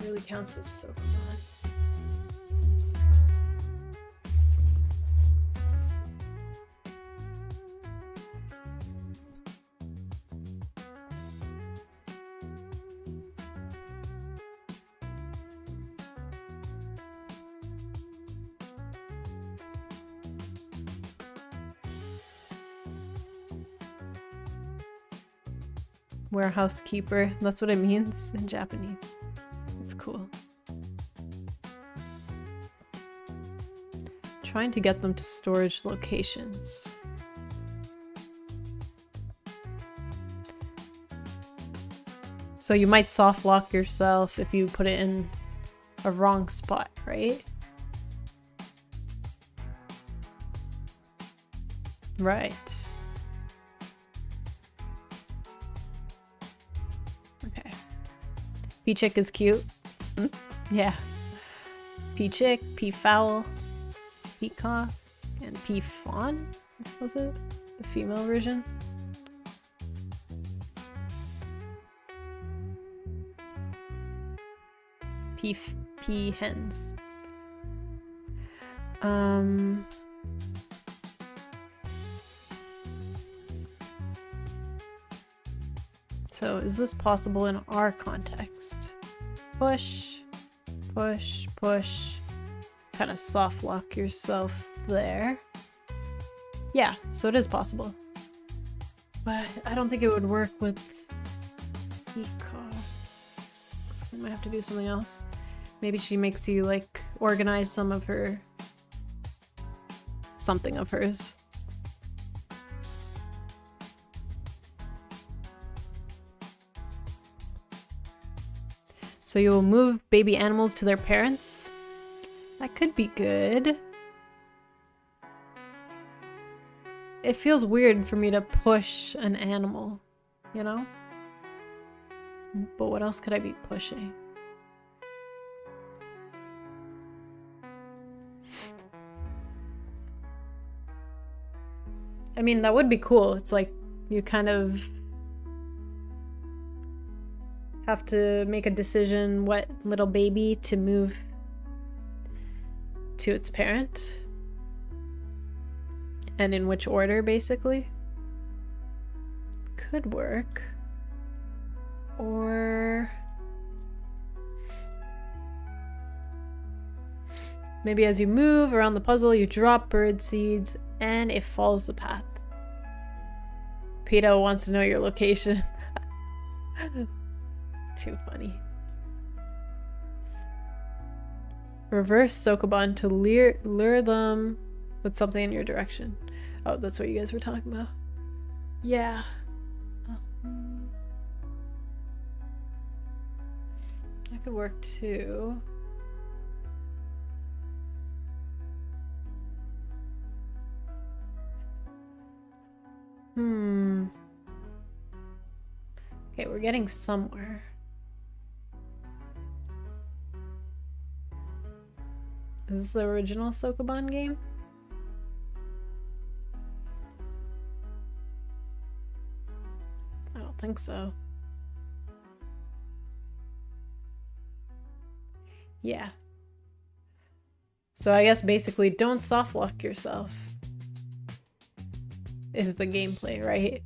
really counts as Sokoban. Warehouse keeper. That's what it means in Japanese. It's cool. Trying to get them to storage locations. So you might soft lock yourself if you put it in a wrong spot, right? Right. Okay. P-Chick is cute. Yeah. P-Chick, P-Fowl, Peacock, and P-Fawn? Was it? The female version? P-Hens. So is this possible in our context? Push, push, push. Kind of soft lock yourself there. Yeah, so it is possible. But I don't think it would work with Peacock. So we might have to do something else. Maybe she makes you like organize some of her... something of hers. So you will move baby animals to their parents? That could be good. It feels weird for me to push an animal, you know? But what else could I be pushing? I mean, that would be cool. It's like you kind of have to make a decision what little baby to move to its parent. And in which order, basically. Could work. Or... maybe as you move around the puzzle, you drop bird seeds and it follows the path. Peter wants to know your location. Too funny. Reverse Sokoban to lure them with something in your direction. Oh, that's what you guys were talking about. Yeah. That could work too. Okay, we're getting somewhere. Is this the original Sokoban game? I don't think so. Yeah. So I guess basically don't soft lock yourself is the gameplay, right?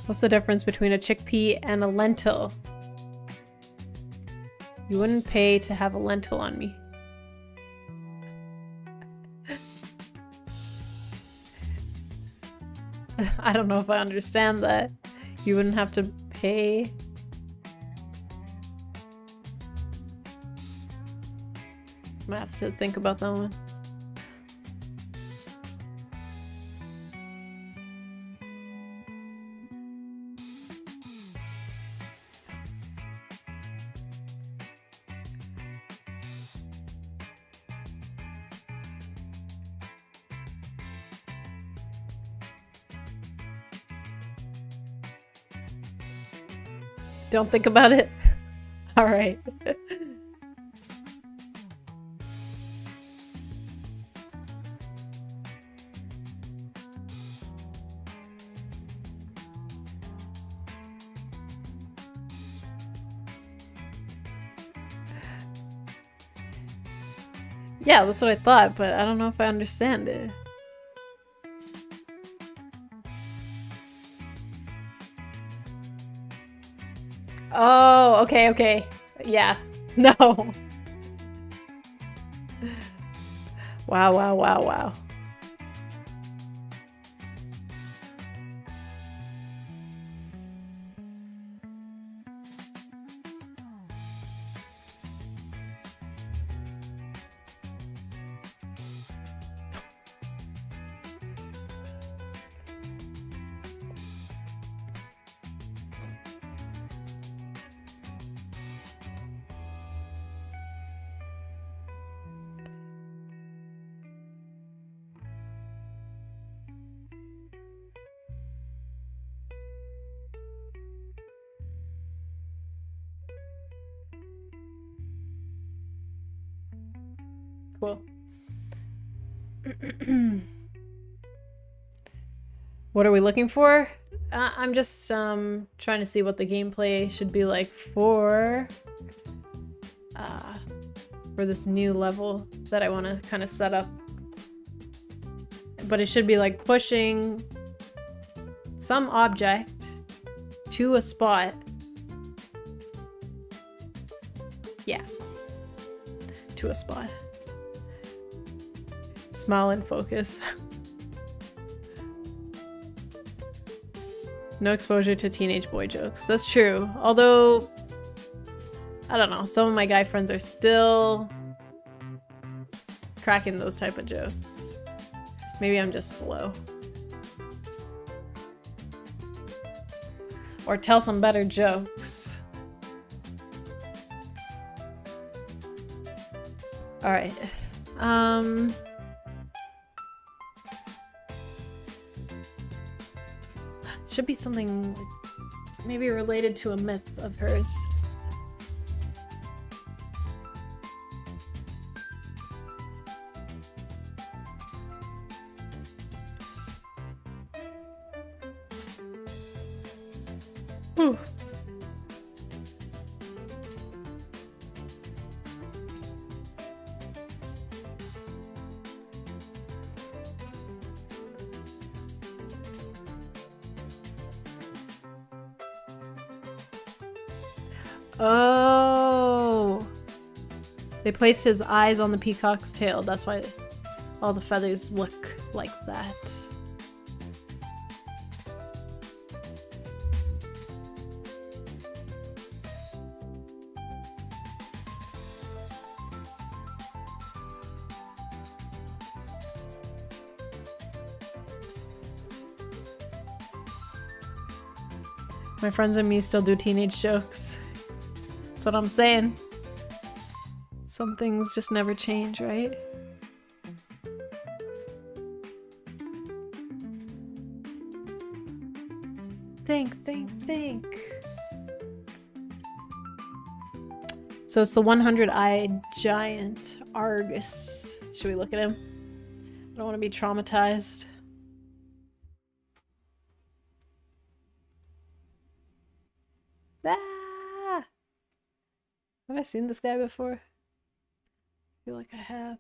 What's the difference between a chickpea and a lentil? You wouldn't pay to have a lentil on me. I don't know if I understand that. You wouldn't have to pay. I might have to think about that one. Don't think about it. All right. Yeah, that's what I thought, but I don't know if I understand it. Oh, okay, okay. Yeah. No. Wow, wow, wow, wow. Cool. What are we looking for? I'm just trying to see what the gameplay should be like for this new level that I want to kind of set up. But it should be like pushing some object to a spot. Yeah. To a spot. Smile and focus. No exposure to teenage boy jokes. That's true. Although, I don't know, some of my guy friends are still cracking those type of jokes. Maybe I'm just slow. Or tell some better jokes. Alright. Should be something maybe related to a myth of hers. Whew. Oh. They placed his eyes on the peacock's tail. That's why all the feathers look like that. My friends and me still do teenage jokes. That's what I'm saying. Some things just never change, right? Think. So it's the 100-eyed giant Argus. Should we look at him? I don't want to be traumatized. Ah! Have I seen this guy before? I feel like I have.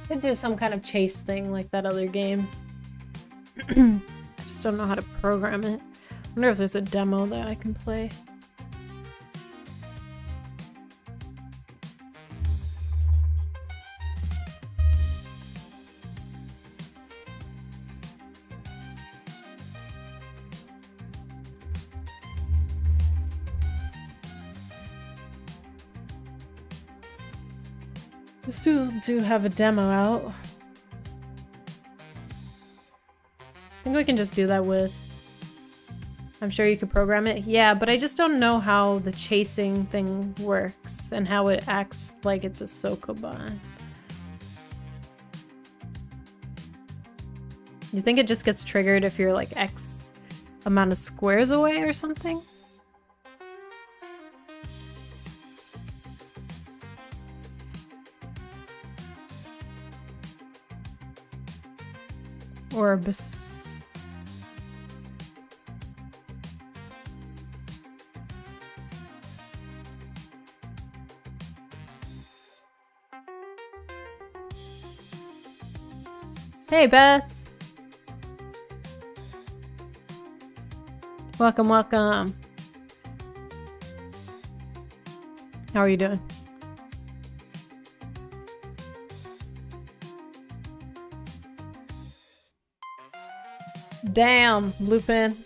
Could do some kind of chase thing like that other game. I just don't know how to program it. I wonder if there's a demo that I can play. Let's do have a demo out. I think we can just do that with... I'm sure you could program it. Yeah, but I just don't know how the chasing thing works and how it acts like it's a Sokoban. You think it just gets triggered if you're like X amount of squares away or something? Or a Hey, Beth. Welcome, welcome. How are you doing? Damn, Lupin.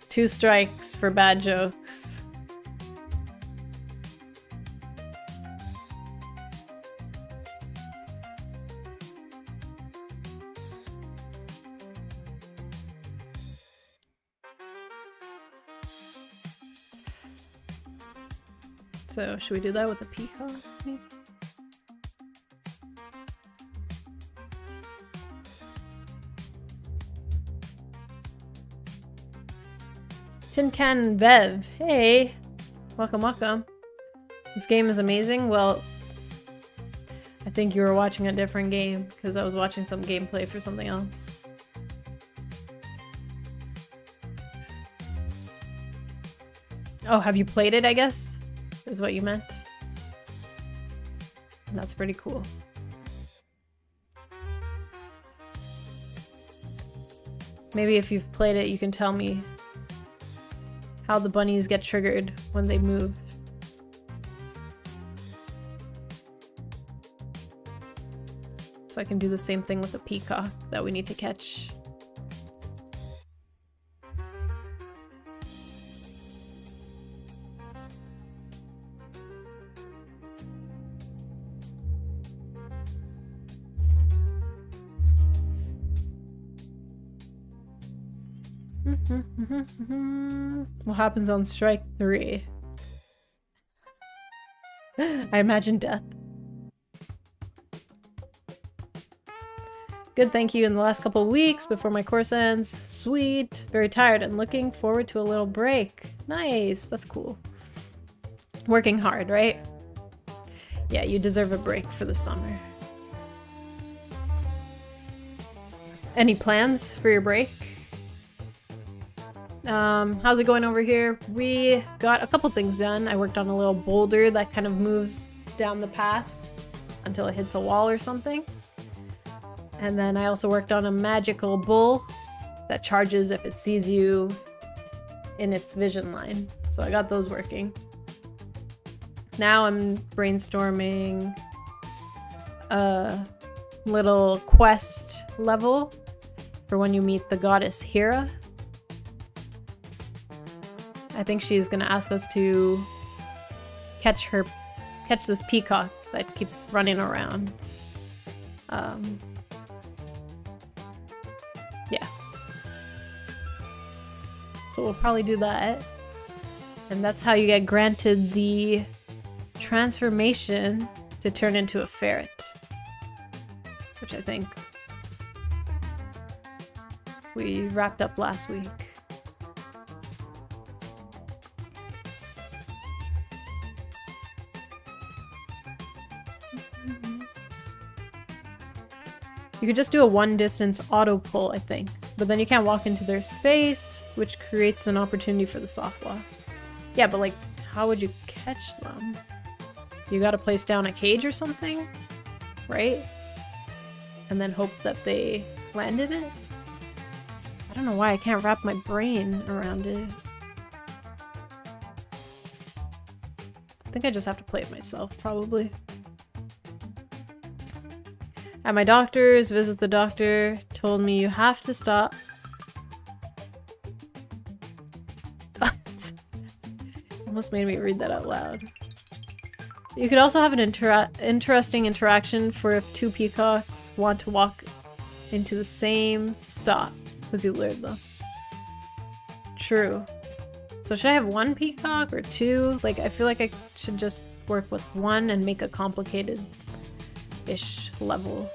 2 strikes for bad jokes. So, should we do that with the peacock, maybe? Tin Can Vev, hey! Welcome, welcome. This game is amazing. Well, I think you were watching a different game because I was watching some gameplay for something else. Oh, have you played it, I guess? Is what you meant? That's pretty cool. Maybe if you've played it, you can tell me how the bunnies get triggered when they move. So I can do the same thing with the peacock that we need to catch. What happens on strike 3? I imagine death. Good, thank you. In the last couple of weeks before my course ends. Sweet. Very tired and looking forward to a little break. Nice. That's cool. Working hard, right? Yeah, you deserve a break for the summer. Any plans for your break? How's it going over here? We got a couple things done. I worked on a little boulder that kind of moves down the path until it hits a wall or something. And then I also worked on a magical bull that charges if it sees you in its vision line. So I got those working. Now I'm brainstorming a little quest level for when you meet the goddess Hera. I think she's gonna ask us to catch this peacock that keeps running around. Yeah. So we'll probably do that. And that's how you get granted the transformation to turn into a ferret. Which I think we wrapped up last week. You could just do a 1 distance auto pull, I think. But then you can't walk into their space, which creates an opportunity for the soft walk. Yeah, but like, how would you catch them? You gotta place down a cage or something, right? And then hope that they land in it? I don't know why I can't wrap my brain around it. I think I just have to play it myself, probably. At my doctor's, visit the doctor, told me you have to stop. Almost made me read that out loud. You could also have an interesting interaction for if two peacocks want to walk into the same stop, because you lured them. True. So should I have one peacock or two? Like, I feel like I should just work with one and make a complicated-ish level.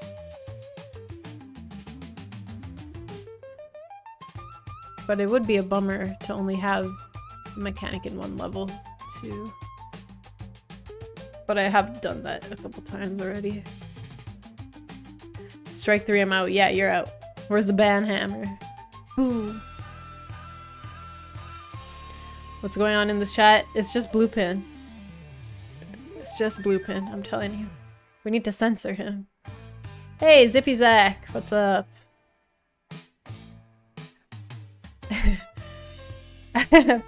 But it would be a bummer to only have a mechanic in one level, too. But I have done that a couple times already. Strike 3, I'm out. Yeah, you're out. Where's the banhammer? Boom. What's going on in this chat? It's just Bluepin. It's just Bluepin, I'm telling you. We need to censor him. Hey, Zippy Zach, what's up?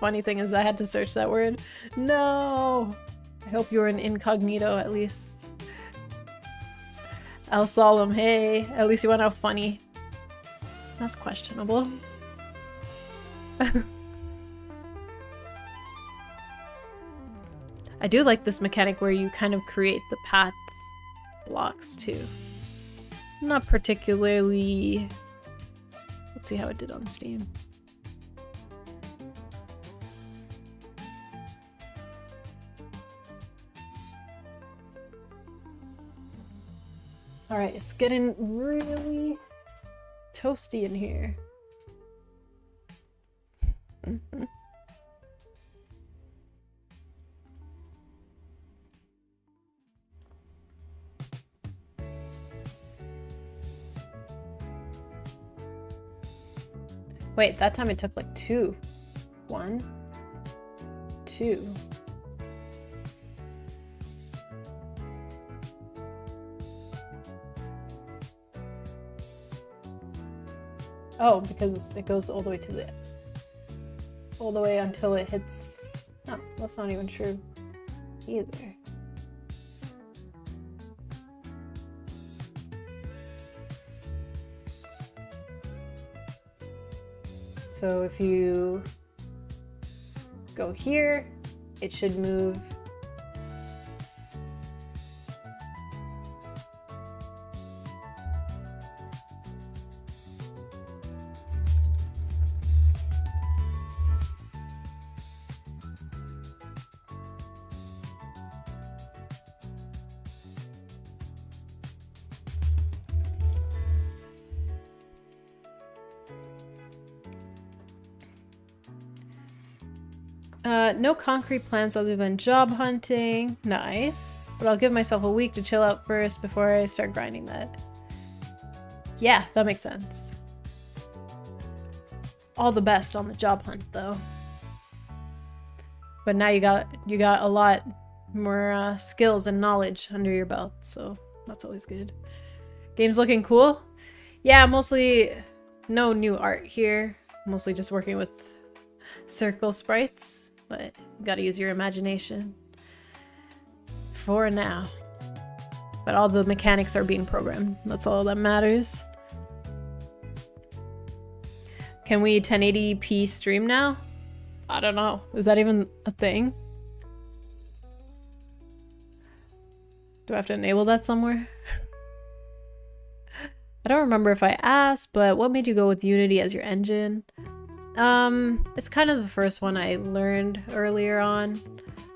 Funny thing is I had to search that word. No! I hope you were in incognito at least. El Solemn, hey, at least you went out funny. That's questionable. I do like this mechanic where you kind of create the path blocks too. Not particularly... Let's see how it did on Steam. Alright, it's getting really toasty in here. Wait, that time it took like 2. 1, 2. Oh, because it goes all the way to the... all the way until it hits... No, that's not even true either. So if you go here, it should move. No concrete plans other than job hunting. Nice. But I'll give myself a week to chill out first before I start grinding that. Yeah, that makes sense. All the best on the job hunt, though. But now you got a lot more skills and knowledge under your belt, so that's always good. Game's looking cool. Yeah, mostly no new art here. Mostly just working with circle sprites. But you gotta use your imagination for now. But all the mechanics are being programmed. That's all that matters. Can we 1080p stream now? I don't know. Is that even a thing? Do I have to enable that somewhere? I don't remember if I asked, but what made you go with Unity as your engine? It's kind of the first one I learned earlier on.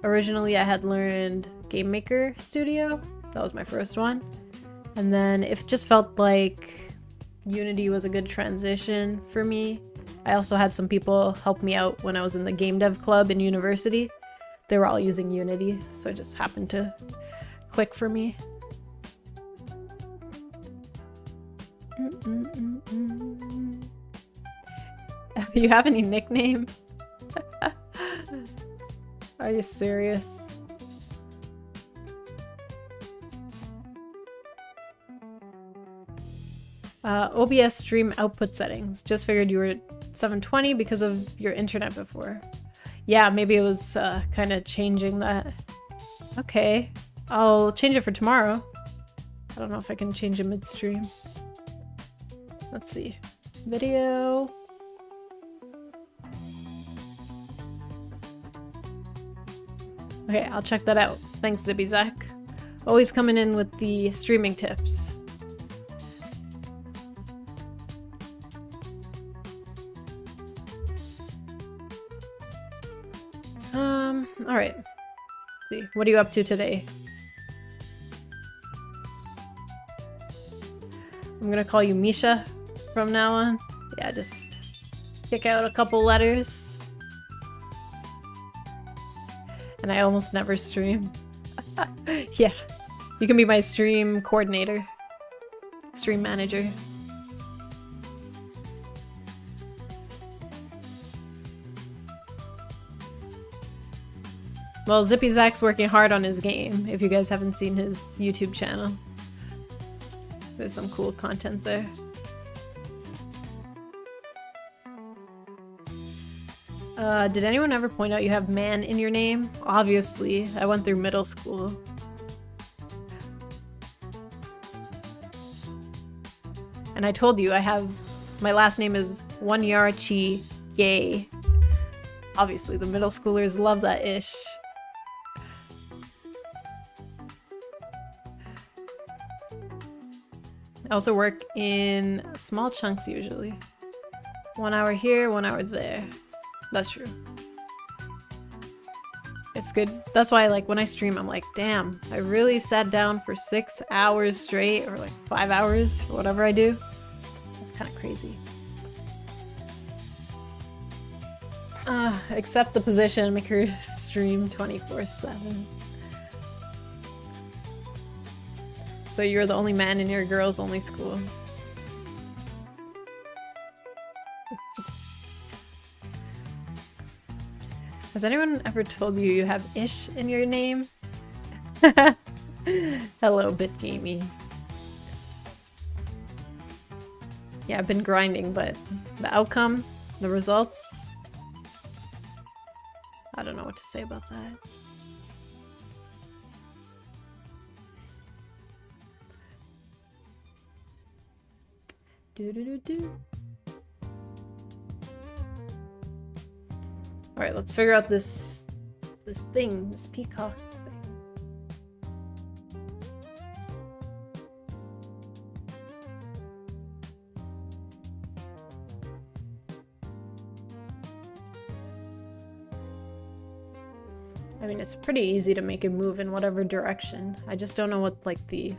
Originally, I had learned Game Maker Studio. That was my first one. And then it just felt like Unity was a good transition for me. I also had some people help me out when I was in the game dev club in university. They were all using Unity, so it just happened to click for me. You have any nickname? Are you serious? OBS stream output settings. Just figured you were at 720 because of your internet before. Yeah, maybe it was kind of changing that. Okay, I'll change it for tomorrow. I don't know if I can change it midstream. Let's see. Video. Okay, I'll check that out. Thanks, Zippy Zach. Always coming in with the streaming tips. Alright. See, what are you up to today? I'm gonna call you Misha from now on. Yeah, just kick out a couple letters. And I almost never stream. Yeah, you can be my stream coordinator. Stream manager. Well, Zippy Zach's working hard on his game, if you guys haven't seen his YouTube channel. There's some cool content there. Did anyone ever point out you have man in your name? Obviously, I went through middle school. And I told you my last name is Wanyarachi Gay. Obviously, the middle schoolers love that ish. I also work in small chunks usually. 1 hour here, 1 hour there. That's true. It's good. That's why, like, when I stream, I'm like, damn, I really sat down for 6 hours straight, or like 5 hours, or whatever I do. That's kind of crazy. Accept the position, make her stream 24/7. So you're the only man in your girls' only school. Has anyone ever told you you have ish in your name? Hello, BitGamey. Yeah, I've been grinding, but the outcome, the results, I don't know what to say about that. Alright, let's figure out this thing, this peacock thing. I mean, it's pretty easy to make it move in whatever direction. I just don't know what, like, the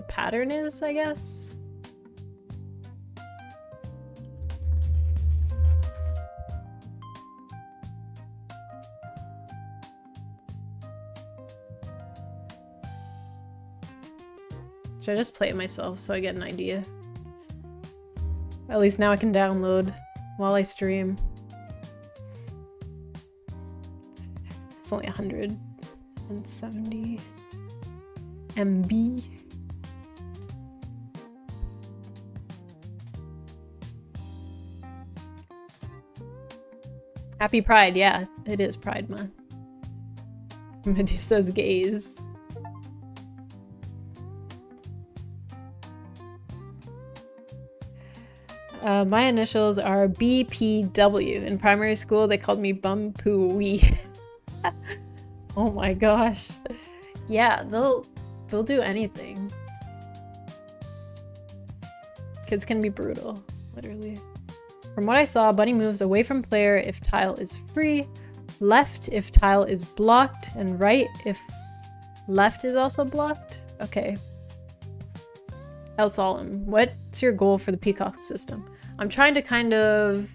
pattern is, I guess. Should I just play it myself so I get an idea? At least now I can download while I stream. It's only 170 MB. Happy Pride, yeah, it is Pride Month. Medusa's gaze. My initials are BPW. In primary school, they called me Bum Poo Wee. Oh my gosh. Yeah, they'll do anything. Kids can be brutal, literally. From what I saw, bunny moves away from player if tile is free, left if tile is blocked, and right if left is also blocked. Okay. El Solemn, what's your goal for the peacock system? I'm trying to kind of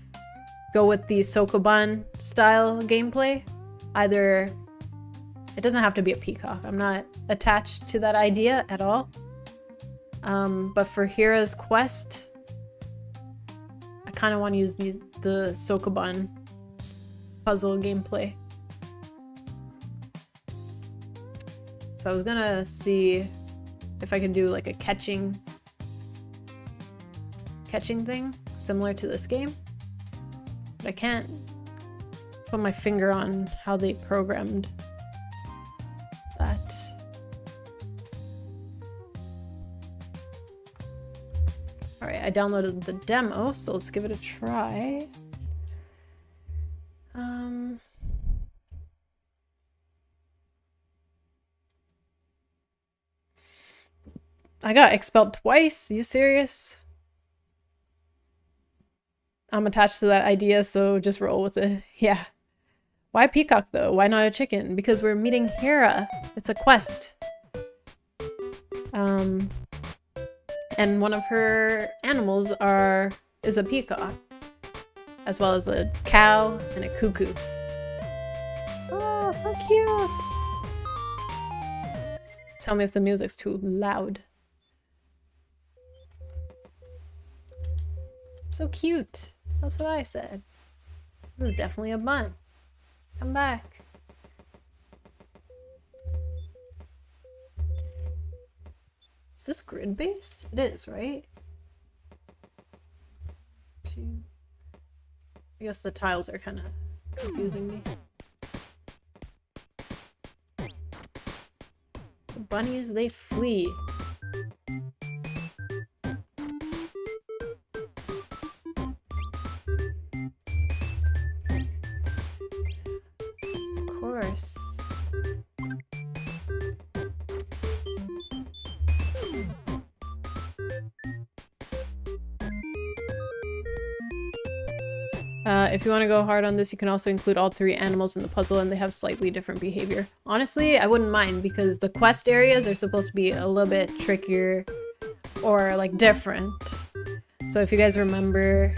go with the Sokoban style gameplay. Either, it doesn't have to be a peacock. I'm not attached to that idea at all. But for Hira's quest, I kind of want to use the Sokoban puzzle gameplay. So I was gonna see if I can do like a catching thing similar to this game. But I can't put my finger on how they programmed that. Alright, I downloaded the demo, so let's give it a try. I got expelled twice? Are you serious? I'm attached to that idea, so just roll with it. Yeah. Why peacock though? Why not a chicken? Because we're meeting Hera. It's a quest. And one of her animals is a peacock, as well as a cow and a cuckoo. Oh, so cute! Tell me if the music's too loud. So cute. That's what I said. This is definitely a bun. Come back. Is this grid-based? It is, right? I guess the tiles are kind of confusing me. The bunnies, they flee. Of course. If you want to go hard on this, you can also include all 3 animals in the puzzle and they have slightly different behavior. Honestly, I wouldn't mind because the quest areas are supposed to be a little bit trickier or like different. So if you guys remember,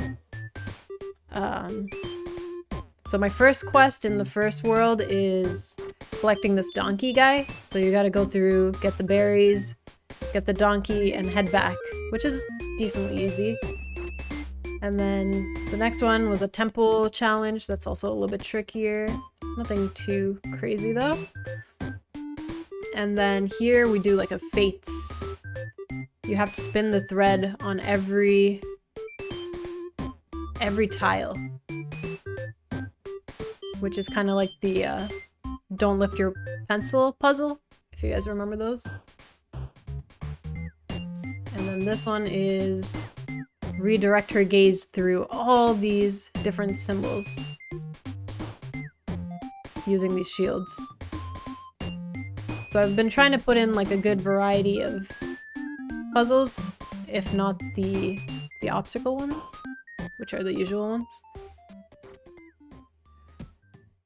so my first quest in the first world is collecting this donkey guy. So you gotta go through, get the berries, get the donkey, and head back, which is decently easy. And then the next one was a temple challenge. That's also a little bit trickier. Nothing too crazy though. And then here we do like a fates. You have to spin the thread on every tile. Which is kind of like the don't lift your pencil puzzle, if you guys remember those. And then this one is redirect her gaze through all these different symbols using these shields. So I've been trying to put in like a good variety of puzzles, if not the obstacle ones, which are the usual ones.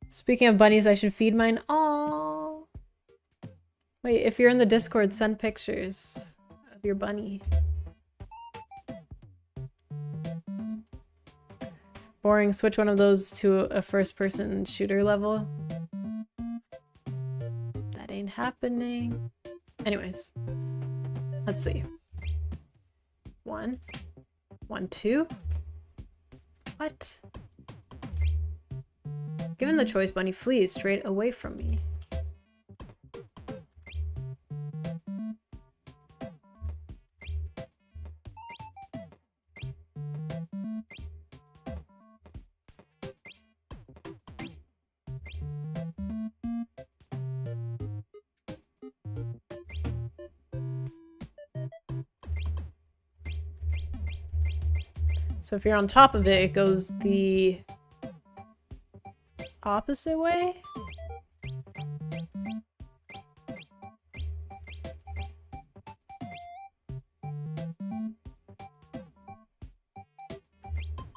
Speaking of bunnies, I should feed mine. Aww. Wait, if you're in the Discord, send pictures of your bunny. Boring, switch one of those to a first-person shooter level. That ain't happening. Anyways, let's see. 1, 1, 2. What? Given the choice, bunny flees straight away from me. So if you're on top of it, it goes the opposite way?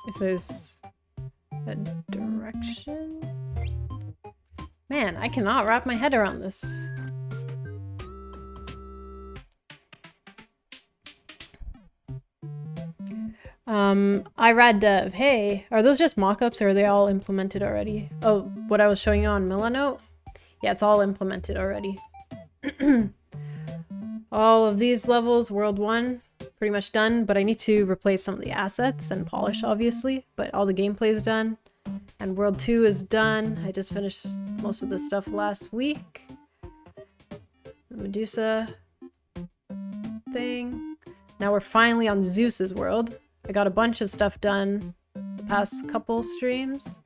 If there's a direction? Man, I cannot wrap my head around this. iRadDev, hey, are those just mock-ups or are they all implemented already? Oh, what I was showing you on Milanote? Yeah, it's all implemented already. All of these levels, World 1, pretty much done, but I need to replace some of the assets and polish, obviously, but all the gameplay is done. And World 2 is done. I just finished most of the stuff last week. The Medusa. thing. Now we're finally on Zeus's world. I got a bunch of stuff done the past couple streams.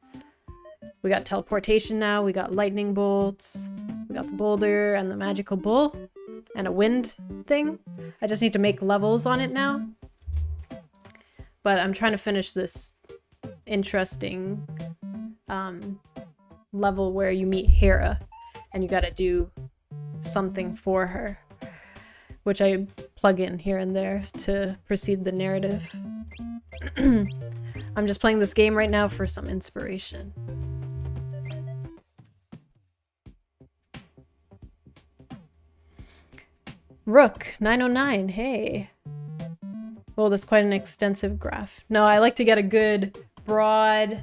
We got teleportation now, we got lightning bolts, we got the boulder and the magical bull, and a wind thing. I just need to make levels on it now. But I'm trying to finish this interesting level where you meet Hera and you gotta do something for her, which I plug in here and there to proceed the narrative. I'm just playing this game right now for some inspiration. Rook 909, hey. Well, that's quite an extensive graph. No, I like to get a good broad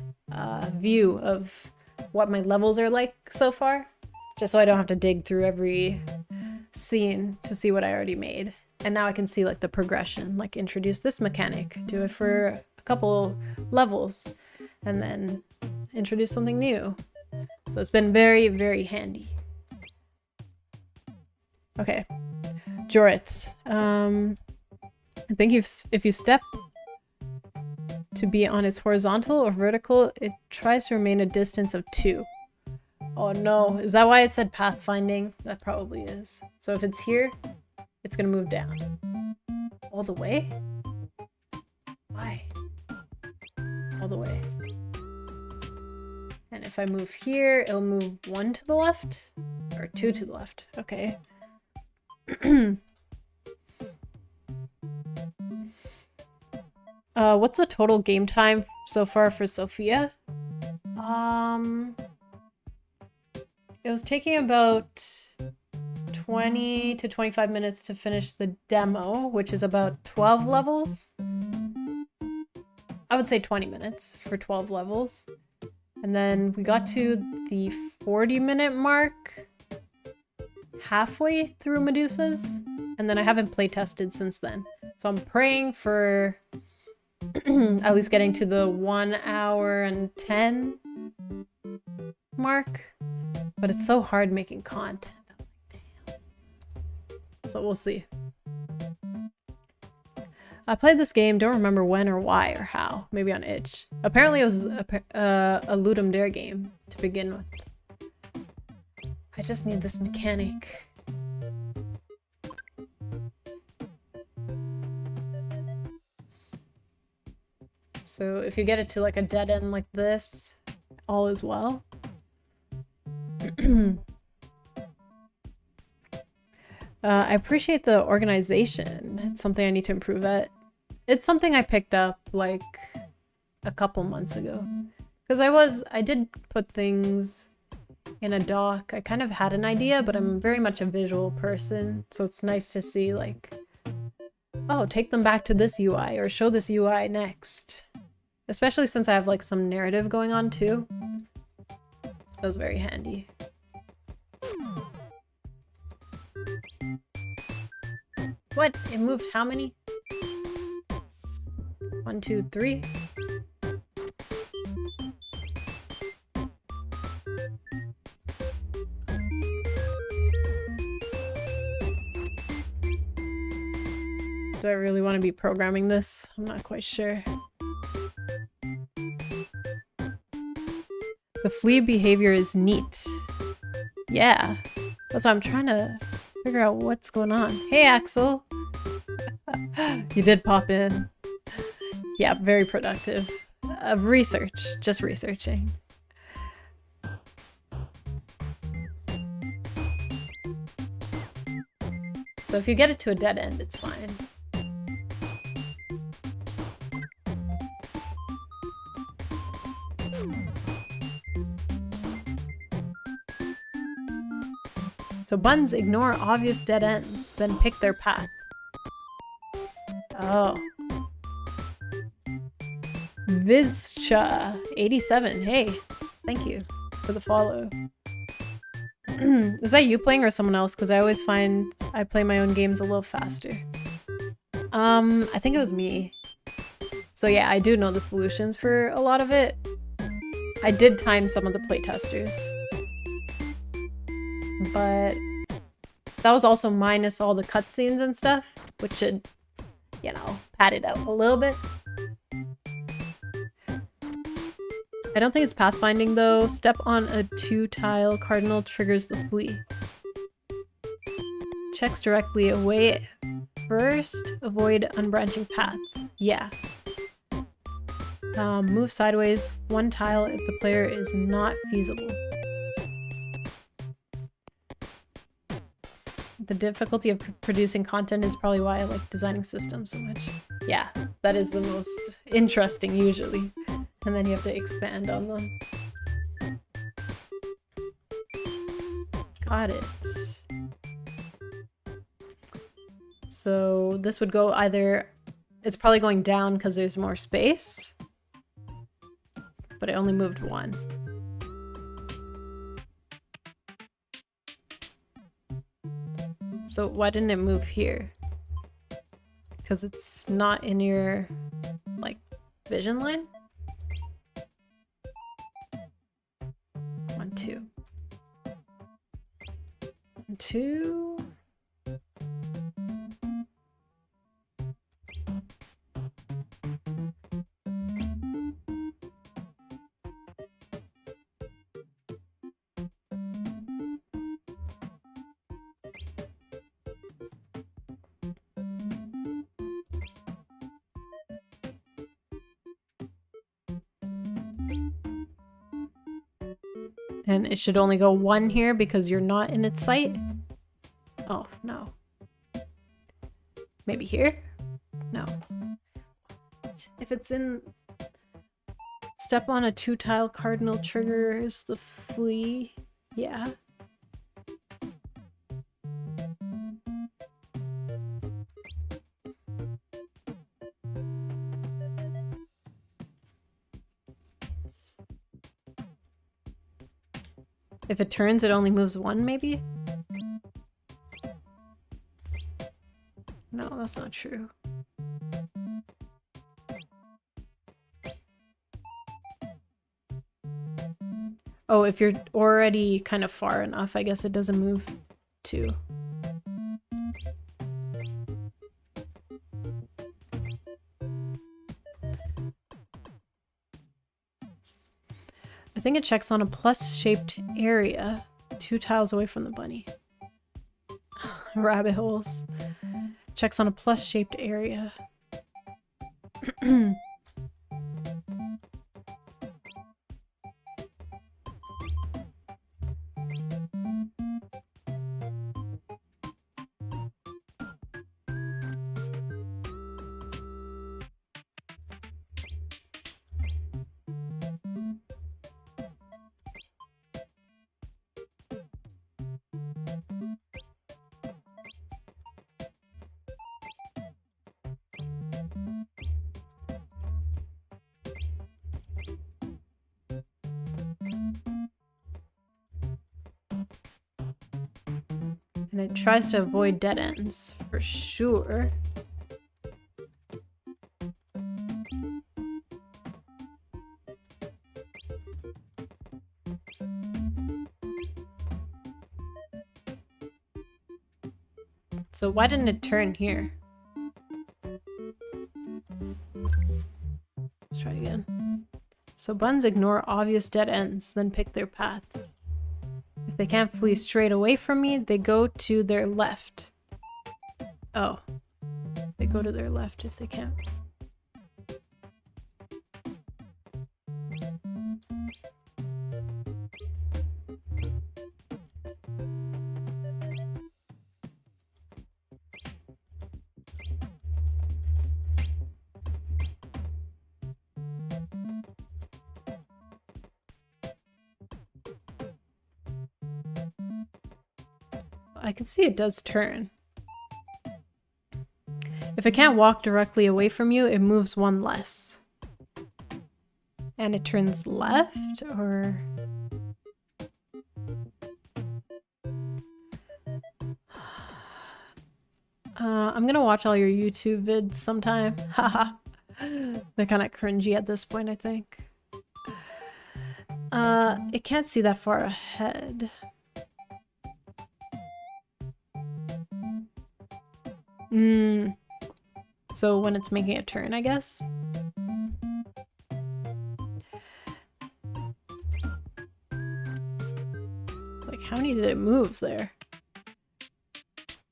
view of what my levels are like so far, just so I don't have to dig through every scene to see what I already made. And now I can see like the progression, like introduce this mechanic, do it for a couple levels, and then introduce something new. So it's been very, very handy. Okay, Jorit. I think if you step to be on its horizontal or vertical, it tries to remain a distance of 2. Oh no, is that why it said pathfinding? That probably is. So if it's here, it's gonna move down. All the way? Why? All the way. And if I move here, it'll move 1 to the left? Or 2 to the left. Okay. What's the total game time so far for Sophia? It was taking about 20 to 25 minutes to finish the demo, which is about 12 levels. I would say 20 minutes for 12 levels. And then we got to the 40-minute mark halfway through Medusa's, and then I haven't playtested since then. So I'm praying for at least getting to the 1 hour and 10 mark, but it's so hard making content. I'm like, damn. So we'll see. I played this game, don't remember when or why or how. Maybe on itch. Apparently it was a Ludum Dare game to begin with. I just need this mechanic. So if you get it to like a dead end like this, all is well. I appreciate the organization. It's something I need to improve at. It's something I picked up like a couple months ago. Because I did put things in a doc. I kind of had an idea, but I'm very much a visual person. So it's nice to see like, oh, take them back to this UI or show this UI next. Especially since I have like some narrative going on too. That was very handy. What? It moved how many? 1, 2, 3. Do I really want to be programming this? I'm not quite sure. The flea behavior is neat. Yeah. That's why I'm trying to figure out what's going on. Hey, Axel. You did pop in. Yeah, very productive. Research. Just researching. So if you get it to a dead end, it's fine. So buns ignore obvious dead ends, then pick their path. Oh. Vizcha87, hey, thank you for the follow. Is that you playing or someone else? Because I always find I play my own games a little faster. I think it was me. So yeah, I do know the solutions for a lot of it. I did time some of the playtesters. But that was also minus all the cutscenes and stuff, which should, you know, pad it out a little bit. I don't think it's pathfinding though. Step on a 2-tile cardinal triggers the flea. Checks directly away first. Avoid unbranching paths. Yeah. Move sideways 1 tile if the player is not feasible. The difficulty of producing content is probably why I like designing systems so much. Yeah, that is the most interesting usually. And then you have to expand on them. Got it. So this would go either... It's probably going down because there's more space. But I only moved 1. So why didn't it move here? Because it's not in your, like, vision line? 1, 2. 1, 2. And it should only go 1 here because you're not in its sight. Oh, no. Maybe here? No. If it's in... Step on a 2-tile cardinal triggers the flea. Yeah. If it turns, it only moves 1, maybe? No, that's not true. Oh, if you're already kind of far enough, I guess it doesn't move 2. I think it checks on a plus-shaped area 2 tiles away from the bunny. Rabbit holes. Checks on a plus-shaped area. And it tries to avoid dead ends, for sure. So why didn't it turn here? Let's try again. So buns ignore obvious dead ends, then pick their path. If they can't flee straight away from me, they go to their left. Oh. They go to their left if they can't. I can see it does turn. If it can't walk directly away from you, it moves 1 less. And it turns left, or... I'm gonna watch all your YouTube vids sometime. Haha. They're kind of cringy at this point, I think. It can't see that far ahead. So when it's making a turn, I guess. Like, how many did it move there?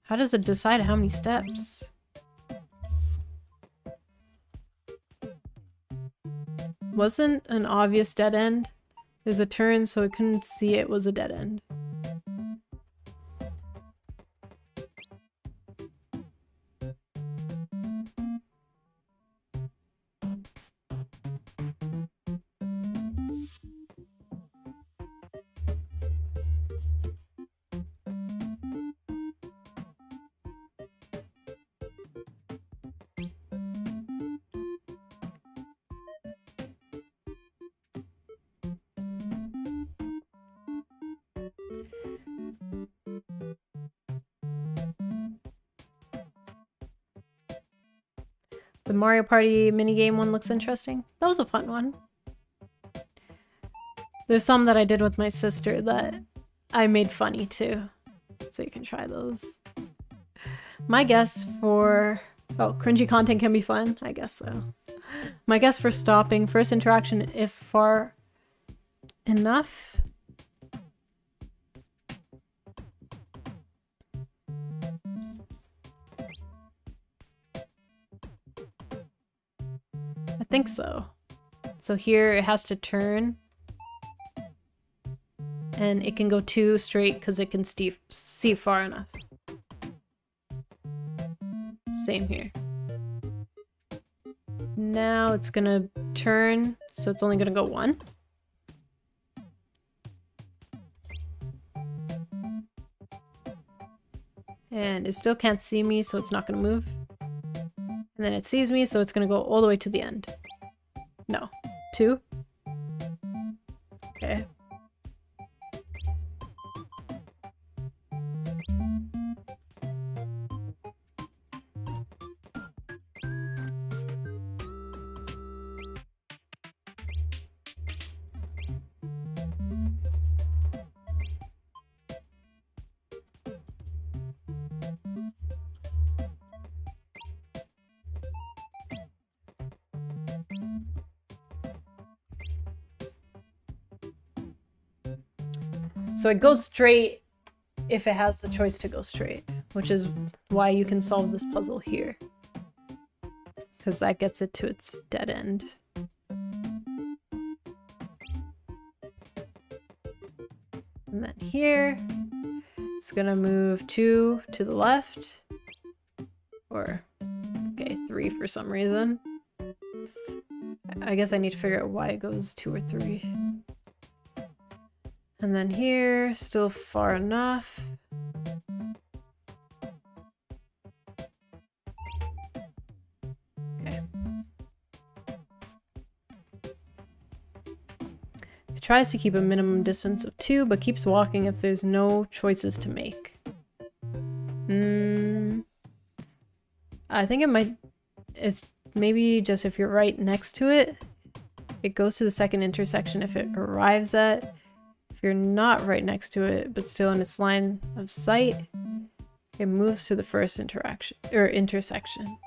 How does it decide how many steps? Wasn't an obvious dead end. There's a turn, so I couldn't see it was a dead end. The Mario Party minigame one looks interesting. That was a fun one. There's some that I did with my sister that I made funny too. So you can try those. My guess for... Oh, cringy content can be fun? I guess so. My guess for stopping first interaction if far enough. I think so. So here it has to turn. And it can go 2 straight because it can see far enough. Same here. Now it's gonna turn, so it's only gonna go 1. And it still can't see me, so it's not gonna move. And then it sees me, so it's gonna go all the way to the end. No. 2? Okay. So it goes straight if it has the choice to go straight, which is why you can solve this puzzle here. Because that gets it to its dead end. And then here, it's gonna move 2 to the left. Or, okay, 3 for some reason. I guess I need to figure out why it goes 2 or 3. And then here, still far enough. Okay. It tries to keep a minimum distance of 2, but keeps walking if there's no choices to make. I think it might... It's maybe just if you're right next to it, it goes to the second intersection if it arrives at... If you're not right next to it, but still in its line of sight, it moves to the first interaction or intersection.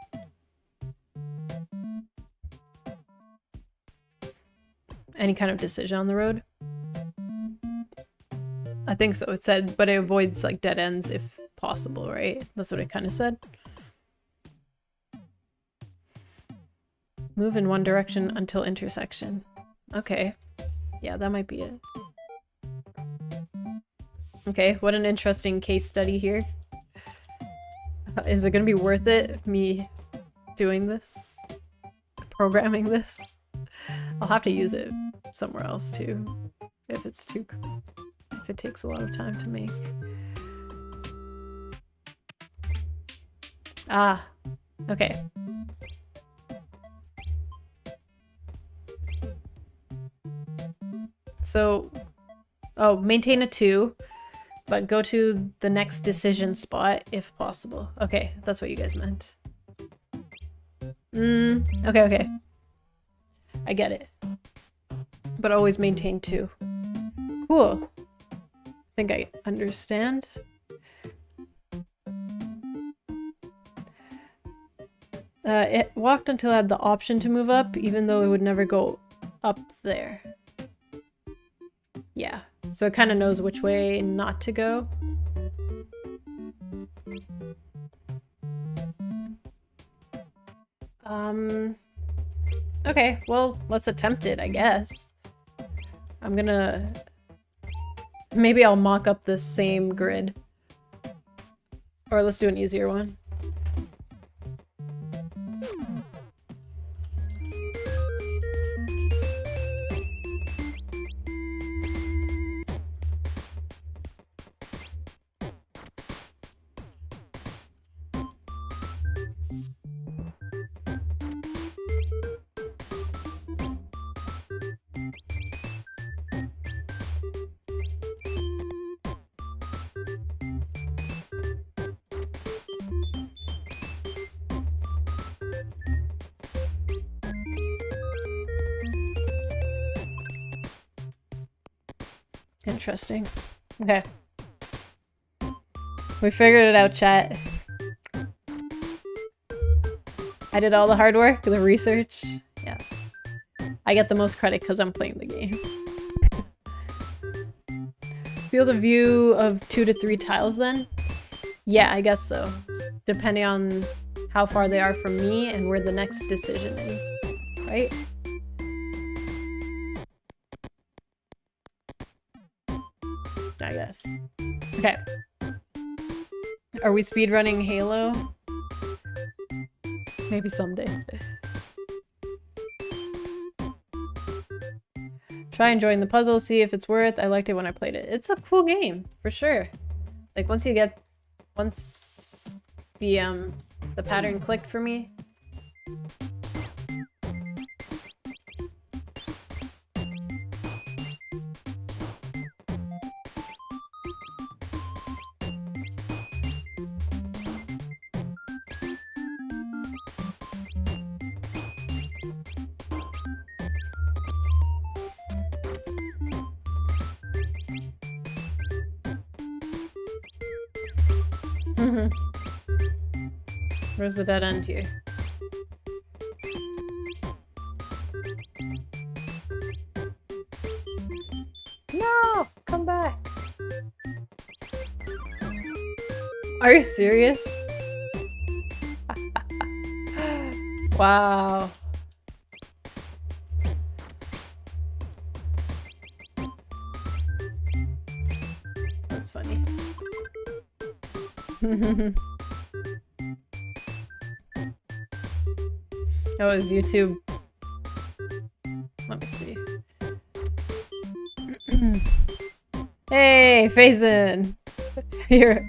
Any kind of decision on the road? I think so. It said, but it avoids like dead ends if possible, right? That's what it kind of said. Move in one direction until intersection. Okay. Yeah, that might be it. Okay, what an interesting case study here. Is it gonna be worth it, me doing this? Programming this? I'll have to use it somewhere else too, if it takes a lot of time to make. Ah, okay. So, oh, maintain a 2. But go to the next decision spot if possible. Okay, that's what you guys meant. Okay. I get it. But always maintain 2. Cool. I think I understand. It walked until it had the option to move up, even though it would never go up there. Yeah, so it kind of knows which way not to go. Okay, well, let's attempt it, I guess. I'm gonna... Maybe I'll mock up this same grid. Or let's do an easier one. Interesting. Okay. We figured it out, chat. I did all the hard work, the research. Yes. I get the most credit because I'm playing the game. Field of view of 2 to 3 tiles then? Yeah, I guess so. Depending on how far they are from me and where the next decision is. Right? I guess. Okay. Are we speedrunning Halo? Maybe someday. Try enjoying the puzzle, see if it's worth. I liked it when I played it. It's a cool game, for sure. Like once the pattern clicked for me. Where's the dead end here? No! Come back! Are you serious? Wow. That's funny. Oh, is YouTube? Let me see. Hey, Faison! You're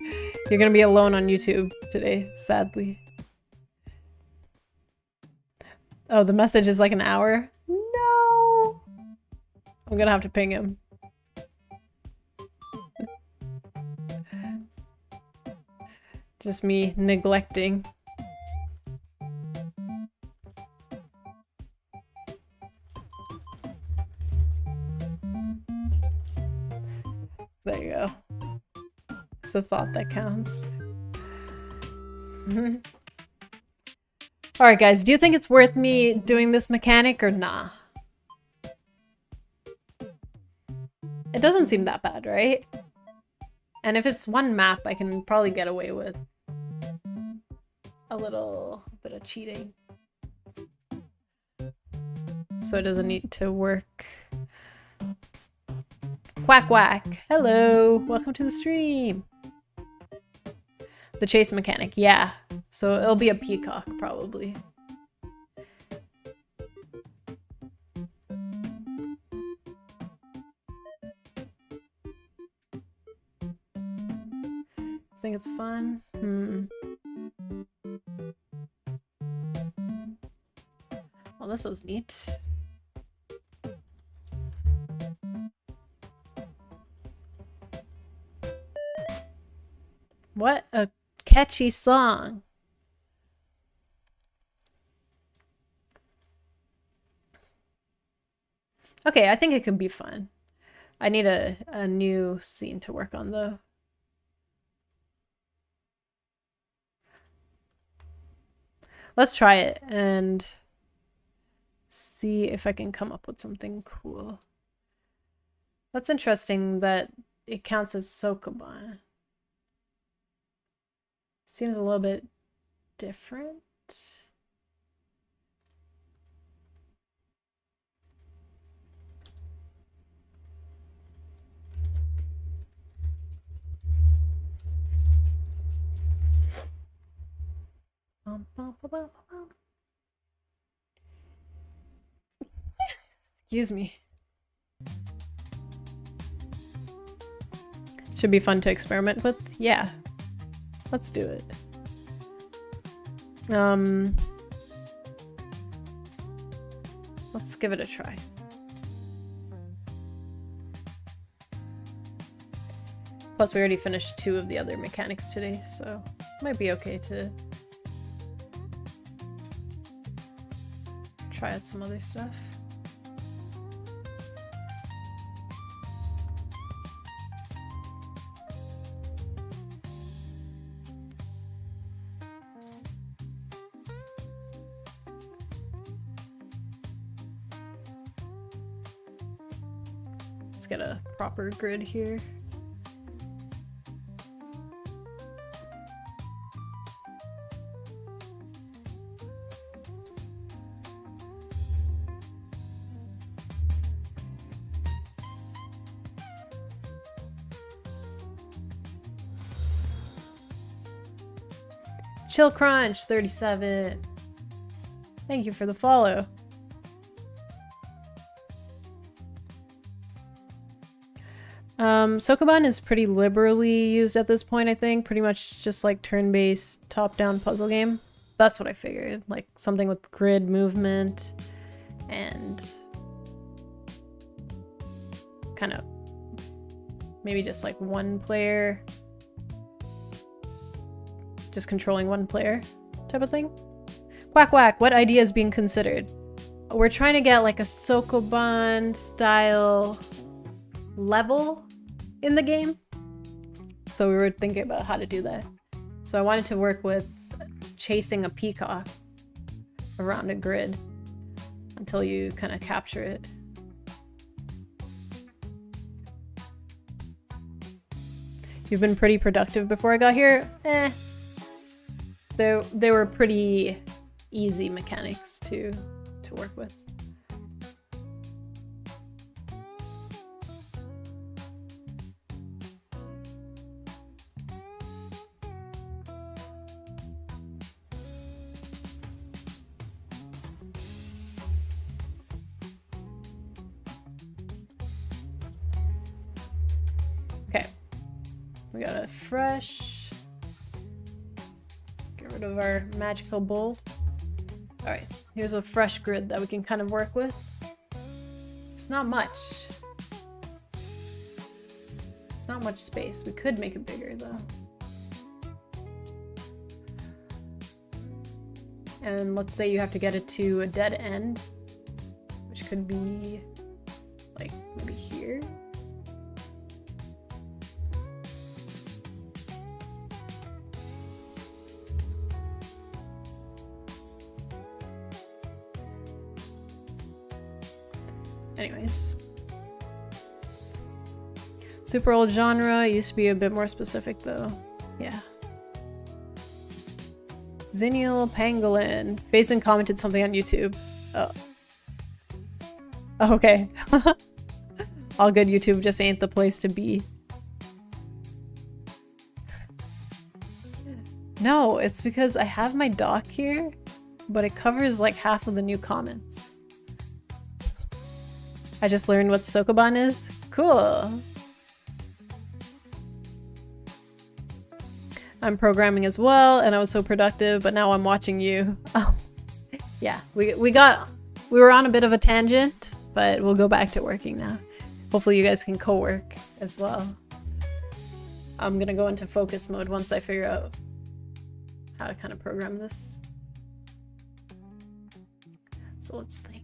gonna be alone on YouTube today, sadly. Oh, the message is like an hour? No! I'm gonna have to ping him. Just me neglecting. There you go. It's a thought that counts. Alright guys, do you think it's worth me doing this mechanic or nah? It doesn't seem that bad, right? And if it's one map, I can probably get away with a little bit of cheating. So it doesn't need to work. Quack quack. Hello. Welcome to the stream. The chase mechanic. Yeah. So it'll be a peacock probably. Think it's fun? Well, this was neat. What a catchy song. Okay, I think it could be fun. I need a new scene to work on though. Let's try it and see if I can come up with something cool. That's interesting that it counts as Sokoban. Seems a little bit different. Excuse me. Should be fun to experiment with. Yeah. Let's do it. Let's give it a try. Plus, we already finished 2 of the other mechanics today, so it might be okay to try out some other stuff. Let's get a proper grid here. Chill Crunch 37. Thank you for the follow. Sokoban is pretty liberally used at this point, I think. Pretty much just like turn-based top-down puzzle game. That's what I figured. Like something with grid movement and kind of maybe just like one player, just controlling one player type of thing. Quack Quack, what idea is being considered? We're trying to get like a Sokoban style level in the game. So we were thinking about how to do that. So I wanted to work with chasing a peacock around a grid until you kind of capture it. You've been pretty productive before I got here? They were pretty easy mechanics to work with. Okay, we got a fresh. Get rid of our magical bowl. All right, here's a fresh grid that we can kind of work with. It's not much. It's not much space. We could make it bigger though. And let's say you have to get it to a dead end, which could be like maybe here. Anyways. Super old genre, used to be a bit more specific though. Yeah. Xenial Pangolin. Faison commented something on YouTube. Oh. Oh, okay. All good, YouTube just ain't the place to be. No, it's because I have my doc here, but it covers like half of the new comments. I just learned what Sokoban is. Cool. I'm programming as well, and I was so productive, but now I'm watching you. Oh, yeah. We were on a bit of a tangent, but we'll go back to working now. Hopefully you guys can co-work as well. I'm gonna go into focus mode once I figure out how to kind of program this. So let's think.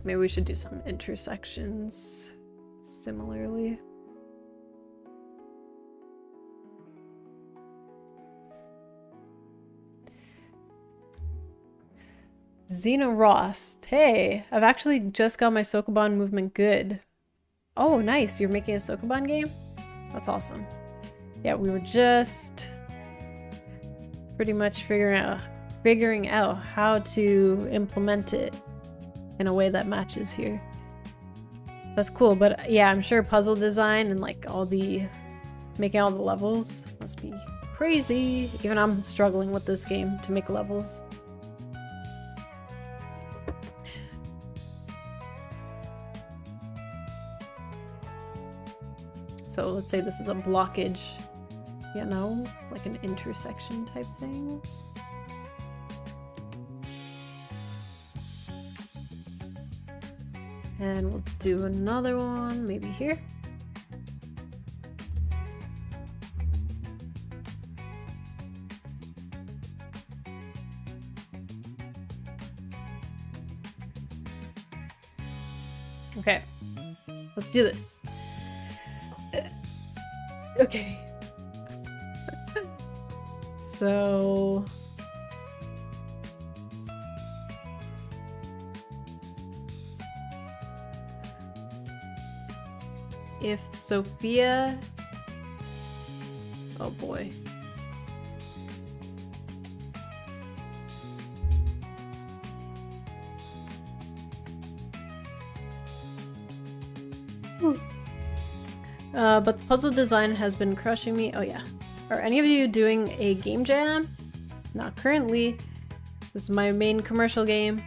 Maybe we should do some intersections similarly. Xena Ross. Hey, I've actually just got my Sokoban movement good. Oh, nice. You're making a Sokoban game? That's awesome. Yeah, we were just pretty much figuring out how to implement it in a way that matches here. That's cool, but yeah, I'm sure puzzle design and like making all the levels must be crazy. Even I'm struggling with this game to make levels. So let's say this is a blockage, you know, like an intersection type thing. And we'll do another one, maybe here. Okay, let's do this. Okay. So if Sophia, oh boy. But the puzzle design has been crushing me. Oh yeah. Are any of you doing a game jam? Not currently. This is my main commercial game.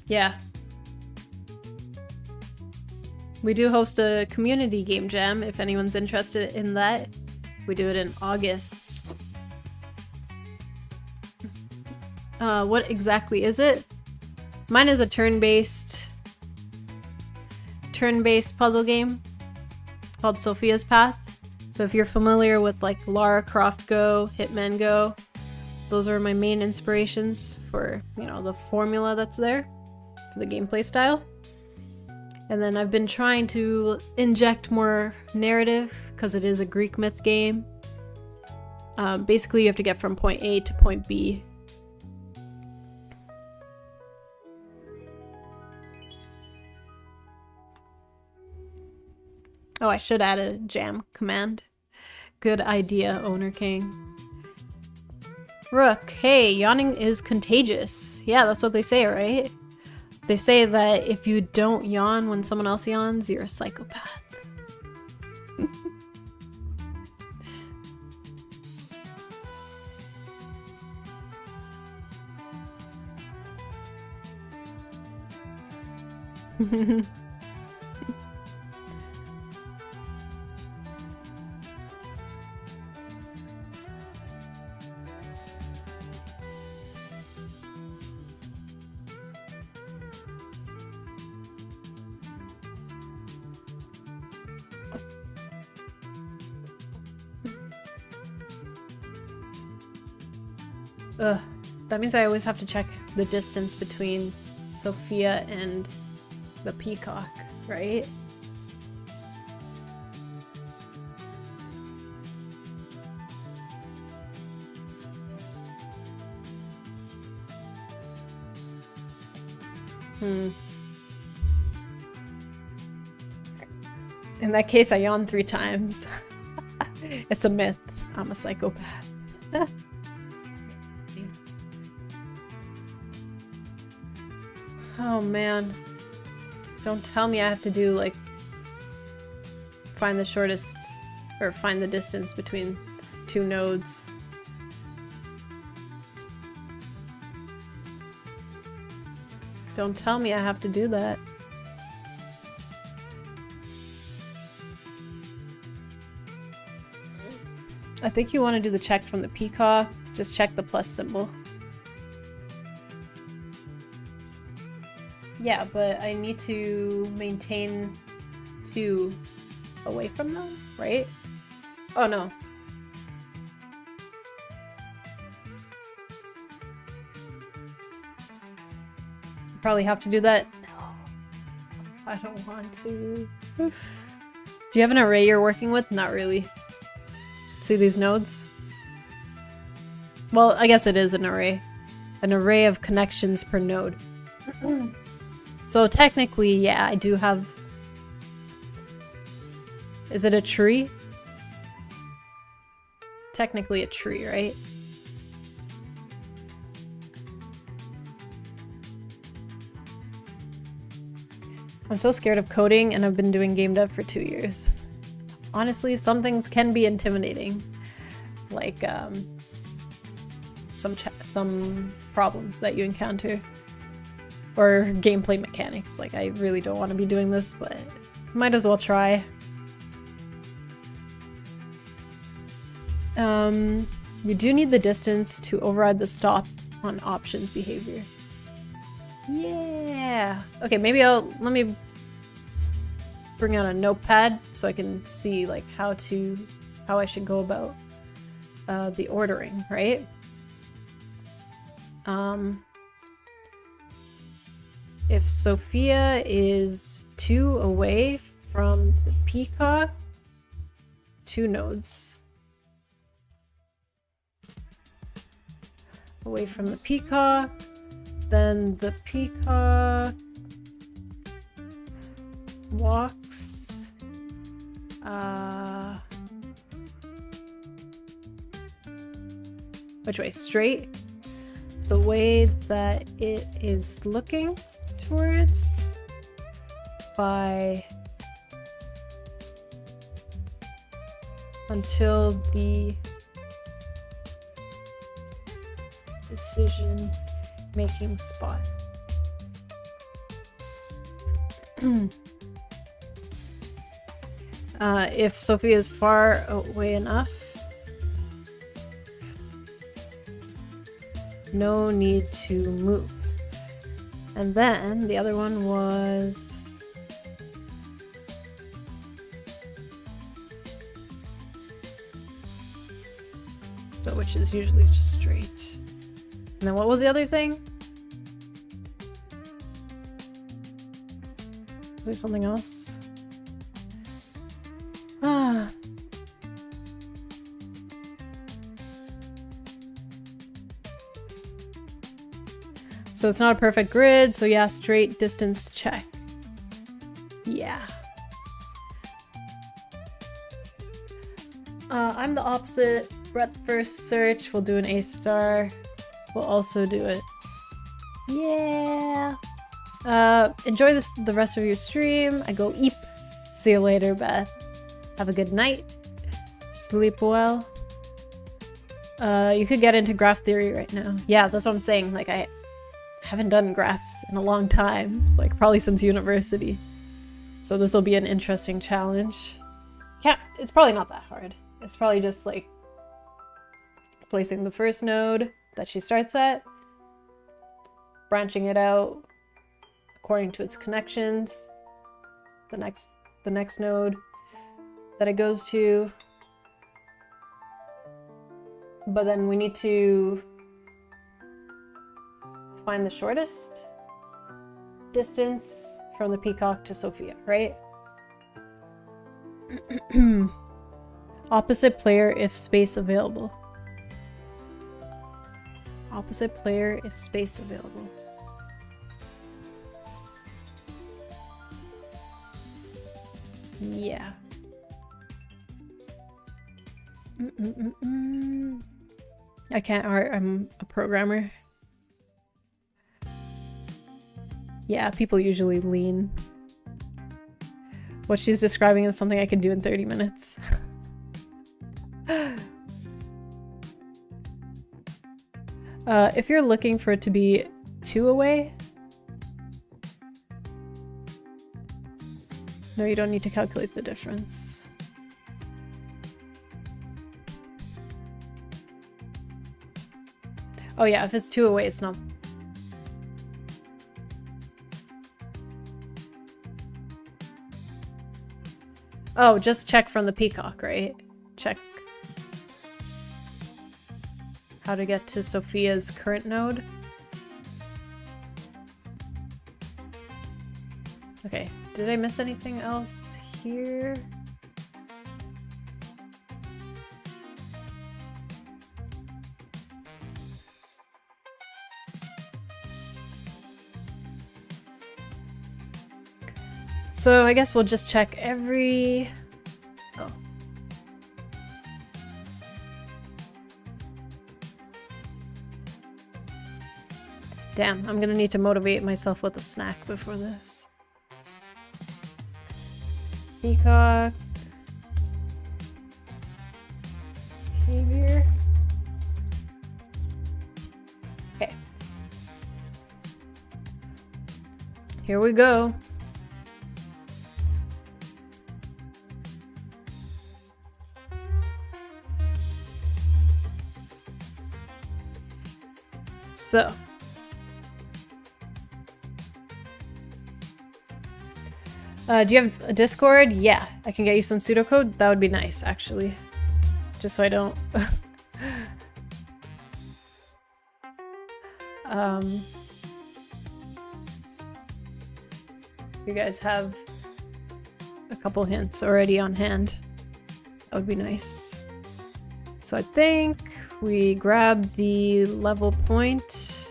Yeah. We do host a community game jam if anyone's interested in that. We do it in August. What exactly is it? Mine is a turn-based puzzle game called Sophia's Path. So if you're familiar with like Lara Croft Go, Hitman Go, those are my main inspirations for, you know, the formula that's there for the gameplay style. And then I've been trying to inject more narrative because it is a Greek myth game. Basically, you have to get from point A to point B. Oh, I should add a jam command. Good idea, Owner King. Rook, hey, yawning is contagious. Yeah, that's what they say, right? They say that if you don't yawn when someone else yawns, you're a psychopath. Ugh, that means I always have to check the distance between Sophia and the peacock, right? In that case, I yawned 3 times. It's a myth. I'm a psychopath. Oh man. Don't tell me I have to do like find the shortest or find the distance between 2 nodes. Don't tell me I have to do that. I think you want to do the check from the peacock. Just check the plus symbol. Yeah, but I need to maintain 2 away from them, right? Oh no. Probably have to do that. No, I don't want to. Do you have an array you're working with? Not really. See these nodes? Well, I guess it is an array. An array of connections per node. So technically, yeah, I do have... Is it a tree? Technically a tree, right? I'm so scared of coding, and I've been doing game dev for 2 years. Honestly, some things can be intimidating. Like, some problems that you encounter. Or gameplay mechanics. Like, I really don't want to be doing this, but might as well try. You do need the distance to override the stop on options behavior. Yeah. Okay, maybe let me bring out a notepad so I can see like how I should go about the ordering, right? If Sophia is 2 away from the peacock, 2 nodes. Away from the peacock, then the peacock walks which way? Straight? The way that it is looking towards by until the decision making spot. If Sophia is far away enough, no need to move. And then the other one was so, which is usually just straight. And then what was the other thing? Is there something else? Ah. So it's not a perfect grid, so yeah, straight distance check. Yeah. I'm the opposite. Breadth first search. We'll do an A star. We'll also do it. Yeah. Enjoy the rest of your stream. I go eep. See you later, Beth. Have a good night. Sleep well. You could get into graph theory right now. Yeah, that's what I'm saying. Like, I haven't done graphs in a long time. Like, probably since university. So this will be an interesting challenge. It's probably not that hard. It's probably just, like, placing the first node that she starts at, branching it out according to its connections, the next node that it goes to, but then we need to find the shortest distance from the peacock to Sophia, right? Opposite player if space available. Opposite player if space available. Yeah. I can't art, I'm a programmer. Yeah, people usually lean. What she's describing is something I can do in 30 minutes. If you're looking for it to be 2 away, no, you don't need to calculate the difference. Oh yeah, if it's 2 away, it's not. Oh, just check from the peacock, right? Check how to get to Sophia's current node. Okay, did I miss anything else here? So I guess we'll just check every... Oh. Damn, I'm gonna need to motivate myself with a snack before this. Peacock. Behavior. Okay. Here we go. So. Do you have a Discord? Yeah, I can get you some pseudocode. That would be nice, actually. Just so I don't... You guys have a couple hints already on hand. That would be nice. So I think we grab the level point.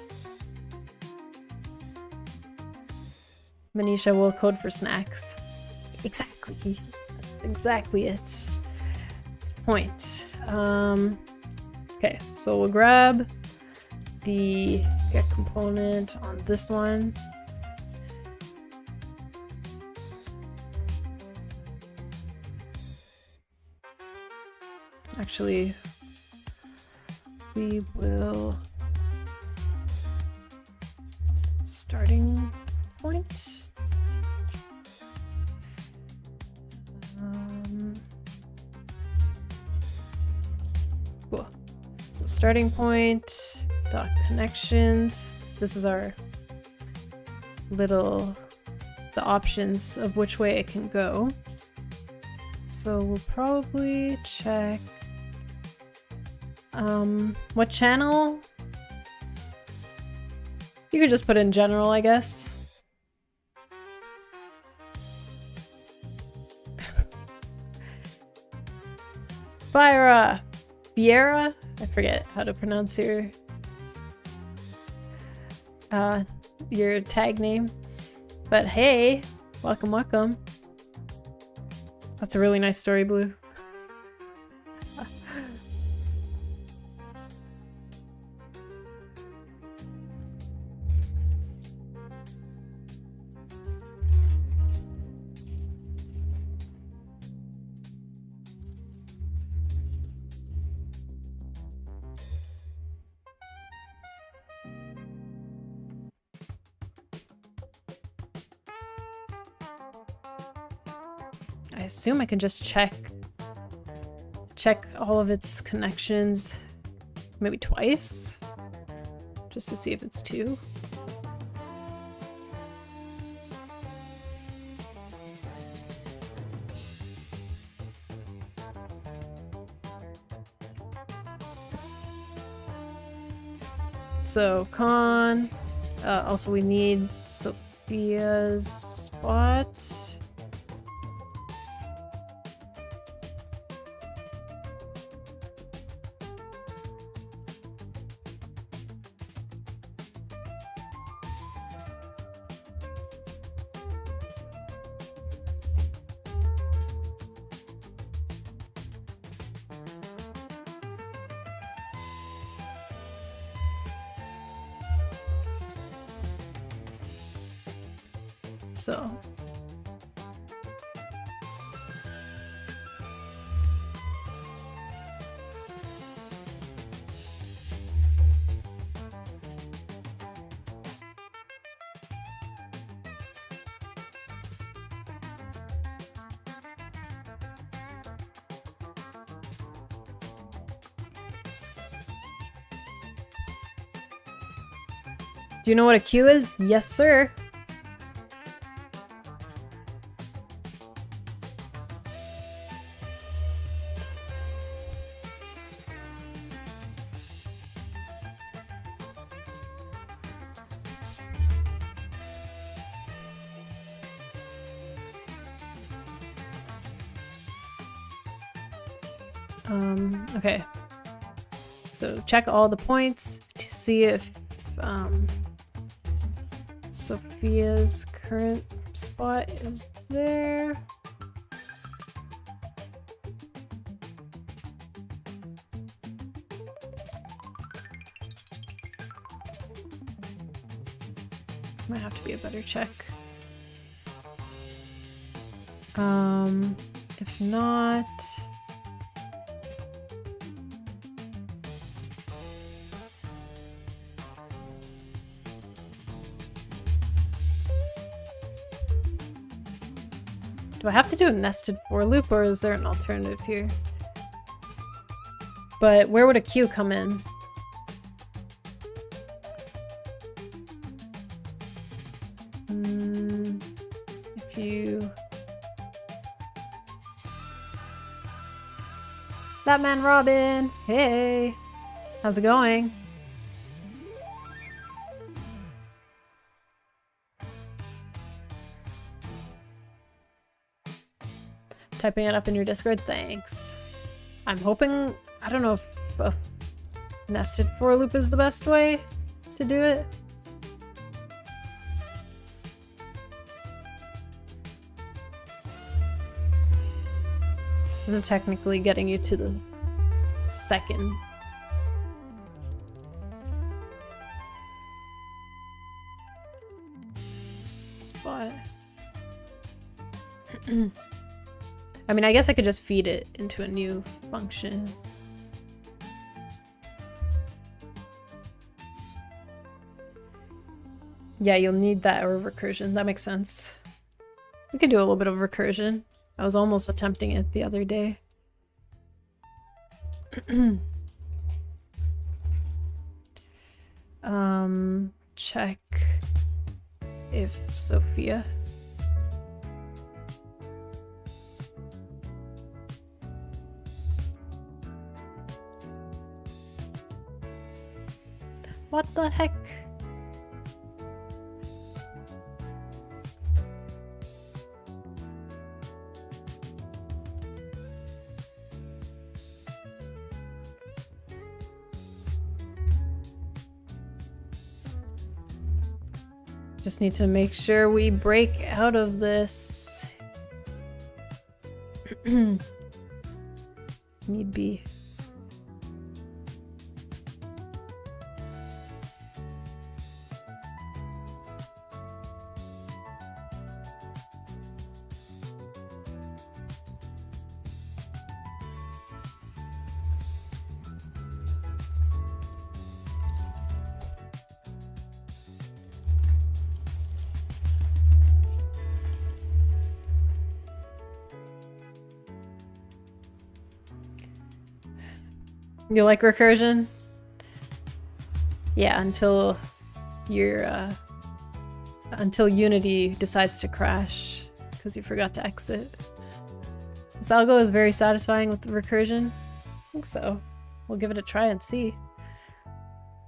Manisha will code for snacks. Exactly. That's exactly it. Point. Okay, so we'll grab the get component on this one. Actually, we will starting point. Cool. So starting point, dot connections. This is our little, the options of which way it can go. So we'll probably check what channel? You could just put in general, I guess. Fiera? I forget how to pronounce your tag name. But hey, welcome, welcome. That's a really nice story, Blue. I assume I can just check all of its connections maybe twice, just to see if it's two. So con, also we need Sophia's spot. So do you know what a Q is? Yes, sir. Okay. So check all the points to see if Sophia's current spot is there. Might have to be a better check. If not... Do I have to do a nested for loop, or is there an alternative here? But where would a queue come in? If you... That man Robin! Hey! How's it going? Typing it up in your Discord, thanks. I'm hoping, I don't know if a nested for loop is the best way to do it. This is technically getting you to the second. Spot. I mean, I guess I could just feed it into a new function. Yeah, you'll need that or recursion. That makes sense. We could do a little bit of recursion. I was almost attempting it the other day. Check if Sophia... What the heck? Just need to make sure we break out of this. Need be. You like recursion? Yeah, until your until Unity decides to crash because you forgot to exit. This algo is very satisfying with the recursion. I think so. We'll give it a try and see.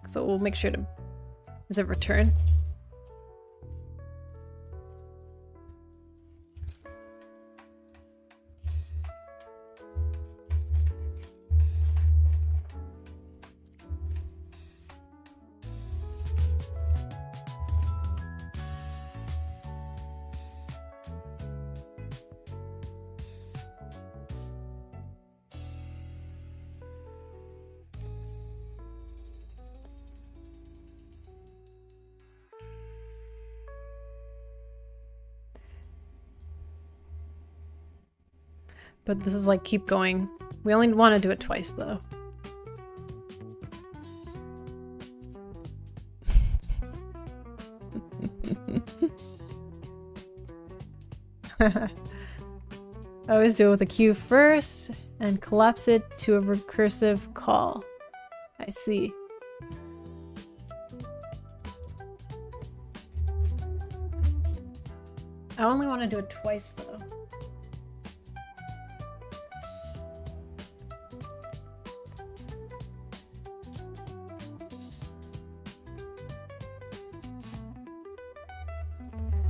So we'll make sure to... Is it return? But this is like keep going. We only want to do it twice though. I always do it with a queue first and collapse it to a recursive call. I see. I only want to do it twice though.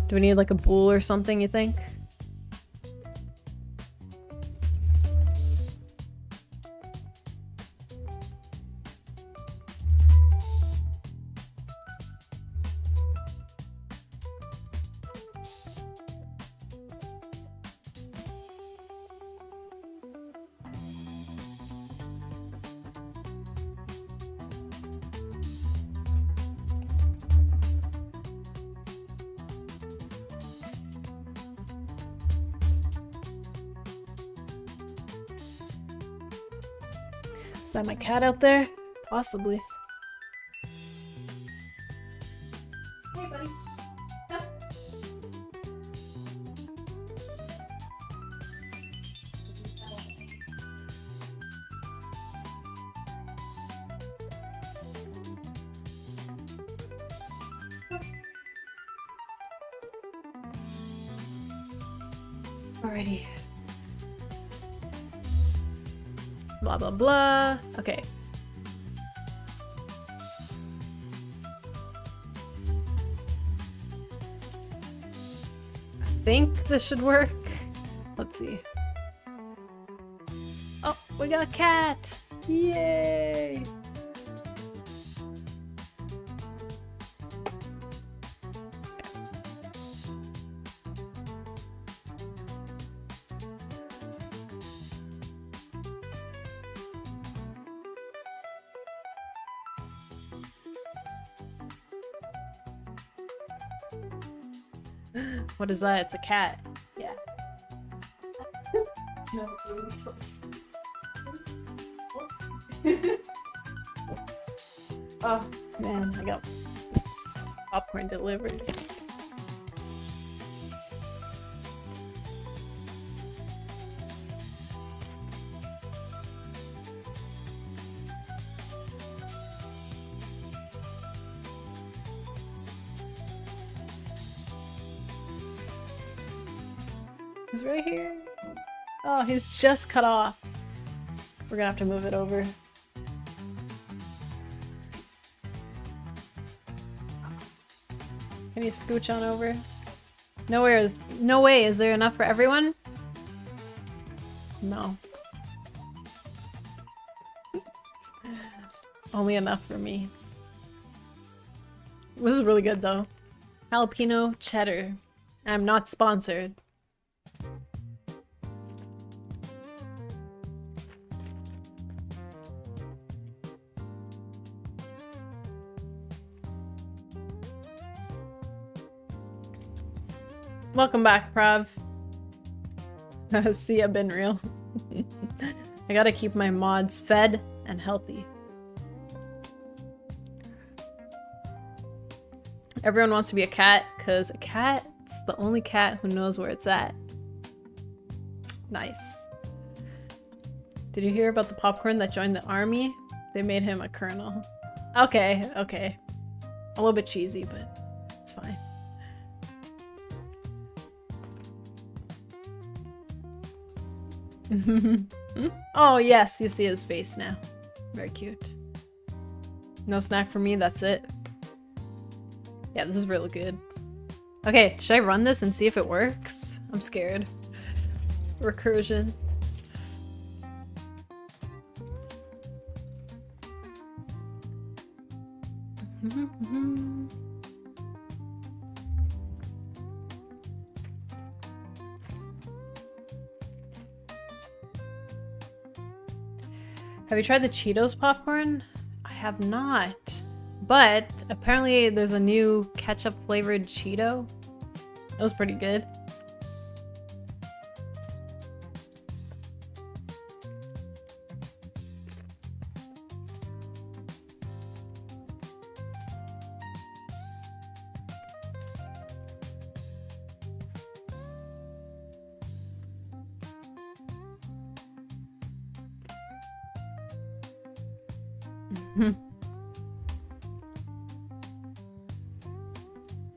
Do we need like a bool or something, you think? Is that my cat out there? Possibly. Hey, buddy. Up. Alrighty. Blah, blah, blah. Okay. I think this should work. Let's see. Oh, we got a cat! Yay! What is that? It's a cat. Yeah. No, it's really close. Oh man, I got popcorn delivered. He's right here. Oh, he's just cut off. We're gonna have to move it over. Can you scooch on over? No way, is there enough for everyone? No. Only enough for me. This is really good though. Jalapeno cheddar. I'm not sponsored. Welcome back, Prav. See, I've been real. I gotta keep my mods fed and healthy. Everyone wants to be a cat, because a cat's the only cat who knows where it's at. Nice. Did you hear about the popcorn that joined the army? They made him a colonel. Okay, okay. A little bit cheesy, but it's fine. Oh yes, you see his face now. Very cute. No snack for me, that's it. Yeah, this is really good. Okay, should I run this and see if it works? I'm scared. Recursion. Have you tried the Cheetos popcorn? I have not. But apparently there's a new ketchup flavored Cheeto. It was pretty good.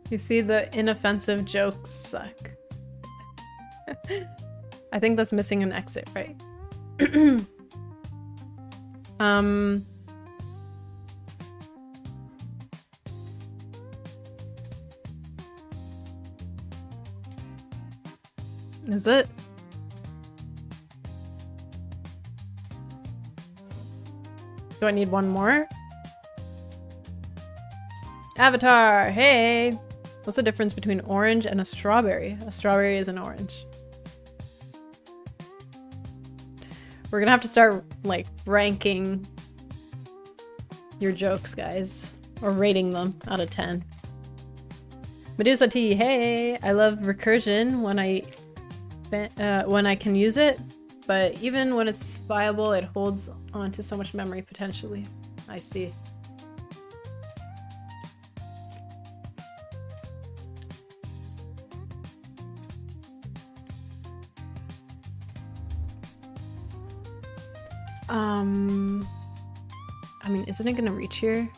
You see, the inoffensive jokes suck. I think that's missing an exit, right? Is it? Do I need one more? Avatar, hey! What's the difference between orange and a strawberry? A strawberry is an orange. We're gonna have to start, like, ranking your jokes, guys. Or rating them out of 10. Medusa T, hey! I love recursion when I can use it, but even when it's viable, it holds on to so much memory potentially. I see. I mean, isn't it gonna reach here?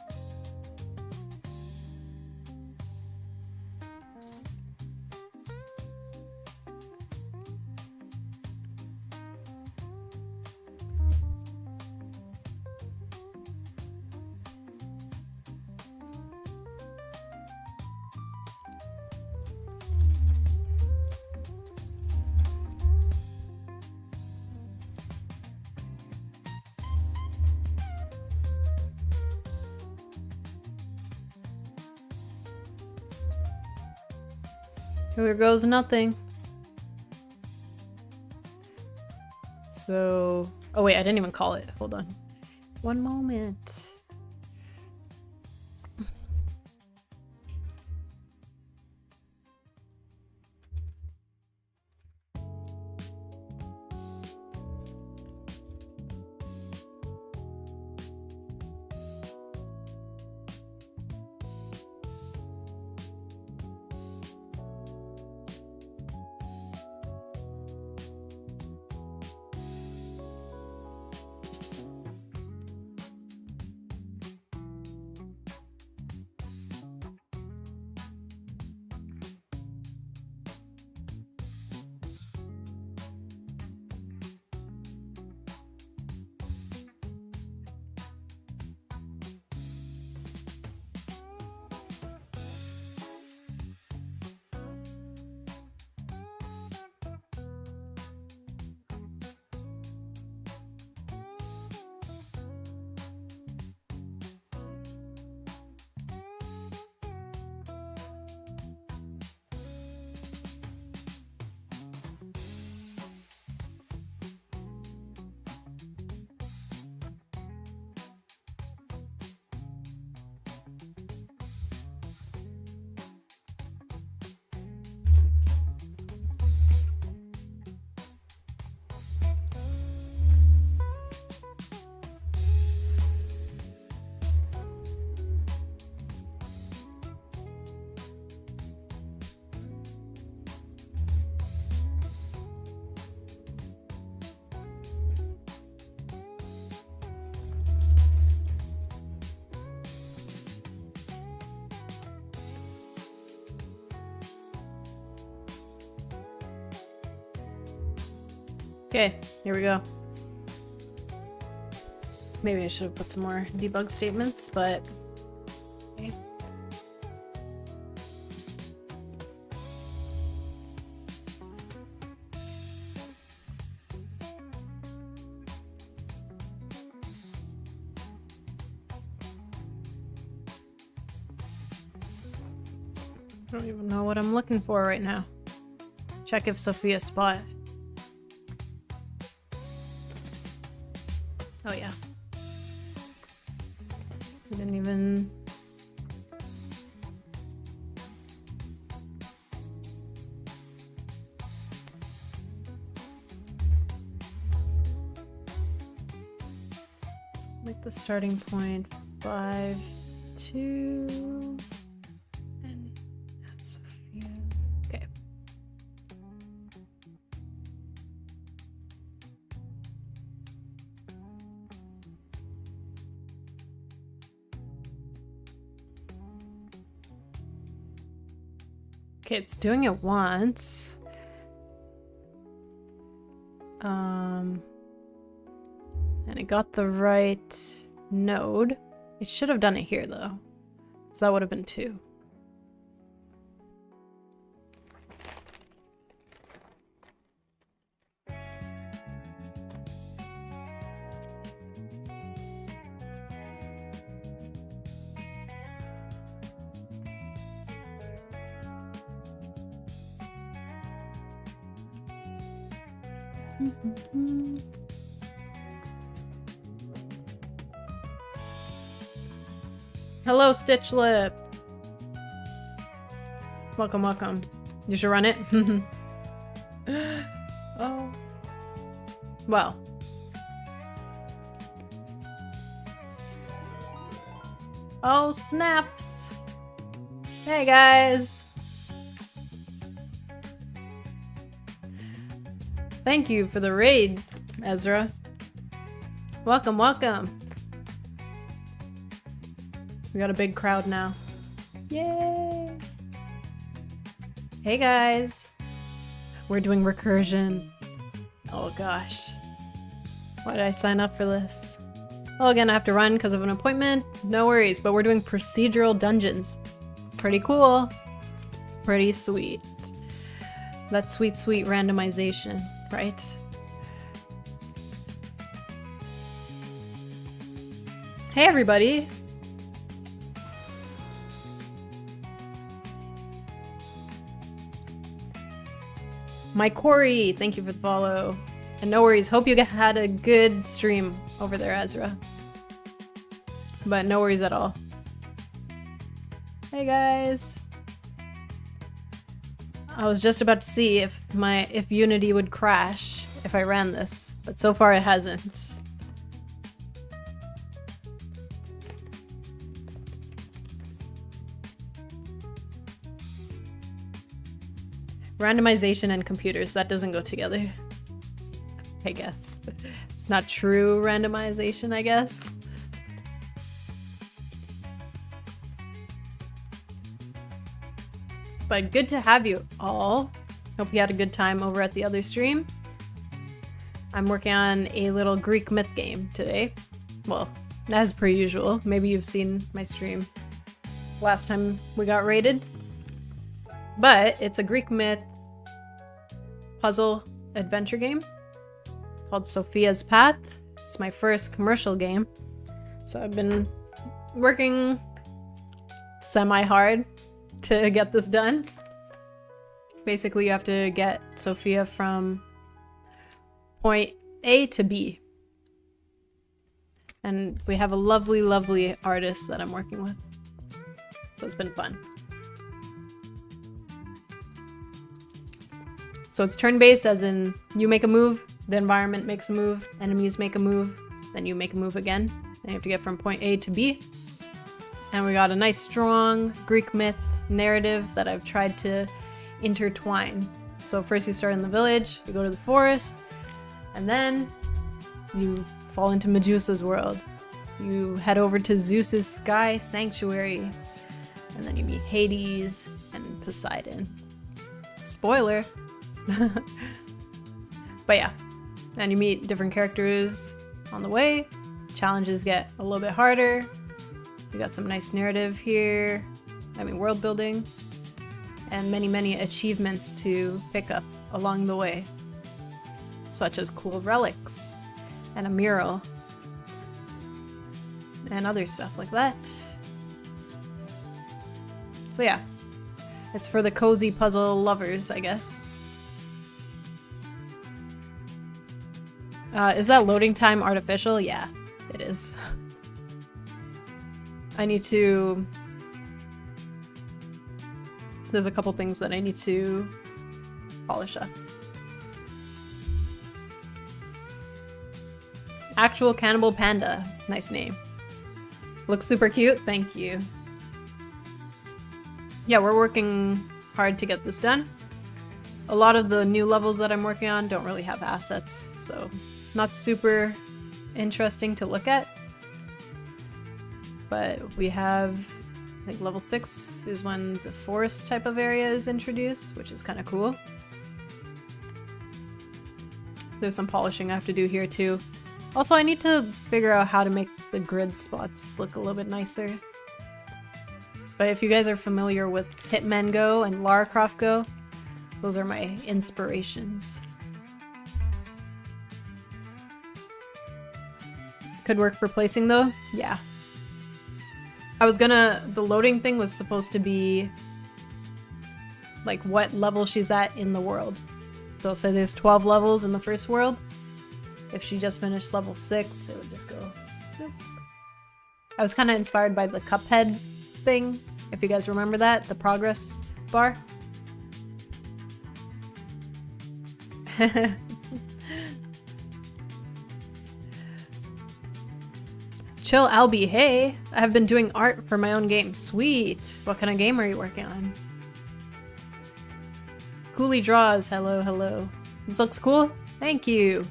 Here goes nothing. So, oh wait, I didn't even call it. Hold on. One moment. Okay, here we go. Maybe I should have put some more debug statements, but okay. I don't even know what I'm looking for right now. Check if Sophia spot. Oh yeah. We didn't even... So make the starting point 5, 2, and add Sophia. Okay. Okay, it's doing it once. And it got the right node. It should have done it here though, because that would have been 2. Hello, Stitch Lip. Welcome, welcome. You should run it. Oh. Well. Oh, snaps! Hey, guys! Thank you for the raid, Ezra. Welcome, welcome. We got a big crowd now. Yay! Hey, guys. We're doing recursion. Oh, gosh. Why did I sign up for this? Oh, again, I have to run because of an appointment. No worries, but we're doing procedural dungeons. Pretty cool. Pretty sweet. That sweet, sweet randomization, right? Hey, everybody. My Corey, thank you for the follow. And no worries, hope you had a good stream over there, Ezra. But no worries at all. Hey guys. I was just about to see if Unity would crash if I ran this, but so far it hasn't. Randomization and computers, that doesn't go together. I guess. It's not true randomization, I guess. But good to have you all. Hope you had a good time over at the other stream. I'm working on a little Greek myth game today. Well, as per usual. Maybe you've seen my stream last time we got raided. But it's a Greek myth puzzle adventure game called Sophia's Path. It's my first commercial game. So I've been working semi-hard to get this done. Basically, you have to get Sophia from point A to B. And we have a lovely, lovely artist that I'm working with. So it's been fun. So it's turn-based, as in you make a move, the environment makes a move, enemies make a move, then you make a move again. Then you have to get from point A to B. And we got a nice, strong Greek myth narrative that I've tried to intertwine. So first you start in the village, you go to the forest, and then you fall into Medusa's world. You head over to Zeus's sky sanctuary, and then you meet Hades and Poseidon. Spoiler! But yeah, and you meet different characters on the way. Challenges get a little bit harder. We got some nice narrative here. I mean, world building. And many, many achievements to pick up along the way. Such as cool relics. And a mural. And other stuff like that. So yeah. It's for the cozy puzzle lovers, I guess. Is that loading time artificial? Yeah, it is. I need to... There's a couple things that I need to polish up. Actual Cannibal Panda. Nice name. Looks super cute. Thank you. Yeah, we're working hard to get this done. A lot of the new levels that I'm working on don't really have assets, so not super interesting to look at. But we have, I think level 6 is when the forest type of area is introduced, which is kind of cool. There's some polishing I have to do here too. Also, I need to figure out how to make the grid spots look a little bit nicer. But if you guys are familiar with Hitman Go and Lara Croft Go, those are my inspirations. Could work replacing though? Yeah. The loading thing was supposed to be like what level she's at in the world. So say there's 12 levels in the first world. If she just finished level 6, it would just go boop. I was kind of inspired by the Cuphead thing, if you guys remember that, the progress bar. Chill Albie, hey! I have been doing art for my own game. Sweet! What kind of game are you working on? Cooley Draws, hello, hello. This looks cool? Thank you!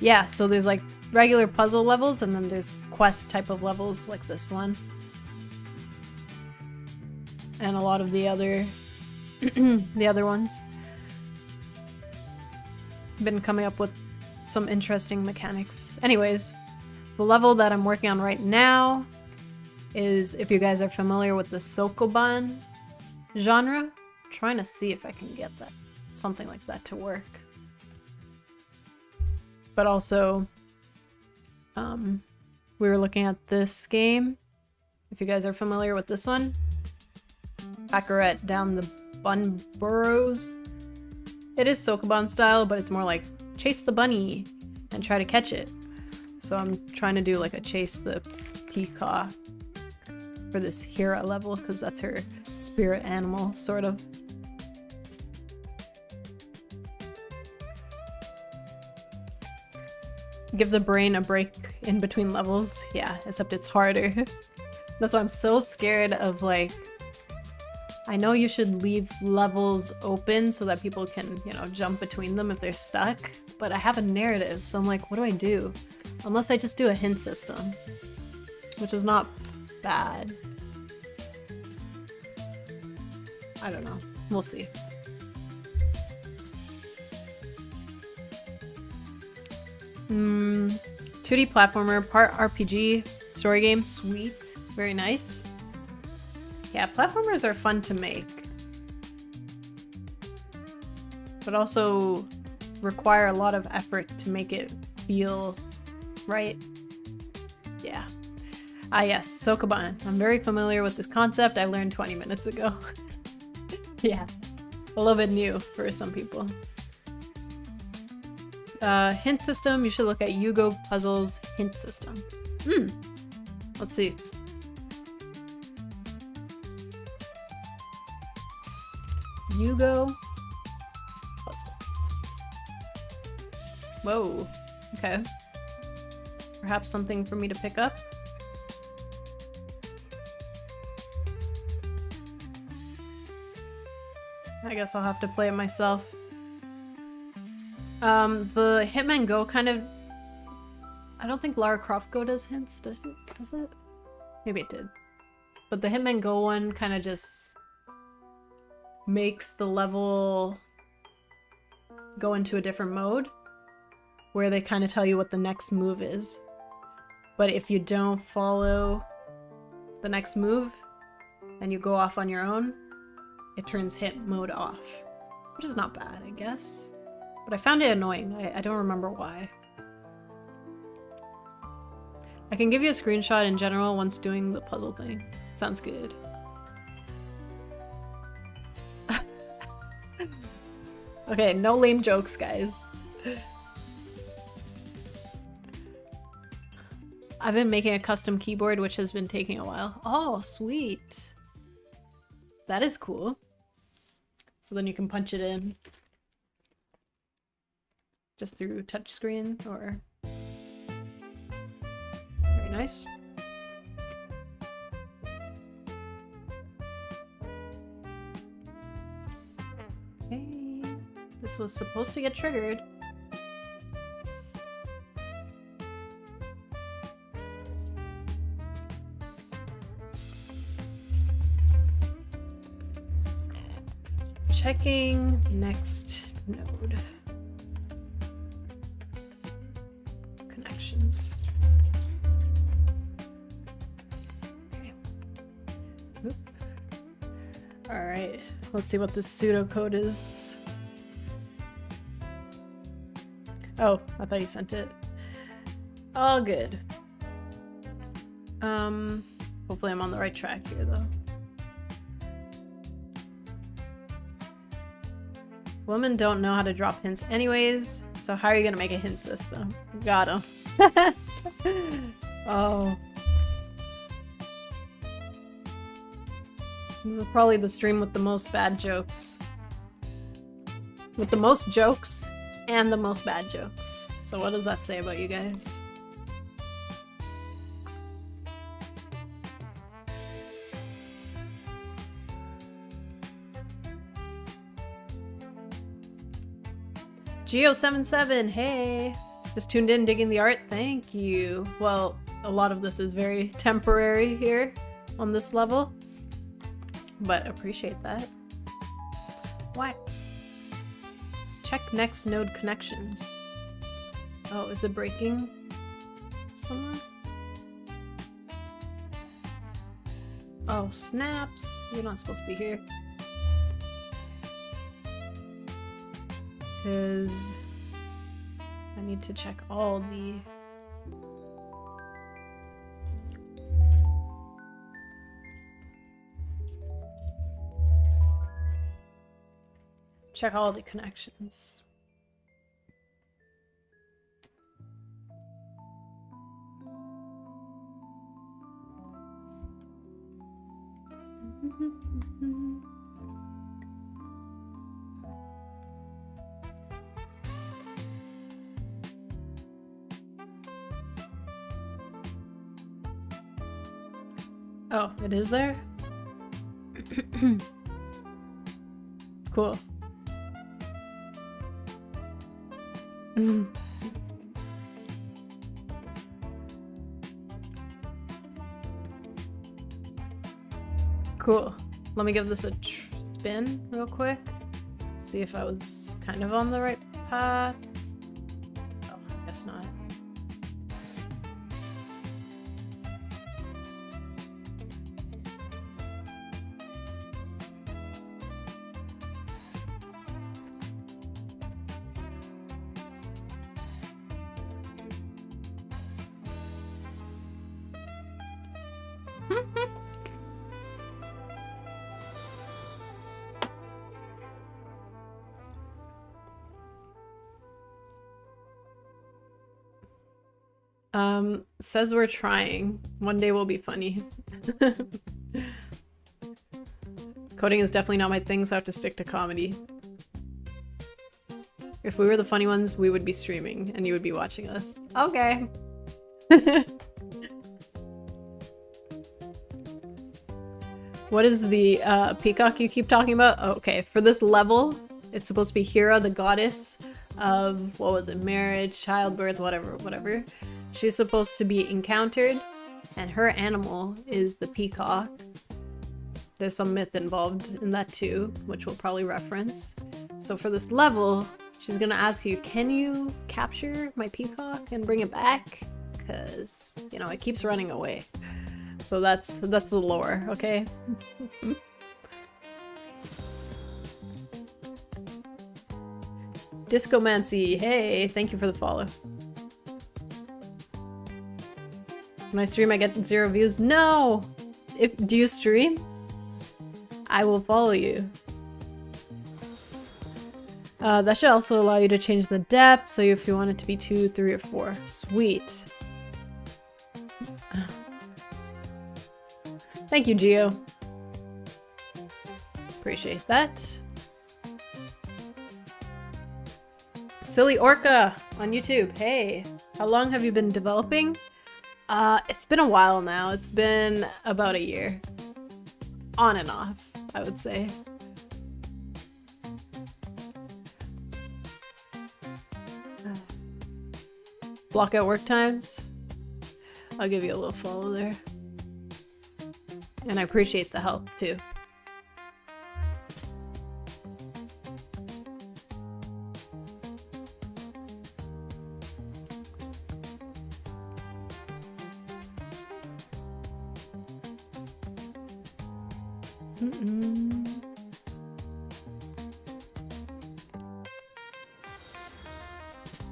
Yeah, so there's like regular puzzle levels and then there's quest type of levels like this one. And a lot of the other the other ones. Been coming up with some interesting mechanics. Anyways, the level that I'm working on right now is, if you guys are familiar with the Sokoban genre, I'm trying to see if I can get that, something like that to work. But also, we were looking at this game. If you guys are familiar with this one, Baccarat Down the Bun Burrows. It is Sokoban style, but it's more like chase the bunny and try to catch it. So I'm trying to do like a chase the peacock for this Hira level because that's her spirit animal, sort of. Give the brain a break in between levels. Yeah, except it's harder. That's why I'm so scared of, like, I know you should leave levels open so that people can, you know, jump between them if they're stuck, but I have a narrative, so I'm like, what do I do? Unless I just do a hint system, which is not bad. I don't know. We'll see. Hmm. 2D platformer, part RPG, story game, sweet, very nice. Yeah, platformers are fun to make, but also require a lot of effort to make it feel right. Yeah. Ah yes, Sokoban. I'm very familiar with this concept. I learned 20 minutes ago. Yeah, a little bit new for some people. Hint system, you should look at Yugo Puzzles hint system. Let's see. Yugo puzzle. Whoa, okay. Perhaps something for me to pick up? I guess I'll have to play it myself. The Hitman Go kind of... I don't think Lara Croft Go does hints, does it? Does it? Maybe it did. But the Hitman Go one kind of just makes the level go into a different mode where they kind of tell you what the next move is. But if you don't follow the next move and you go off on your own, it turns hit mode off, which is not bad, I guess. But I found it annoying. I don't remember why. I can give you a screenshot in general once doing the puzzle thing. Sounds good. Okay, no lame jokes, guys. I've been making a custom keyboard, which has been taking a while. Oh, sweet. That is cool. So then you can punch it in just through touchscreen, or... Very nice. Okay, this was supposed to get triggered. Checking next node. Connections. Okay. Oop. All right, let's see what this pseudocode is. Oh, I thought you sent it. All good. Hopefully I'm on the right track here, though. Women don't know how to drop hints anyways, so how are you gonna make a hint system? Got him. Oh. This is probably the stream with the most bad jokes. With the most jokes and the most bad jokes. So what does that say about you guys? Geo77, hey! Just tuned in, digging the art, thank you. Well, a lot of this is very temporary here on this level, but appreciate that. What? Check next node connections. Oh, is it breaking somewhere? Oh, snaps! You're not supposed to be here. Because I need to check all the... Check all the connections. Oh, it is there? Cool. Cool. Let me give this a spin real quick. See if I was kind of on the right path. Oh, I guess not. Says we're trying. One day will be funny. Coding is definitely not my thing, so I have to stick to comedy. If we were the funny ones, we would be streaming, and you would be watching us. Okay. What is the peacock you keep talking about? Oh, okay, for this level, it's supposed to be Hera, the goddess of, what was it, marriage, childbirth, whatever. She's supposed to be encountered, and her animal is the peacock. There's some myth involved in that too, which we'll probably reference. So for this level, she's gonna ask you, can you capture my peacock and bring it back? Because, you know, it keeps running away. So that's the lore, okay? Discomancy, hey, thank you for the follow. When I stream, I get 0 views. No! Do you stream? I will follow you. That should also allow you to change the depth, so if you want it to be 2, 3, or 4. Sweet. Thank you, Geo. Appreciate that. Silly Orca on YouTube. Hey, how long have you been developing? It's been a while now. It's been about a year. On and off, I would say. Block out work times. I'll give you a little follow there. And I appreciate the help too.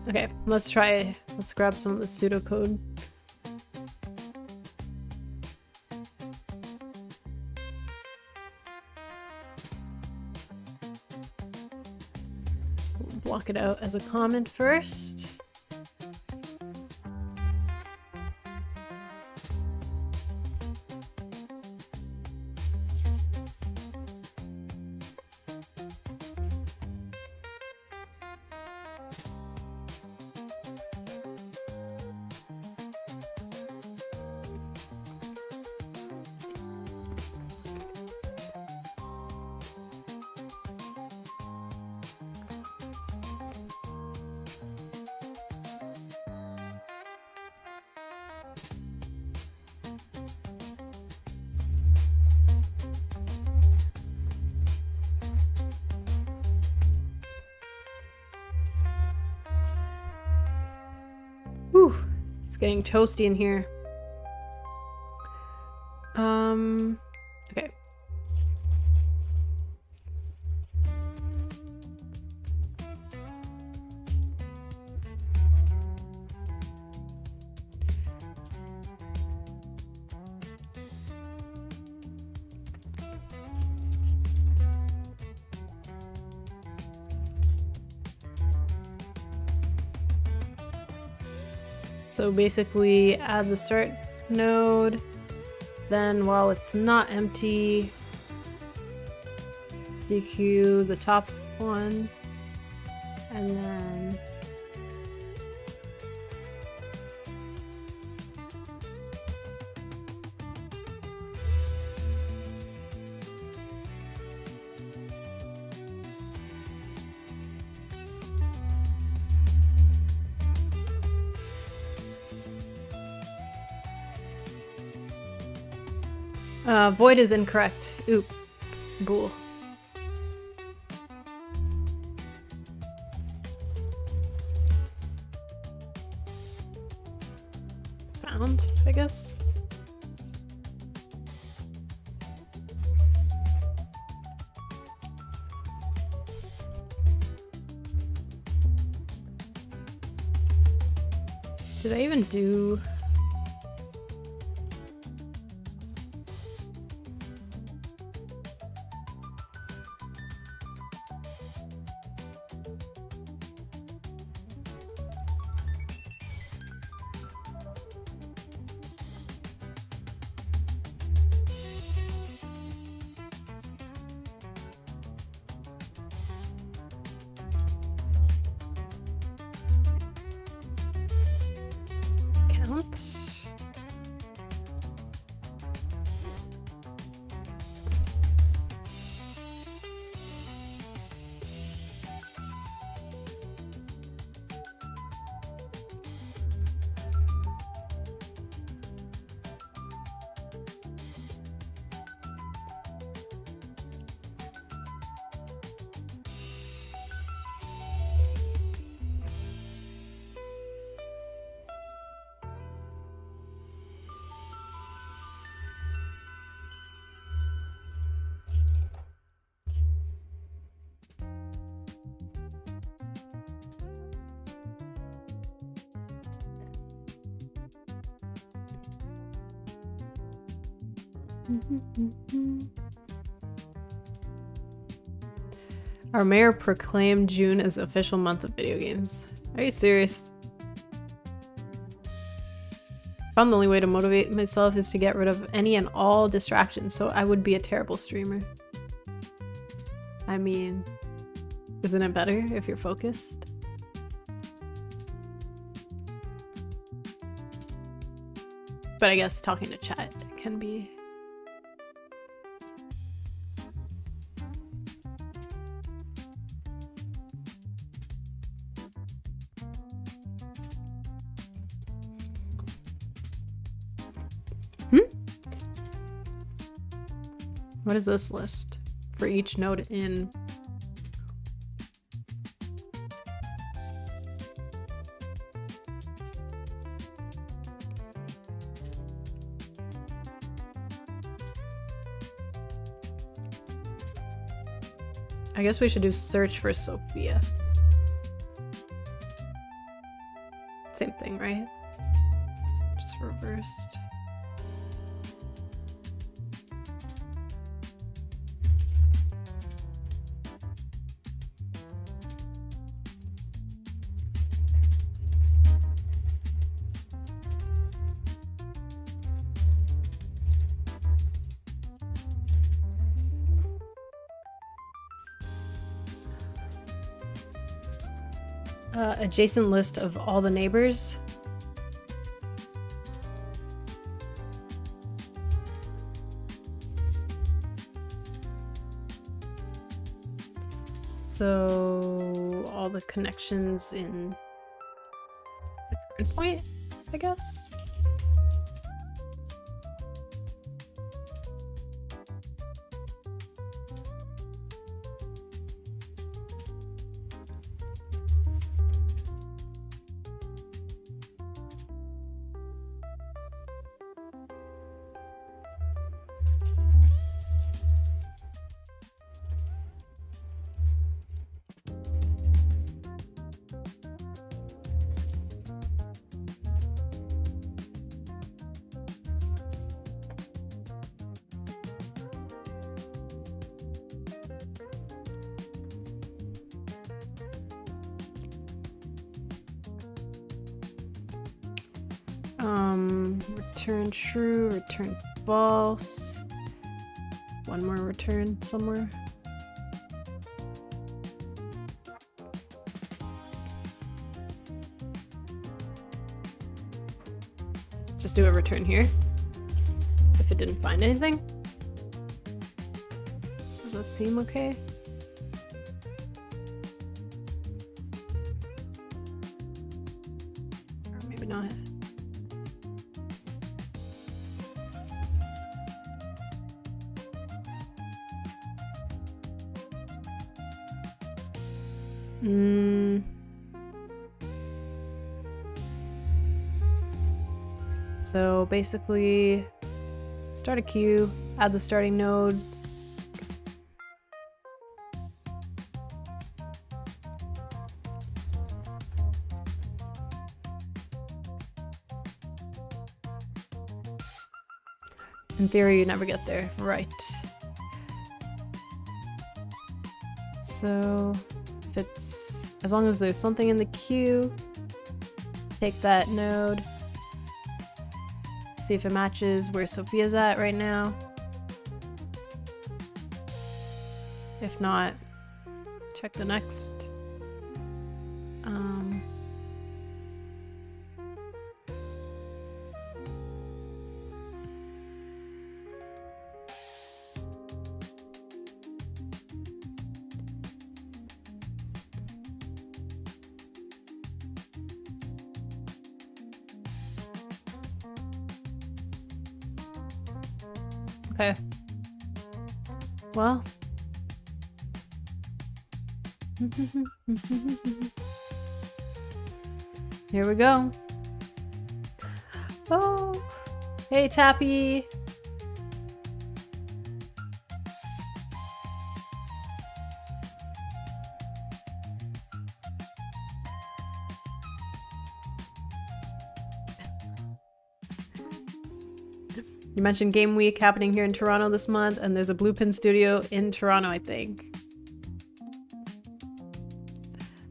Okay, let's grab some of the pseudocode. Block it out as a comment first. It's getting toasty in here. Okay. So basically add the start node, then while it's not empty, DQ the top one, and then void is incorrect. Oop. Bool. Found, I guess. Did I even do... count? Our mayor proclaimed June as official month of video games. Are you serious? I found the only way to motivate myself is to get rid of any and all distractions, so I would be a terrible streamer. I mean, isn't it better if you're focused? But I guess talking to chat can be... What is this list for each node in? I guess we should do search for Sophia. Same thing, right? Just reversed. Adjacent list of all the neighbors. So all the connections in the current point, I guess. Return true, return false. One more return somewhere. Just do a return here. If it didn't find anything. Does that seem okay? Or maybe not. So basically, start a queue, add the starting node. In theory, you never get there. Right. So, if it's, as long as there's something in the queue, take that node, see if it matches where Sophia's at right now. If not, check the next. Okay. Well. Here we go. Oh. Hey, Tappy. You mentioned Game Week happening here in Toronto this month, and there's a Blue Pin Studio in Toronto, I think.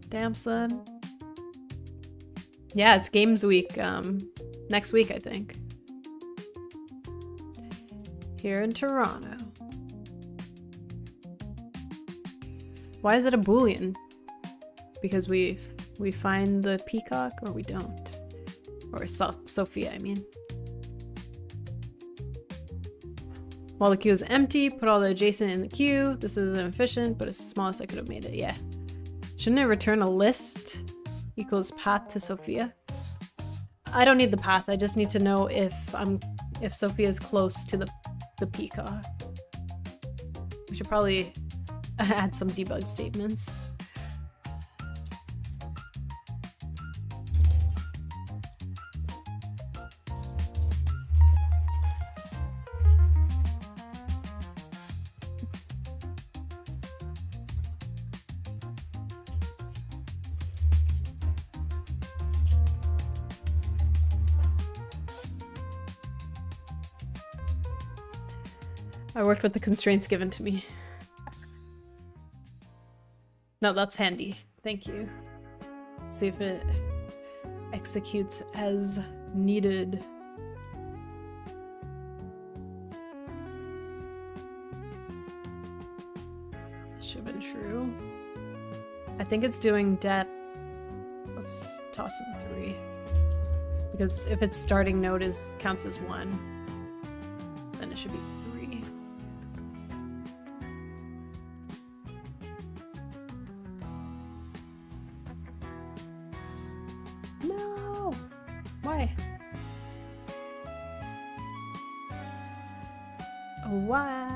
Damn, son. Yeah, it's Games Week next week, I think. Here in Toronto. Why is it a Boolean? Because we find the peacock, or we don't? Or Sophia, I mean. While the queue is empty, put all the adjacent in the queue. This is inefficient, but it's the smallest I could have made it. Yeah. Shouldn't it return a list equals path to Sophia? I don't need the path. I just need to know if Sophia is close to the peacock. We should probably add some debug statements. I worked with the constraints given to me. No, that's handy. Thank you. Let's see if it executes as needed. Should have been true. I think it's doing depth. Let's toss in 3. Because if its starting node counts as 1, then it should be 3. No! Why? Why?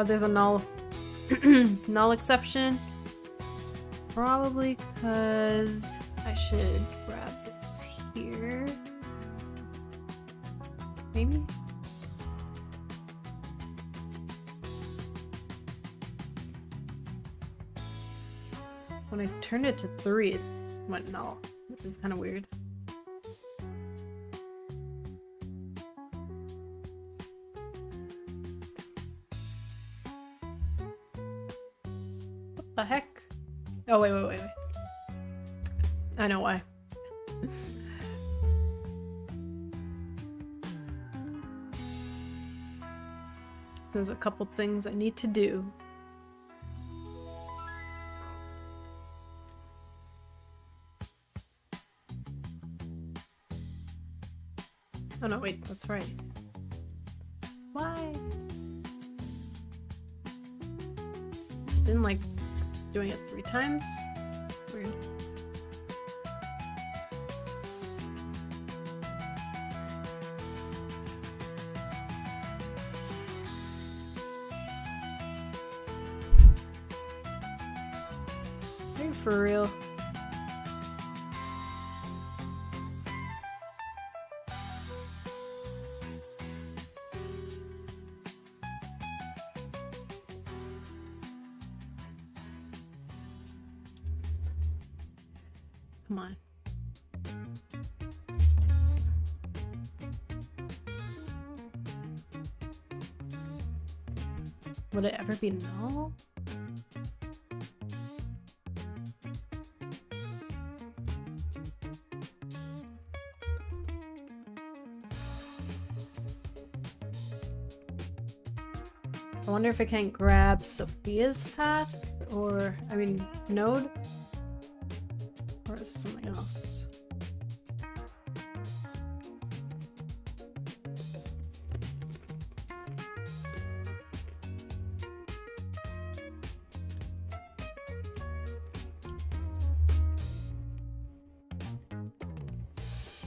There's a null null exception. Probably because I should grab this here. Maybe? When I turned it to 3, it went null, which is kind of weird. What the heck? Oh, wait. I know why. There's a couple things I need to do. Oh no, wait, that's right. Why? Didn't like doing it 3 times? Weird. Are you for real? Come on. Would it ever be null? I wonder if I can't grab Sophia's path, or, I mean, node? Or is it something else?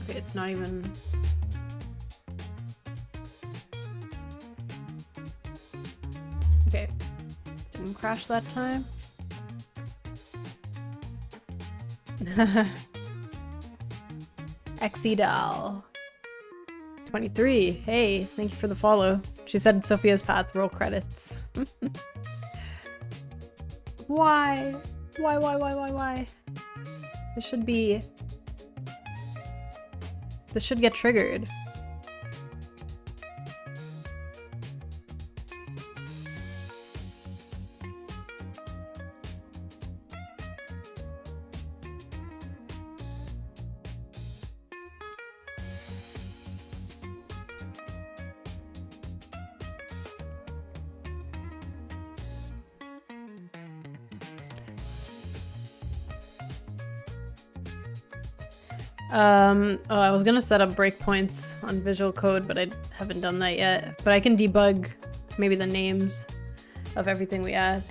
Okay, it's not even... Okay. Didn't crash that time. Exidal 23. Hey, thank you for the follow. She said Sophia's path, roll credits. Why? Why? This should be... This should get triggered. Oh, I was gonna set up breakpoints on visual code, but I haven't done that yet. But I can debug maybe the names of everything we add.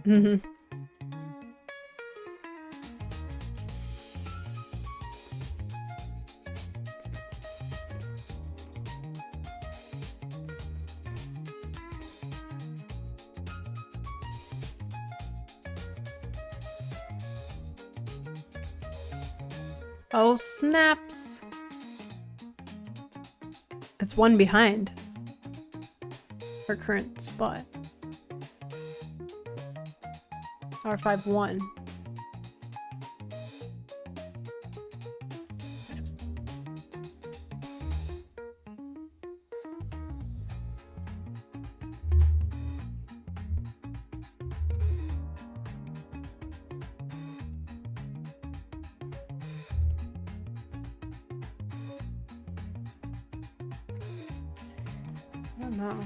Mm-hmm. Oh, snaps. It's one behind her current spot. R51. I don't know.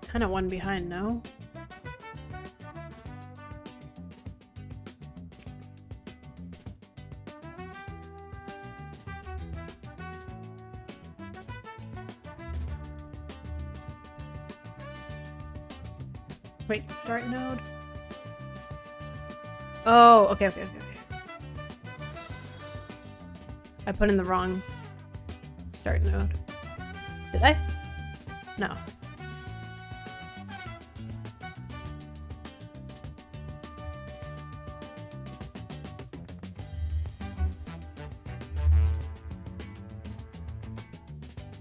Kind of one behind, no? Wait, start node? Oh, okay. I put in the wrong start node. Did I? No.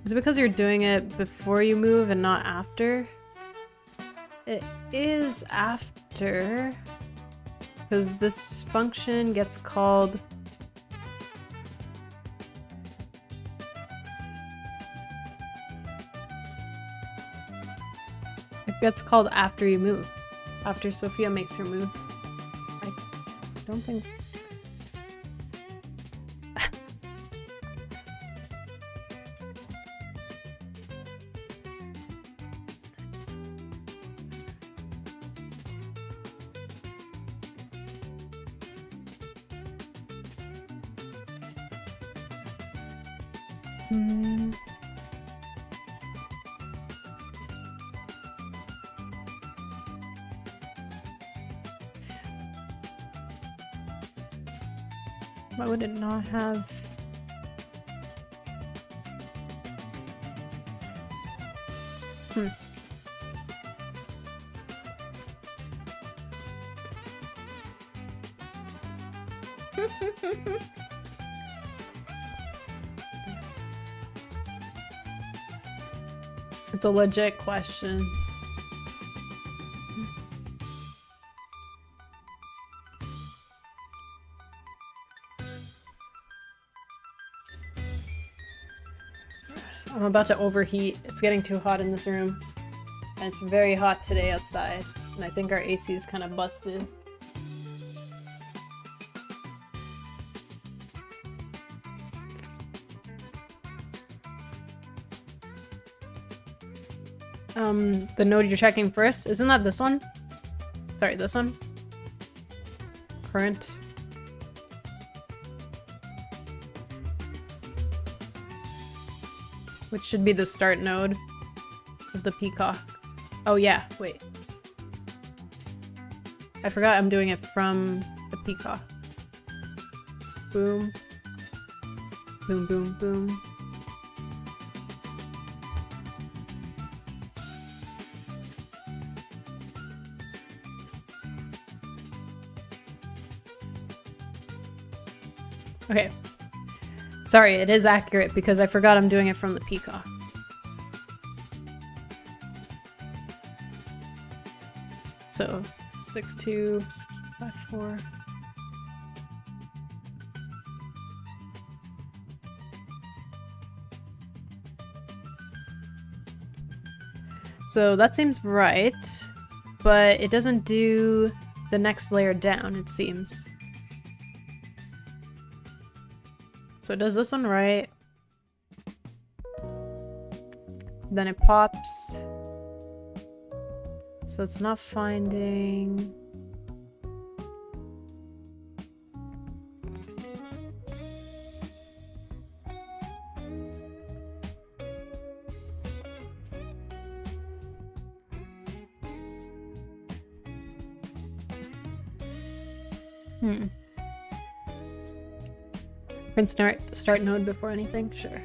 Is it because you're doing it before you move and not after? It is after, because this function gets called after you move, after Sophia makes her move. I don't think. Why would it not have? It's a legit question. I'm about to overheat. It's getting too hot in this room. And it's very hot today outside. And I think our AC is kind of busted. The node you're checking first, isn't that this one? Sorry, this one? Current. Which should be the start node of the peacock. Oh yeah, wait. I forgot I'm doing it from the peacock. Boom. Boom, boom, boom. Okay. Sorry, it is accurate because I forgot I'm doing it from the peacock. So 6254. So that seems right, but it doesn't do the next layer down, it seems. So it does this one right. Then it pops. So it's not finding. Can start node before anything? Sure.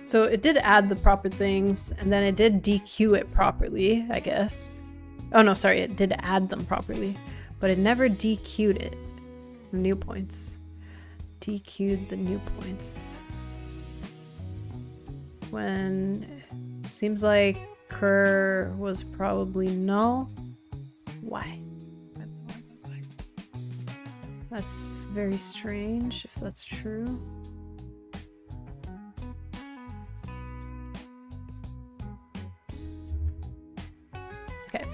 So it did add the proper things, and then it did DQ it properly, I guess. Oh no, sorry, it did add them properly, but it never DQ'd it. The new points. DQ'd the new points. When seems like occur was probably null. Why? That's very strange, if that's true. Okay.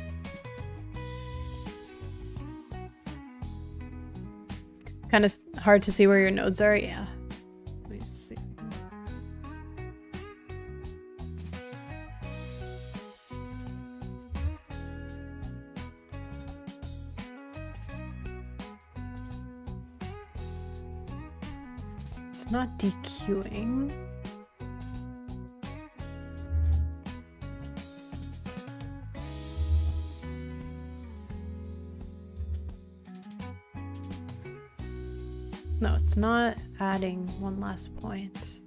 Kind of hard to see where your nodes are, yeah. Let me see. It's not dequeuing. No, it's not adding one last point.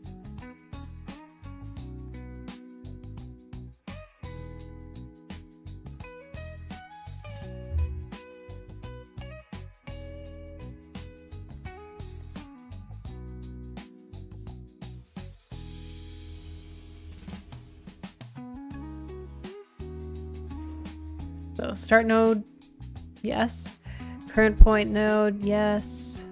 So start node, yes. Current point node, yes.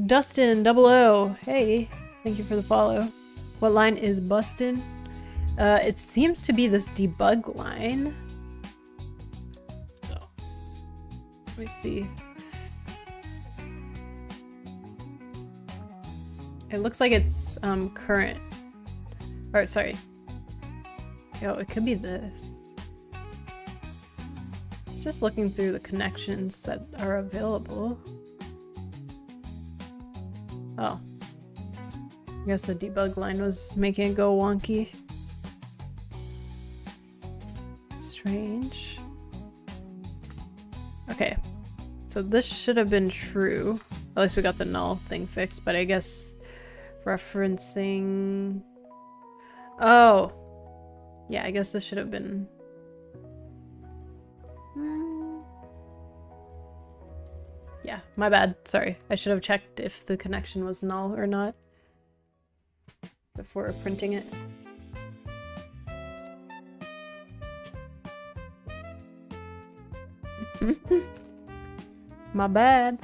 Dustin 00, hey, thank you for the follow. What line is bustin'? It seems to be this debug line. So, let me see. It looks like it's current. Or sorry. Oh, it could be this. Just looking through the connections that are available. Oh. I guess the debug line was making it go wonky. Strange. Okay. So this should have been true. At least we got the null thing fixed, but I guess referencing... Oh. Yeah, I guess this should have been... Yeah, my bad. Sorry. I should have checked if the connection was null or not before printing it. My bad.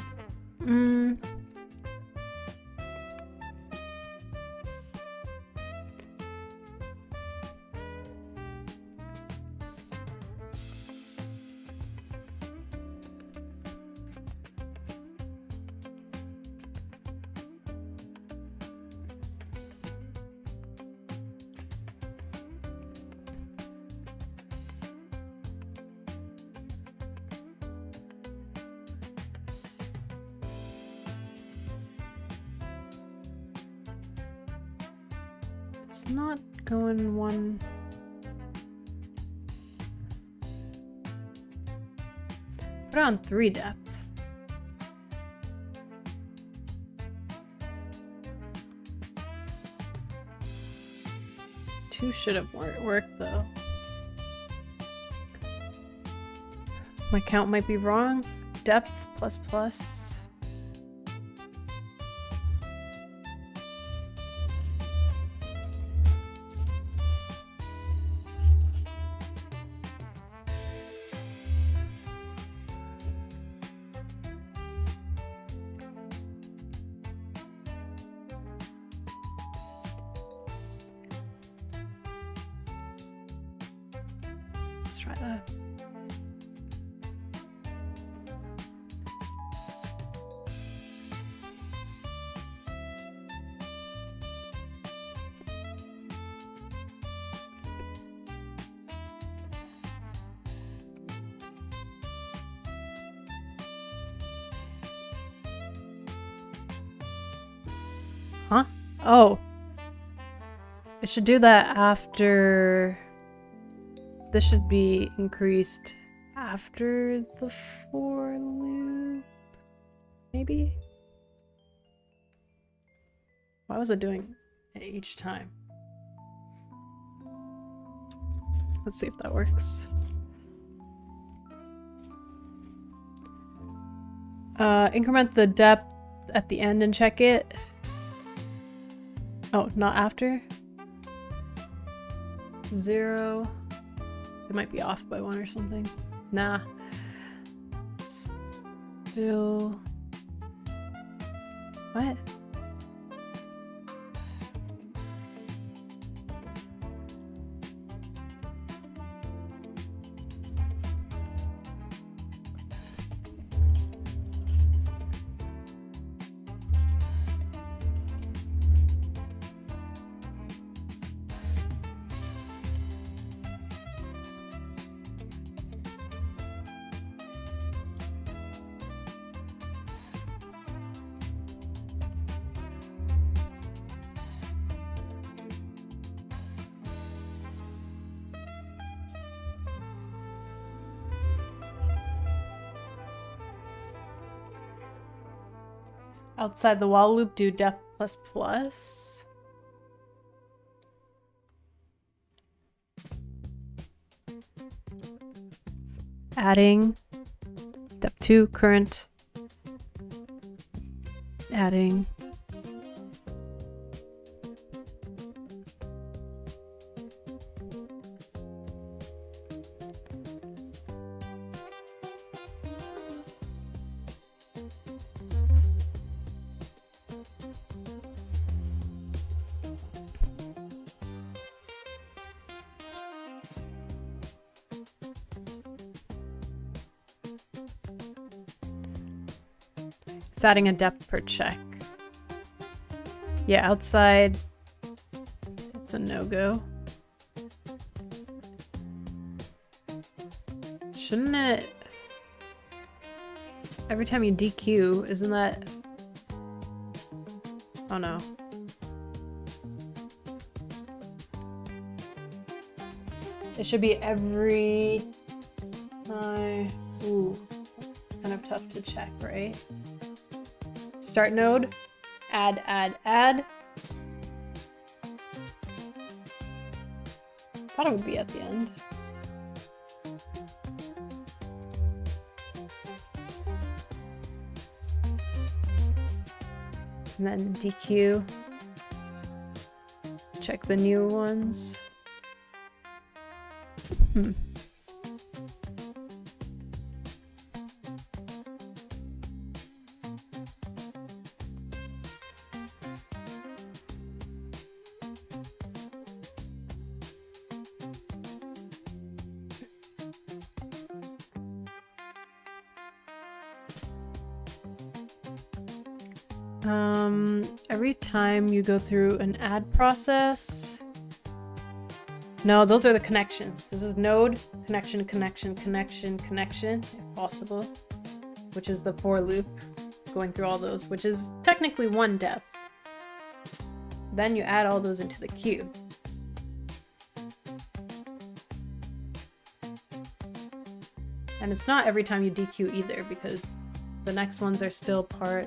It's not going one. Put it on 3 depth. Two should have worked though. My count might be wrong. Depth plus plus. Let's try that. Huh? Oh. It should do that after... This should be increased after the for loop. Maybe? Why was it doing it each time? Let's see if that works. Increment the depth at the end and check it. Oh, not after? 0. It might be off by 1 or something. Nah. Still... What? Outside the wall loop, do depth plus plus. Adding depth 2 current. Adding it's adding a depth per check. Yeah, outside it's a no-go. Shouldn't it... Every time you DQ, isn't that... Oh no. It should be every time... Ooh, it's kind of tough to check, right? Start node, add, add, add. Thought it would be at the end. And then DQ. Check the new ones. Every time you go through an add process. No, those are the connections. This is node, connection, connection, connection, connection, if possible, which is the for loop, going through all those, which is technically one depth. Then you add all those into the queue. And it's not every time you DQ either, because the next ones are still part.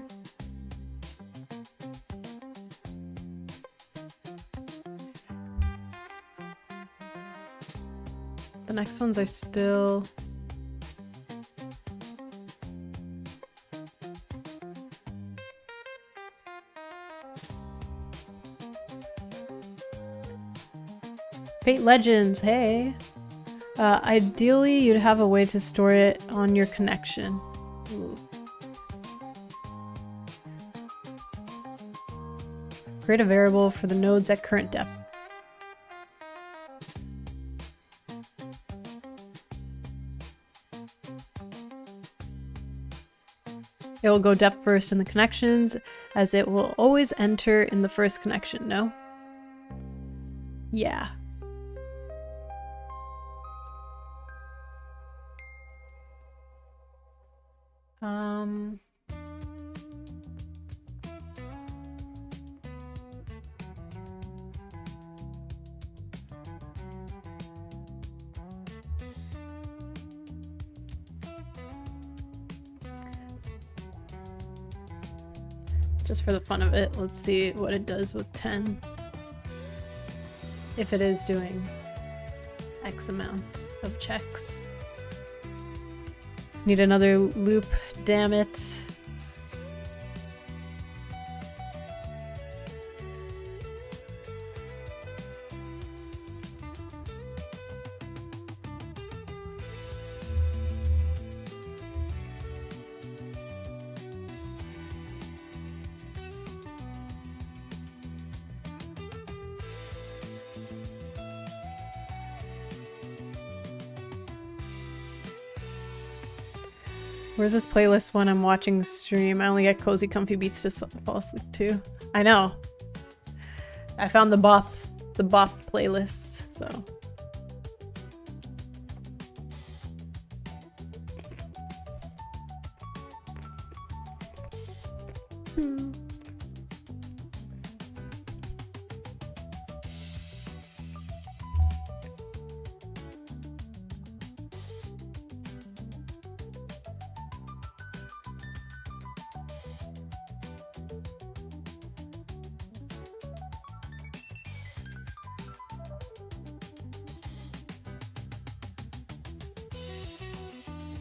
The next ones are still... Fate Legends, hey! Ideally, you'd have a way to store it on your connection. Ooh. Create a variable for the nodes at current depth. It will go depth first in the connections, as it will always enter in the first connection, no? Yeah. Just for the fun of it, let's see what it does with 10. If it is doing X amount of checks. Need another loop, damn it. Where's this playlist when I'm watching the stream? I only get cozy, comfy beats to fall asleep to. I know. I found the bop playlist, so.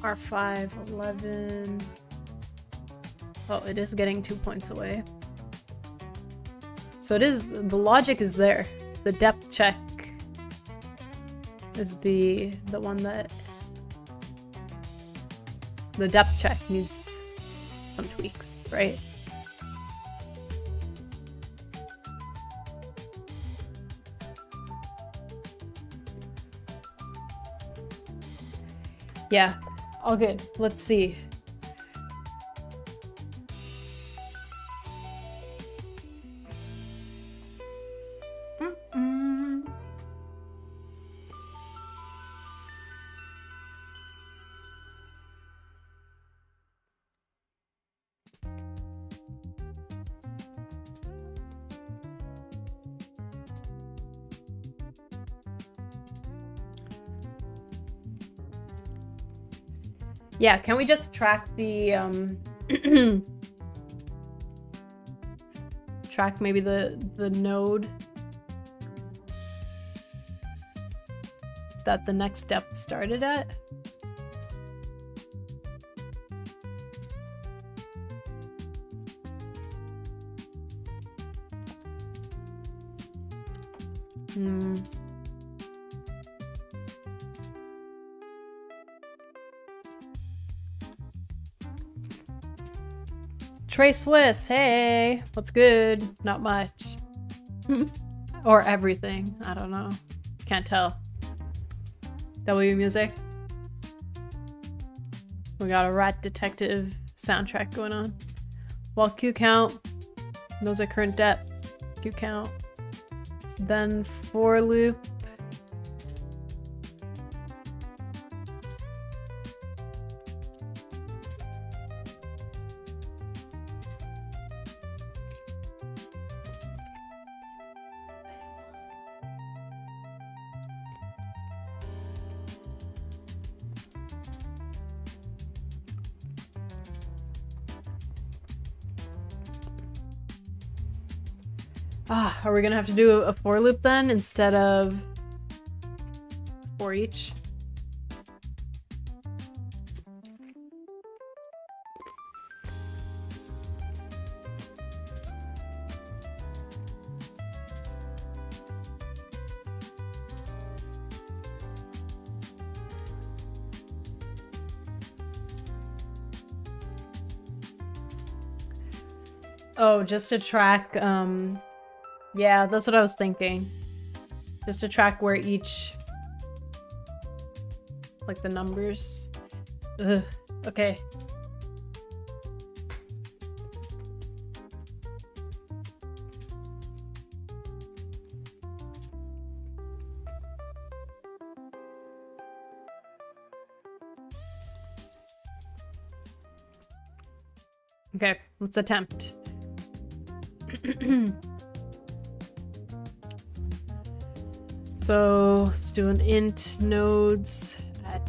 R5, 11. Oh, it is getting 2 points away. So it is, the logic is there. The depth check is the one that... The depth check needs some tweaks, right? Yeah. All good. Let's see. Yeah, can we just track the, track maybe the node that the next step started at? Trey Swiss, hey, what's good? Not much. Or everything, I don't know. Can't tell. W music. We got a Rat Detective soundtrack going on. While Q count knows our current depth. Q count. Then for loop. Are we gonna have to do a for loop then instead of for each? Oh, just to track, yeah, that's what I was thinking. Just to track where each, like the numbers. Ugh, okay. Okay, let's attempt. So let's do an int nodes at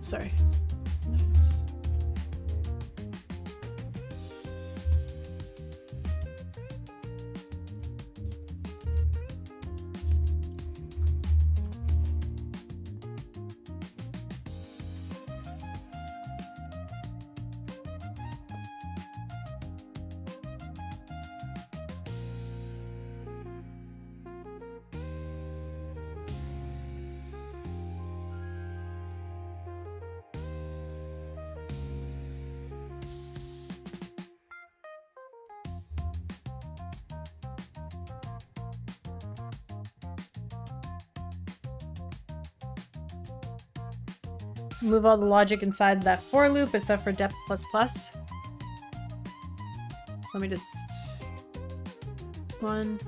sorry. Nice. Move all the logic inside that for loop except for depth plus plus. Let me just... 1.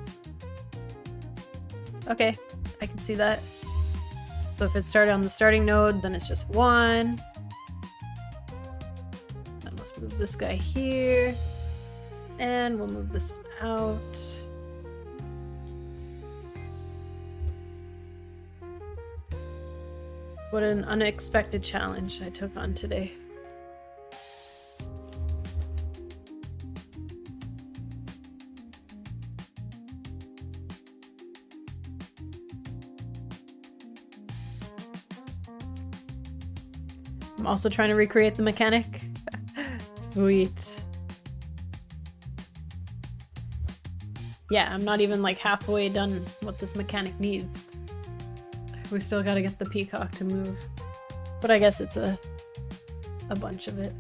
Okay, I can see that. So if it started on the starting node, then it's just 1. Then let's move this guy here. And we'll move this one out. What an unexpected challenge I took on today. I'm also trying to recreate the mechanic. Sweet. Yeah, I'm not even like halfway done what this mechanic needs. We still gotta get the peacock to move. But I guess it's a bunch of it.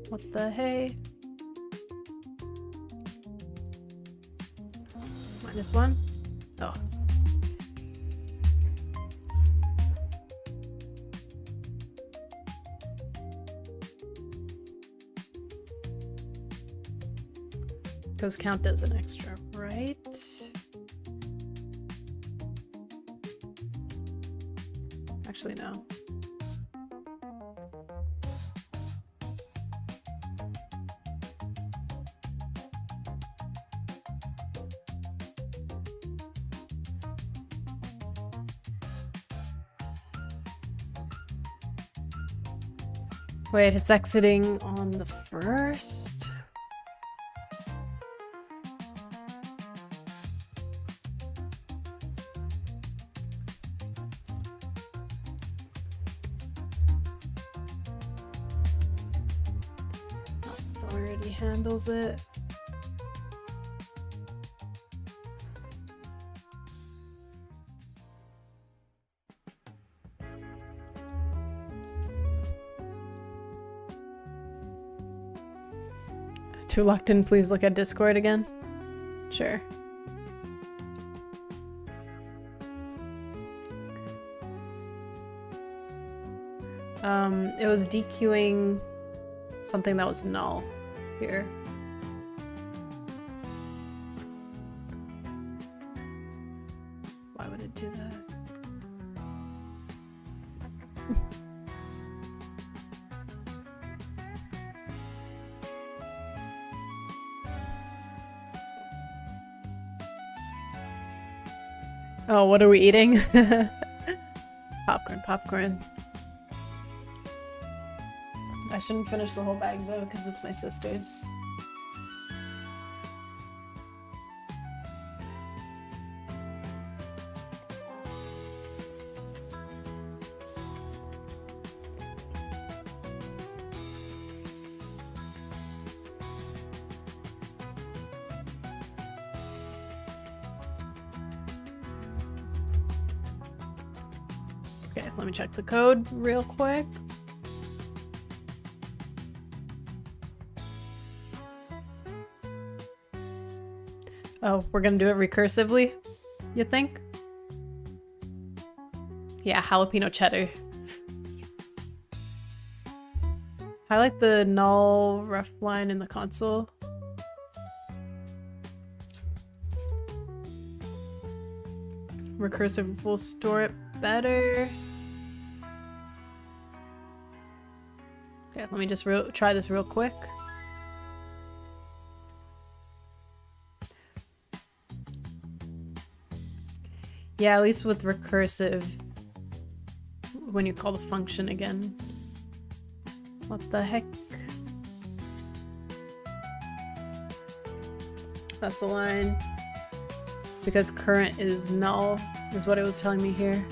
What the hey? -1? Oh. Because count does an extra, right? Actually, no. Wait, it's exiting on the 1st? Authority handles it. Too locked in, please look at Discord again. Sure. It was DQing something that was null here. Why would it do that? Oh, what are we eating? Popcorn, popcorn. I shouldn't finish the whole bag though, because it's my sister's. Okay, let me check the code real quick. Oh, we're gonna do it recursively, you think? Yeah, jalapeno cheddar. Highlight the null ref line in the console. Recursive will store it better. Okay, let me just try this real quick. Yeah, at least with recursive, when you call the function again. What the heck? That's the line. Because current is null, is what it was telling me here.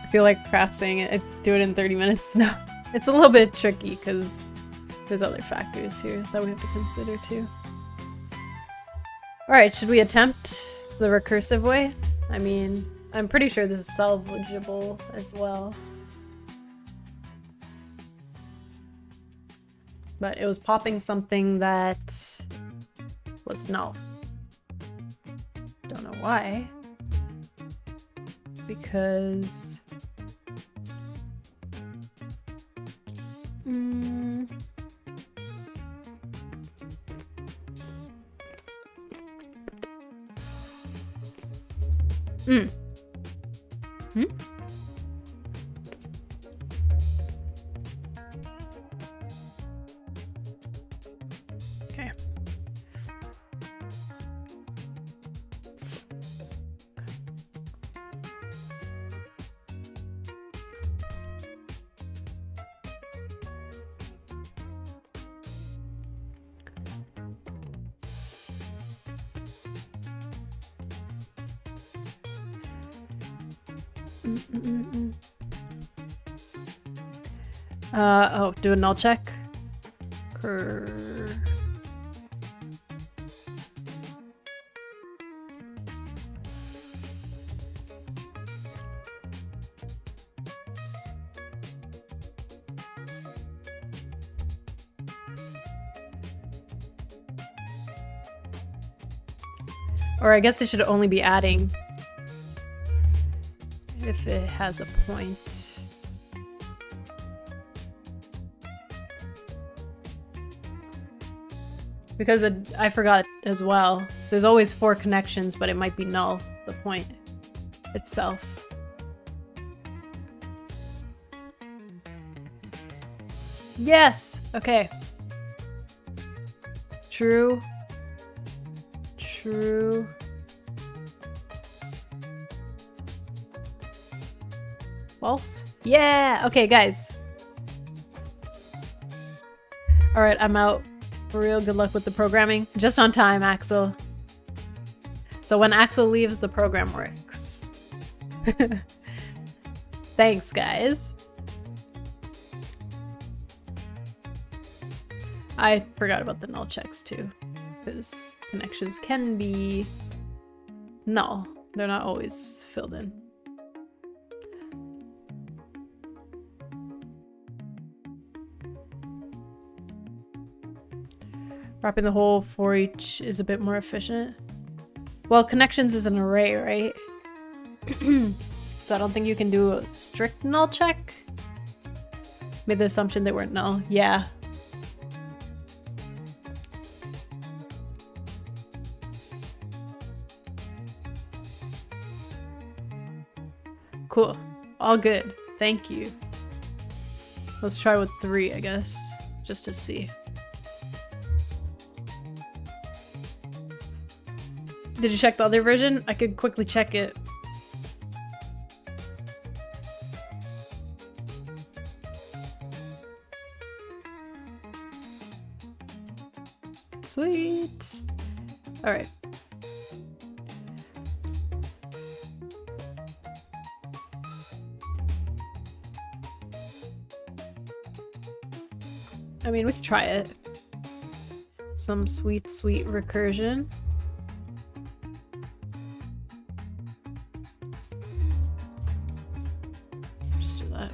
I feel like crap saying it. I do it in 30 minutes now. It's a little bit tricky because there's other factors here that we have to consider too. Alright, should we attempt the recursive way? I mean, I'm pretty sure this is salvageable as well. But it was popping something that was null. Don't know why. Because... Okay. Oh, do a null check. Or I guess it should only be adding if it has a point. Because I forgot as well. There's always 4 connections, but it might be null, the point itself. Yes! Okay. True. True. False? Yeah! Okay, guys. Alright, I'm out. For real, good luck with the programming. Just on time, Axel. So when Axel leaves, the program works. Thanks, guys. I forgot about the null checks too, because connections can be null. They're not always filled in. Wrapping the whole for each is a bit more efficient. Well, connections is an array, right? So I don't think you can do a strict null check. Made the assumption they weren't null. Yeah. Cool. All good. Thank you. Let's try with 3, I guess, just to see. Did you check the other version? I could quickly check it. Sweet. All right. I mean, we could try it. Some sweet, sweet recursion. Just do that.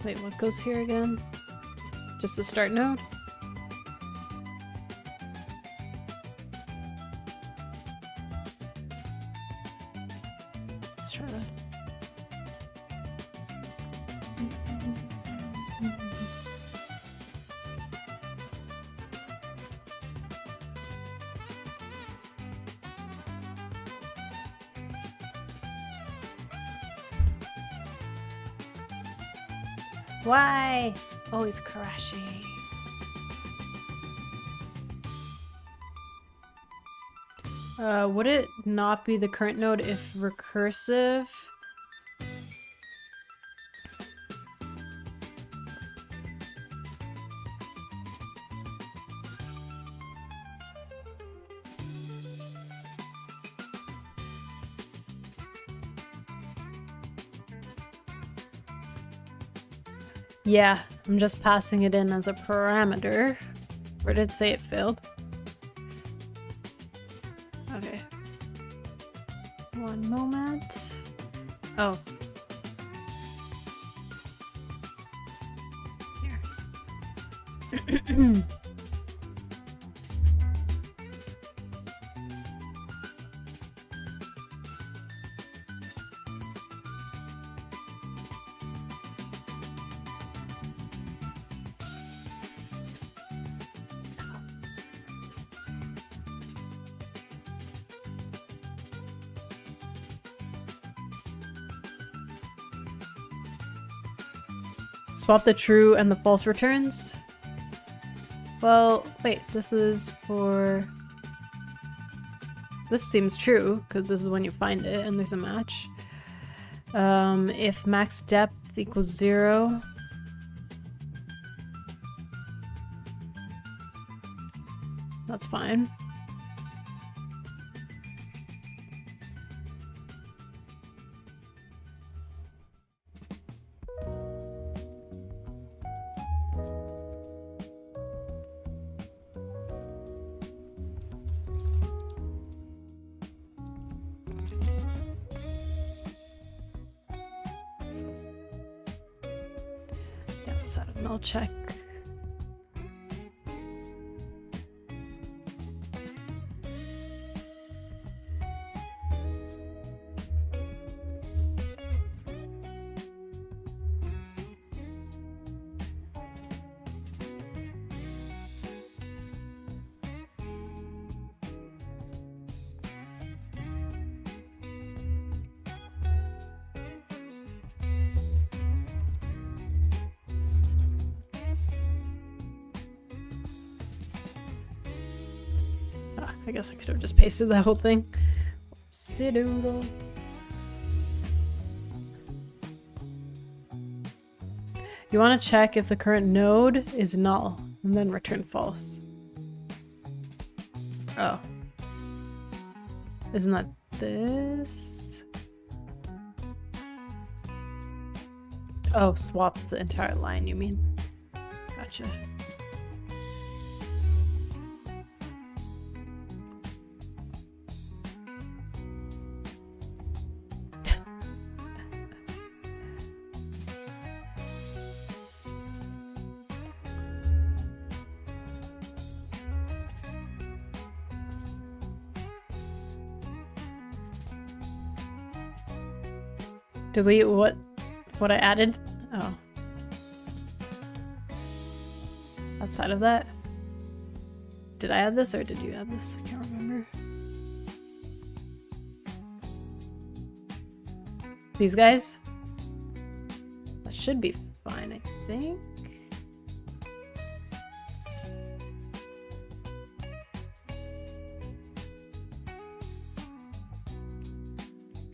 Wait, what goes here again? Just the start node? Let's try that. Why? Always crashing. Would it not be the current node if recursive? Yeah, I'm just passing it in as a parameter. Where did it say it failed? Okay. One moment. Oh. Here. Swap the true and the false returns? Well, wait, this is for... This seems true, because this is when you find it and there's a match. If max depth equals 0... That's fine. I'll check. I guess I could have just pasted that whole thing. Whoopsie-doodle. You want to check if the current node is null, and then return false. Oh. Isn't that this? Oh, swap the entire line, you mean? Gotcha. Delete what I added? Oh. Outside of that? Did I add this or did you add this? I can't remember. These guys? That should be fine, I think.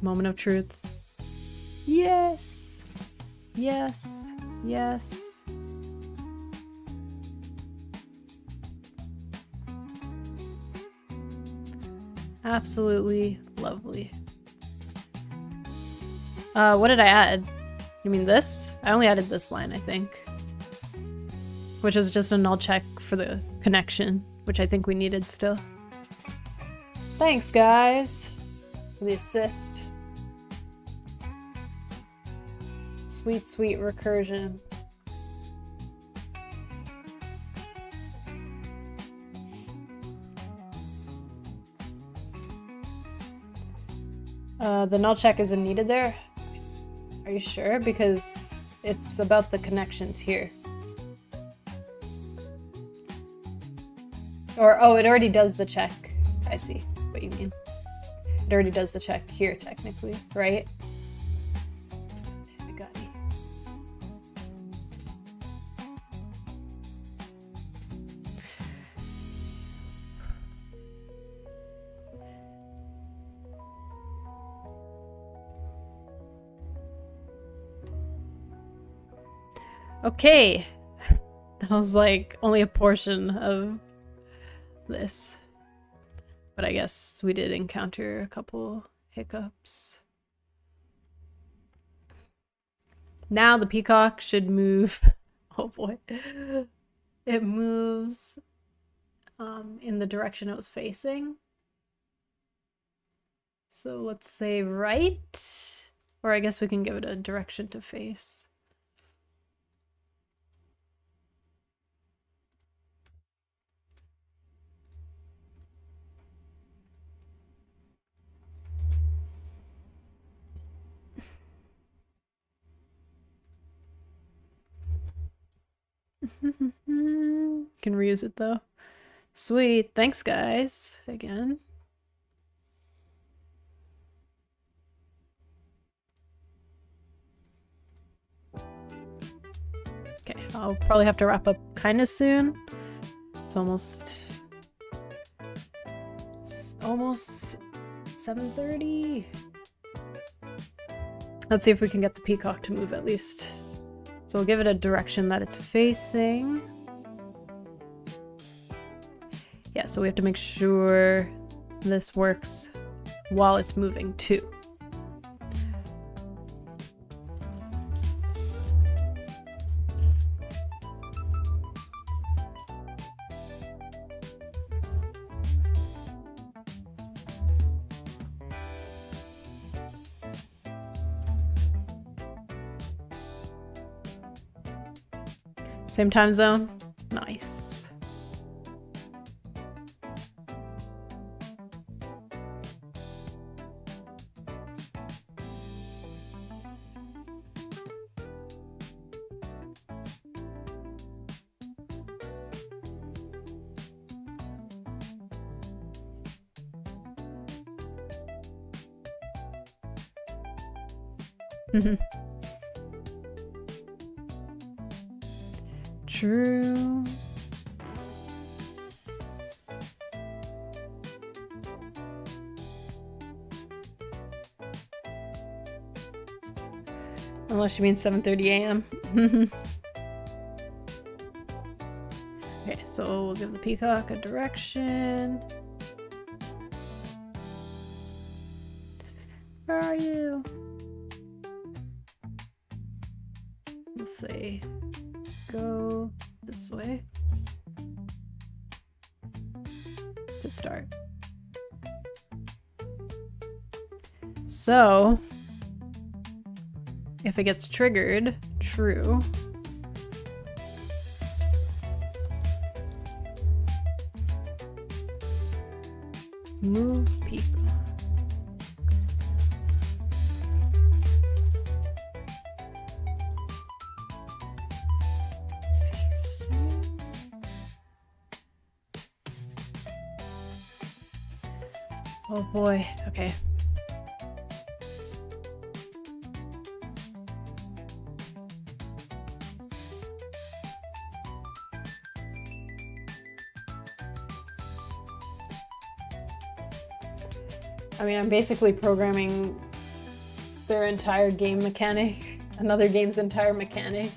Moment of truth. Yes. Yes. Yes. Absolutely lovely. What did I add? You mean this? I only added this line, I think. Which is just a null check for the connection, which I think we needed still. Thanks, guys, for the assist. Sweet, sweet recursion. The null check isn't needed there? Are you sure? Because it's about the connections here. Or, oh, it already does the check. I see what you mean. It already does the check here, technically, right? I got you. Okay. That was like only a portion of this. But I guess we did encounter a couple hiccups. Now the peacock should move. Oh boy. It moves in the direction it was facing. So let's say right. Or I guess we can give it a direction to face. Can reuse it though. Sweet. Thanks, guys. Again. Okay, I'll probably have to wrap up kind of soon. It's almost 7:30. Let's see if we can get the peacock to move at least. So we'll give it a direction that it's facing. Yeah, so we have to make sure this works while it's moving too. Same time zone? Nice. True. Unless you mean 7:30 a.m. Okay, so we'll give the peacock a direction. Where are you? We'll say go this way to start. So if it gets triggered, true. Move people. Oh boy, okay. I mean, I'm basically programming their entire game mechanic, another game's entire mechanic,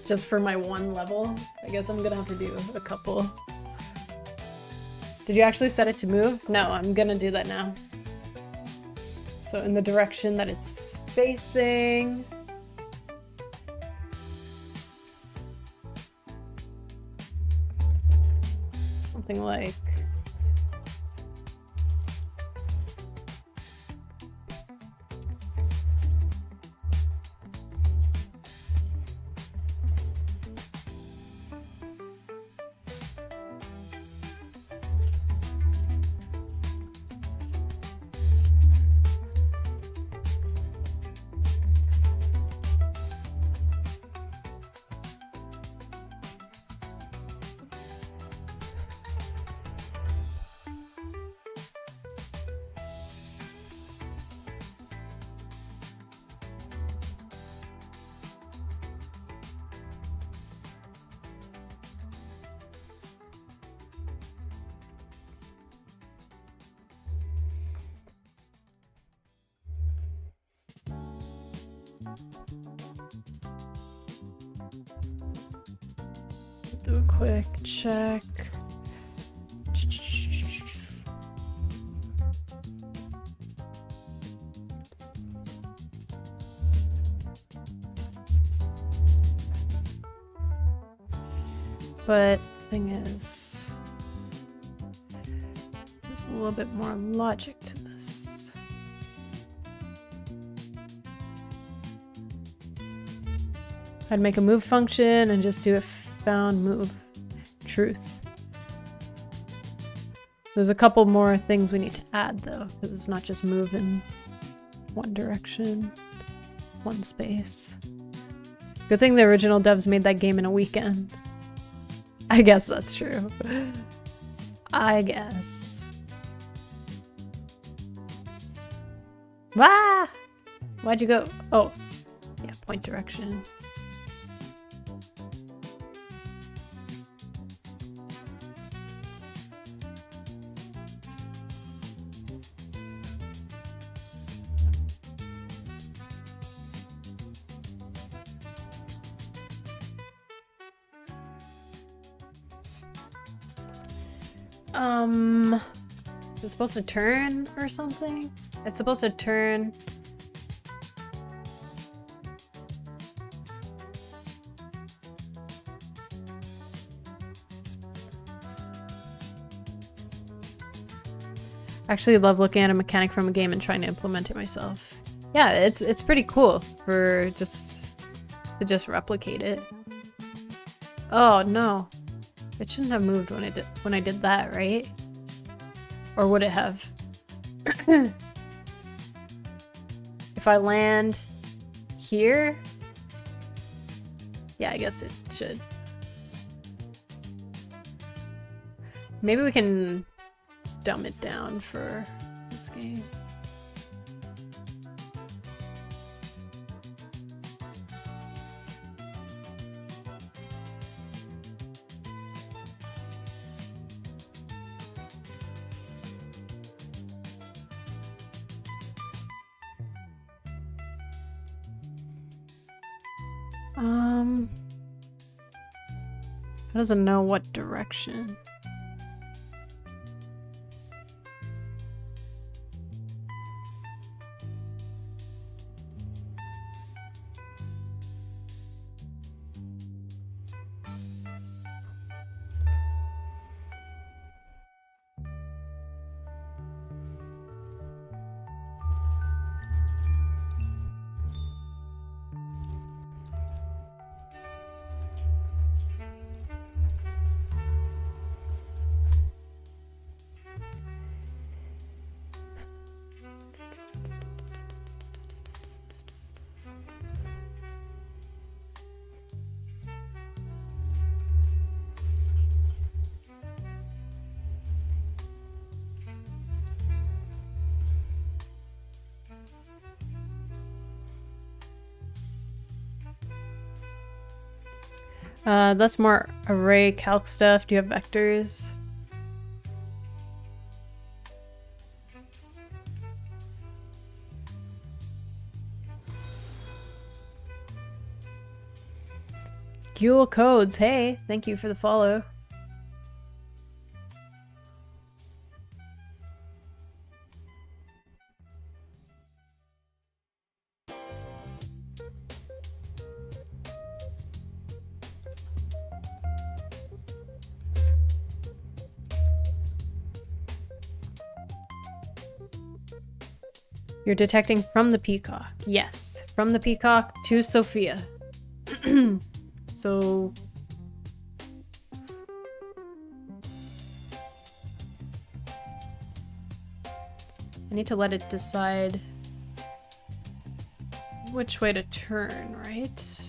just for my one level. I guess I'm gonna have to do a couple Did you actually set it to move? No, I'm gonna do that now. So in the direction that it's facing. Something like... Do a quick check. But the thing is, there's a little bit more logic to this. I'd make a move function and just do a found move. Truth. There's a couple more things we need to add though, because it's not just move in one direction, one space. Good thing the original devs made that game in a weekend. I guess that's true. I guess. Ah! Why'd you go? Oh, yeah, point direction. Is it supposed to turn or something? It's supposed to turn. I actually love looking at a mechanic from a game and trying to implement it myself. Yeah, it's pretty cool for just to replicate it. Oh no. It shouldn't have moved when I did that, right? Or would it have? If I land here? Yeah, I guess it should. Maybe we can dumb it down for this game. It doesn't know what direction. That's more array calc stuff. Do you have vectors? Guel Codes, hey, thank you for the follow. You're detecting from the peacock. Yes, from the peacock to Sophia. So... I need to let it decide which way to turn, right?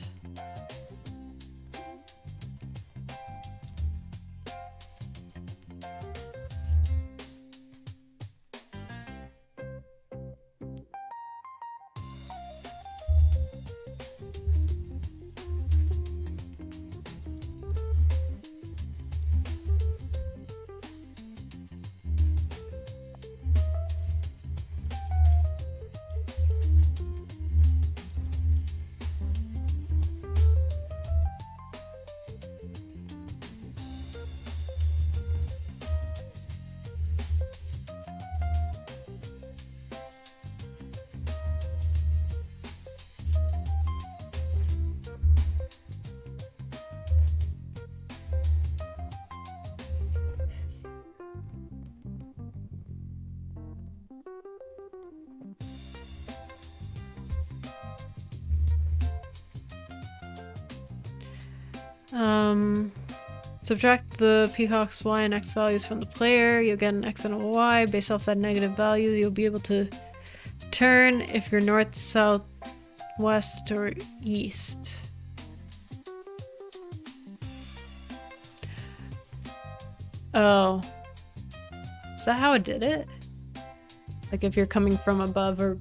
Subtract the peacock's y and x values from the player. You'll get an x and a y. Based off that negative value, you'll be able to turn if you're north, south, west, or east. Oh. Is that how it did it? Like if you're coming from above or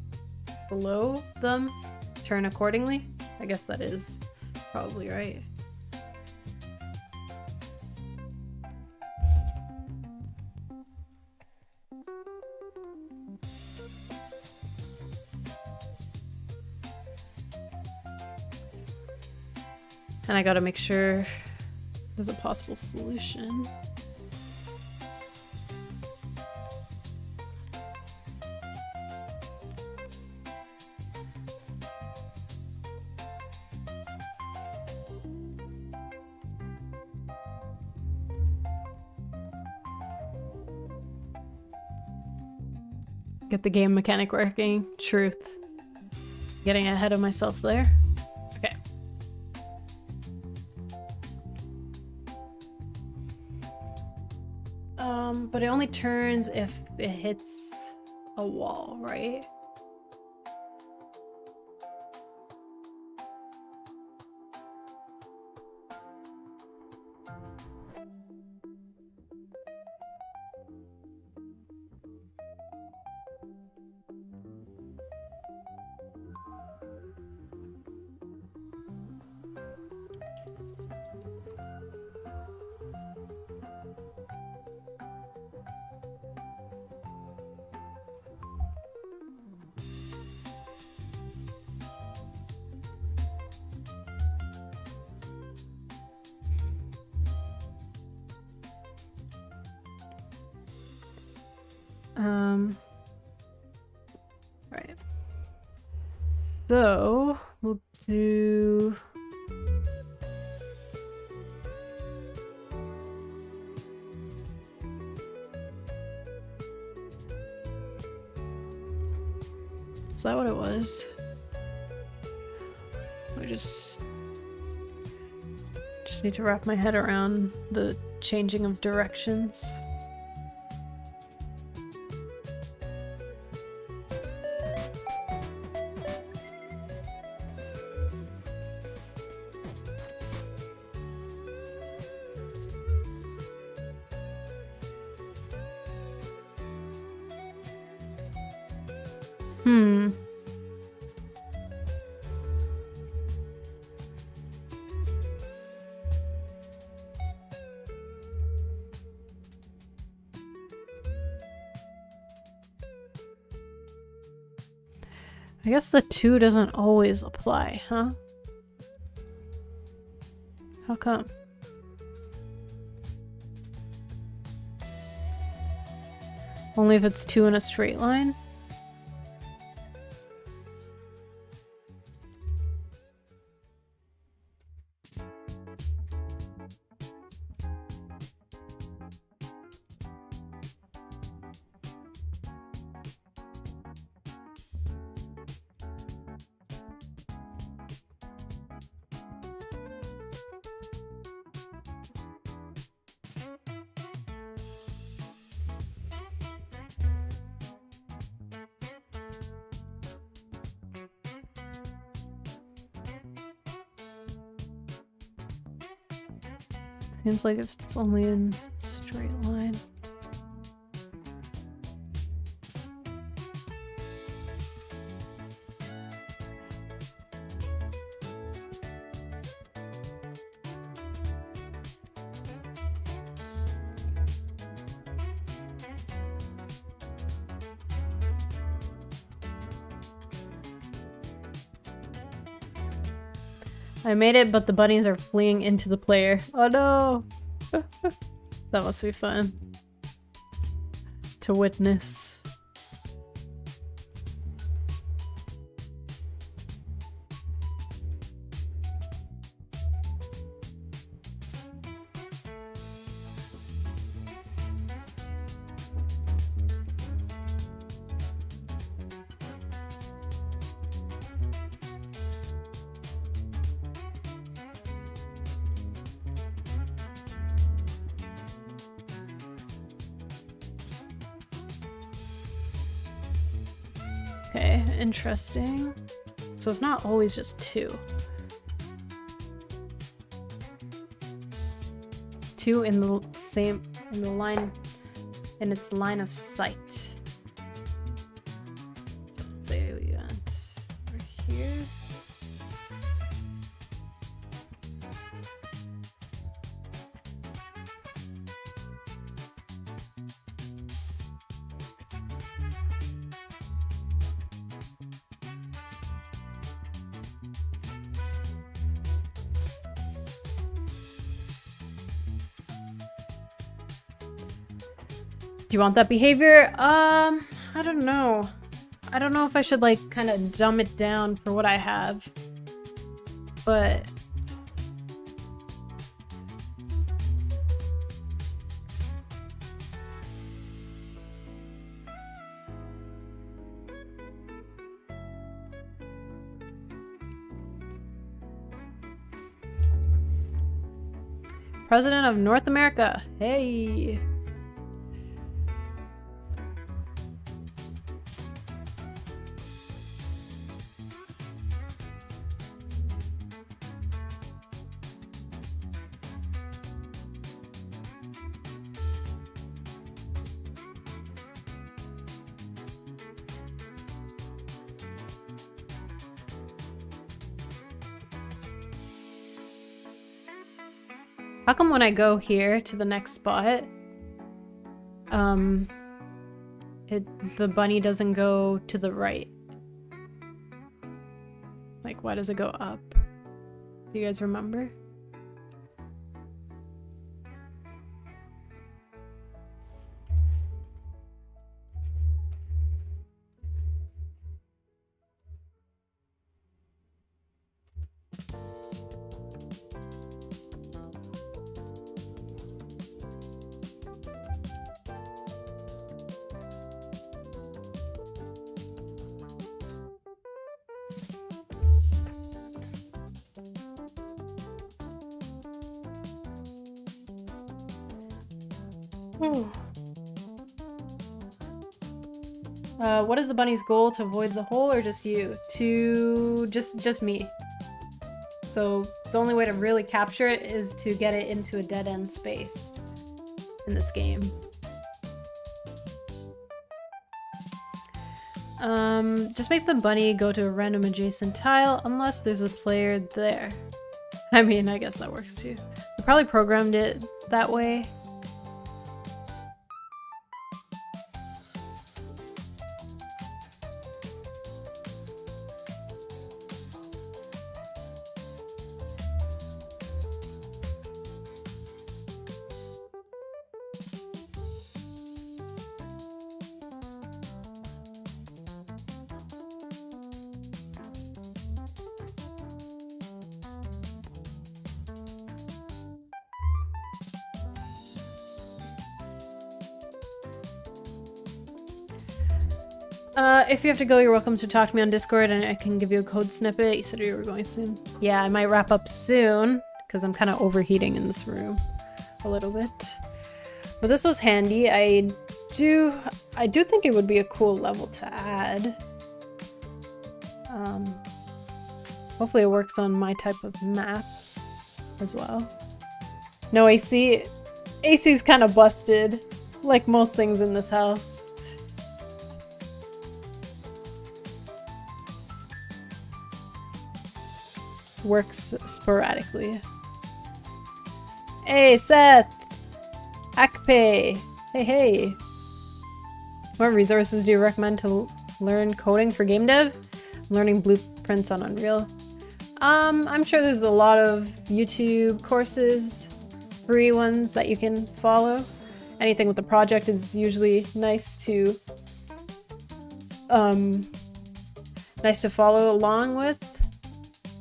below them, turn accordingly? I guess that is probably right. And I gotta make sure there's a possible solution. Get the game mechanic working. Truth. Getting ahead of myself there. Okay. But it only turns if it hits a wall, right? Right. So we'll do is that what it was? I just need to wrap my head around the changing of directions. I guess the 2 doesn't always apply, huh? How come? Only if it's 2 in a straight line? Seems like it's only in a straight line. I made it, but the bunnies are fleeing into the player. Oh no! That must be fun to witness. Okay, interesting. So it's not always just two. Two in the same, in the line, in its line of sight. So let's say we got over here. Do you want that behavior? I don't know. I don't know if I should like kind of dumb it down for what I have. But President of North America. Hey. How come when I go here to the next spot, the bunny doesn't go to the right? Like, why does it go up? Do you guys remember? What is the bunny's goal? To avoid the hole or just you? To just me. So the only way to really capture it is to get it into a dead-end space in this game. Just make the bunny go to a random adjacent tile unless there's a player there. I mean, I guess that works too. We probably programmed it that way. If you have to go, you're welcome to talk to me on Discord and I can give you a code snippet. You said you were going soon. Yeah, I might wrap up soon because I'm kind of overheating in this room a little bit. But this was handy. I do think it would be a cool level to add. Hopefully it works on my type of map as well. No AC. AC's kind of busted, like most things in this house. Works sporadically. Hey, Seth! Akpe! Hey, hey! What resources do you recommend to learn coding for game dev? Learning blueprints on Unreal. I'm sure there's a lot of YouTube courses, free ones that you can follow. Anything with the project is usually nice to follow along with,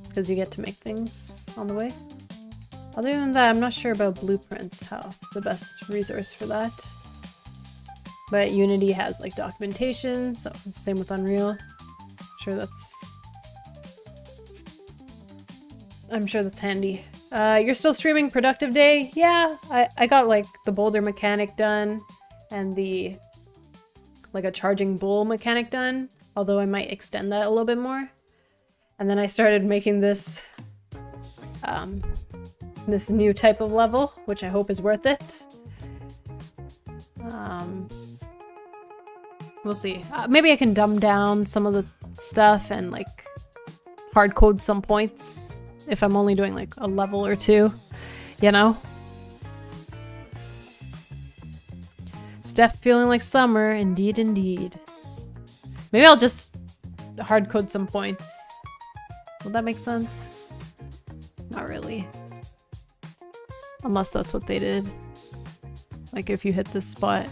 because you get to make things on the way. Other than that, I'm not sure about blueprints, how the best resource for that. But Unity has like documentation, so same with Unreal. I'm sure that's handy. You're still streaming Productive Day? Yeah, I got like the boulder mechanic done and the like a charging bull mechanic done, although I might extend that a little bit more. And then I started making this this new type of level, which I hope is worth it. We'll see. Maybe I can dumb down some of the stuff and like hard code some points if I'm only doing like a level or two, you know? Steph feeling like summer, indeed, indeed. Maybe I'll just hard code some points. Will that make sense? Not really. Unless that's what they did. Like if you hit this spot.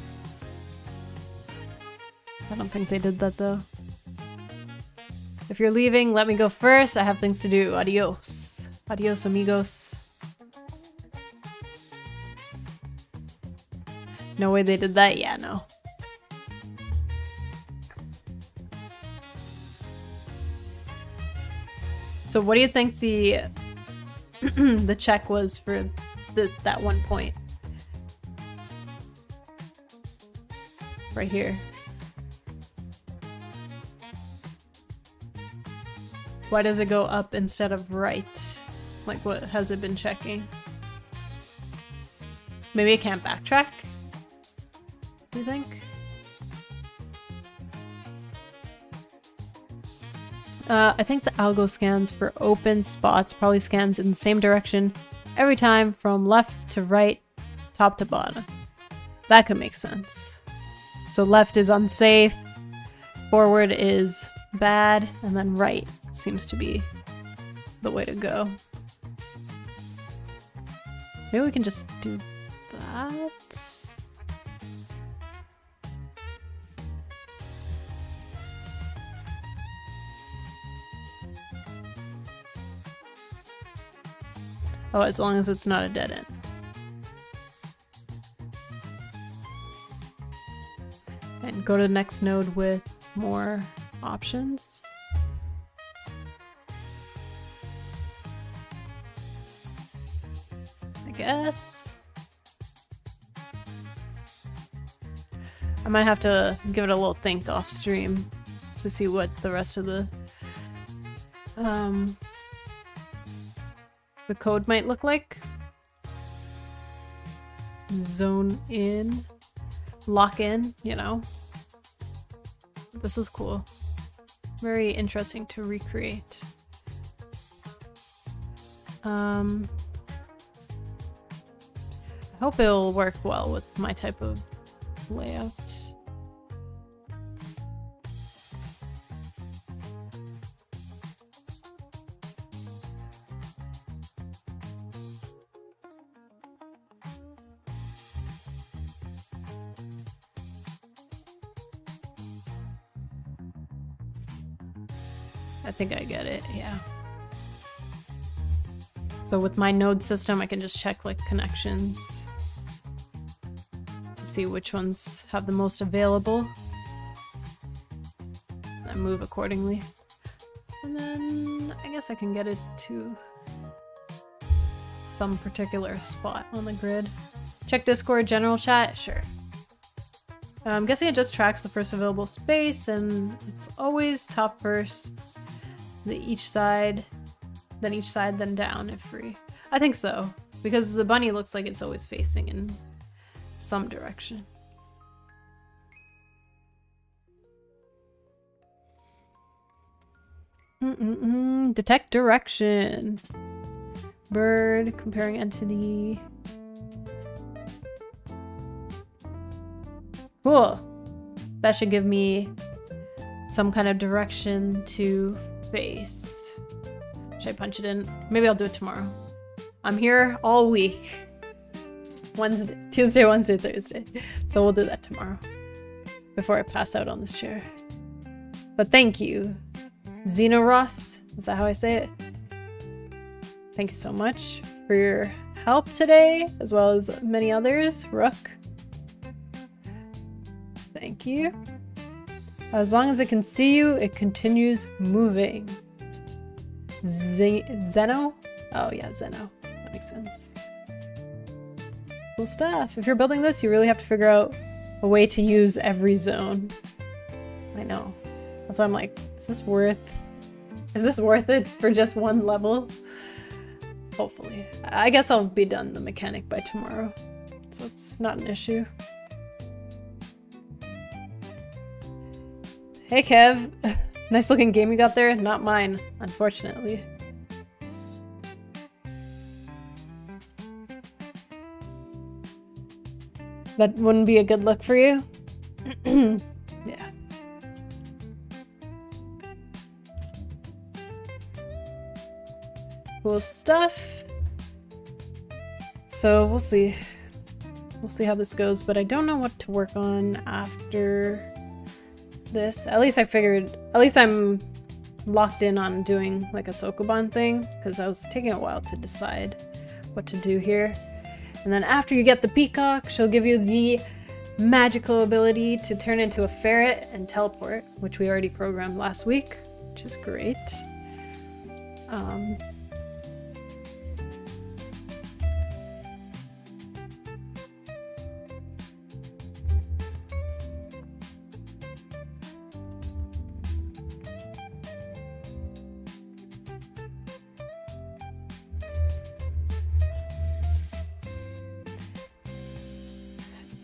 I don't think they did that though. If you're leaving, let me go first. I have things to do. Adios. Adios, amigos. No way they did that? Yeah, no. So what do you think the the check was for that 1 point? Right here. Why does it go up instead of right? Like, what has it been checking? Maybe it can't backtrack? Do you think? I think the algo scans for open spots probably scans in the same direction every time from left to right, top to bottom. That could make sense. So left is unsafe, forward is bad, and then right seems to be the way to go. Maybe we can just do that. Oh, as long as it's not a dead end. And go to the next node with more options. I guess. I might have to give it a little think off stream to see what the rest of the code might look like. Zone in, lock in, you know. This was cool. Very interesting to recreate. I hope it'll work well with my type of layout. I think I get it, yeah. So with my node system, I can just check like connections to see which ones have the most available. I move accordingly. And then I guess I can get it to some particular spot on the grid. Check Discord general chat? Sure. I'm guessing it just tracks the first available space and it's always top first. Each side, then down if free. I think so. Because the bunny looks like it's always facing in some direction. Detect direction. Bird, comparing entity. Cool. That should give me some kind of direction to face. Should I punch it in? Maybe I'll do it tomorrow. I'm here all week. Wednesday, Tuesday, Wednesday, Thursday. So we'll do that tomorrow. Before I pass out on this chair. But thank you. Xenorost, is that how I say it? Thank you so much for your help today, as well as many others. Rook. Thank you. As long as it can see you, it continues moving. Zeno? Oh yeah, Zeno. That makes sense. Cool stuff. If you're building this, you really have to figure out a way to use every zone. I know. That's why I'm like, is this worth it for just one level? Hopefully. I guess I'll be done the mechanic by tomorrow, so it's not an issue. Hey Kev, nice looking game you got there. Not mine, unfortunately. That wouldn't be a good look for you? Yeah. Cool stuff. So we'll see. We'll see how this goes, but I don't know what to work on after this. At least I'm locked in on doing like a Sokoban thing, because I was taking a while to decide what to do here. And then after you get the peacock, she'll give you the magical ability to turn into a ferret and teleport, which we already programmed last week, which is great.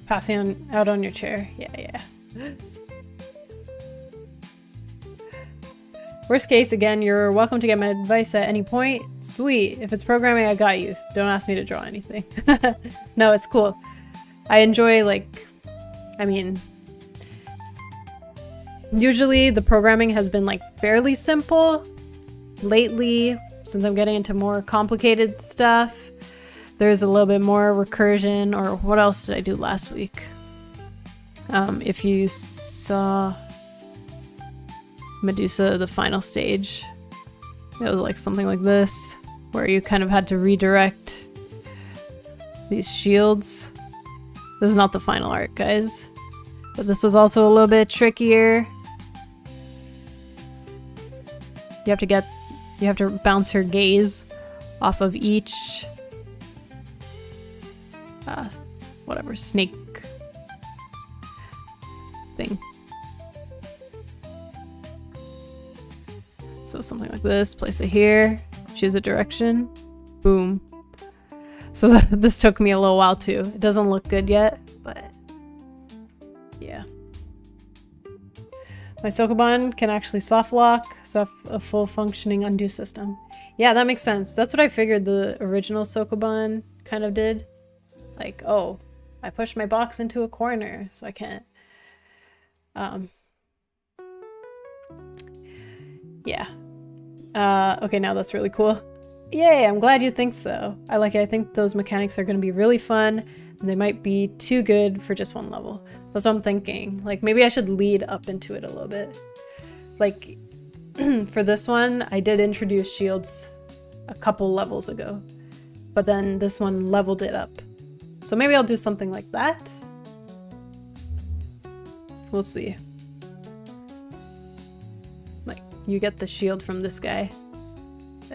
Passing out on your chair. Yeah. Worst case, again, you're welcome to get my advice at any point. Sweet. If it's programming, I got you. Don't ask me to draw anything. No, it's cool. I enjoy, like, I mean, usually the programming has been, like, fairly simple. Lately, since I'm getting into more complicated stuff, there's a little bit more recursion, or what else did I do last week? If you saw Medusa, the final stage, it was like something like this, where you kind of had to redirect these shields. This is not the final art, guys, but this was also a little bit trickier. You have to bounce her gaze off of each whatever snake thing. So something like this, place it here, choose a direction, boom. So this took me a little while too. It doesn't look good yet, but yeah. My Sokoban can actually soft lock, so I have a full functioning undo system. Yeah, that makes sense. That's what I figured the original Sokoban kind of did. Like, oh, I pushed my box into a corner, so I can't. Yeah. Okay, now that's really cool. Yay, I'm glad you think so. I like it. I think those mechanics are going to be really fun, and they might be too good for just one level. That's what I'm thinking. Like, maybe I should lead up into it a little bit. Like, for this one, I did introduce shields a couple levels ago, but then this one leveled it up. So maybe I'll do something like that. We'll see. Like, you get the shield from this guy.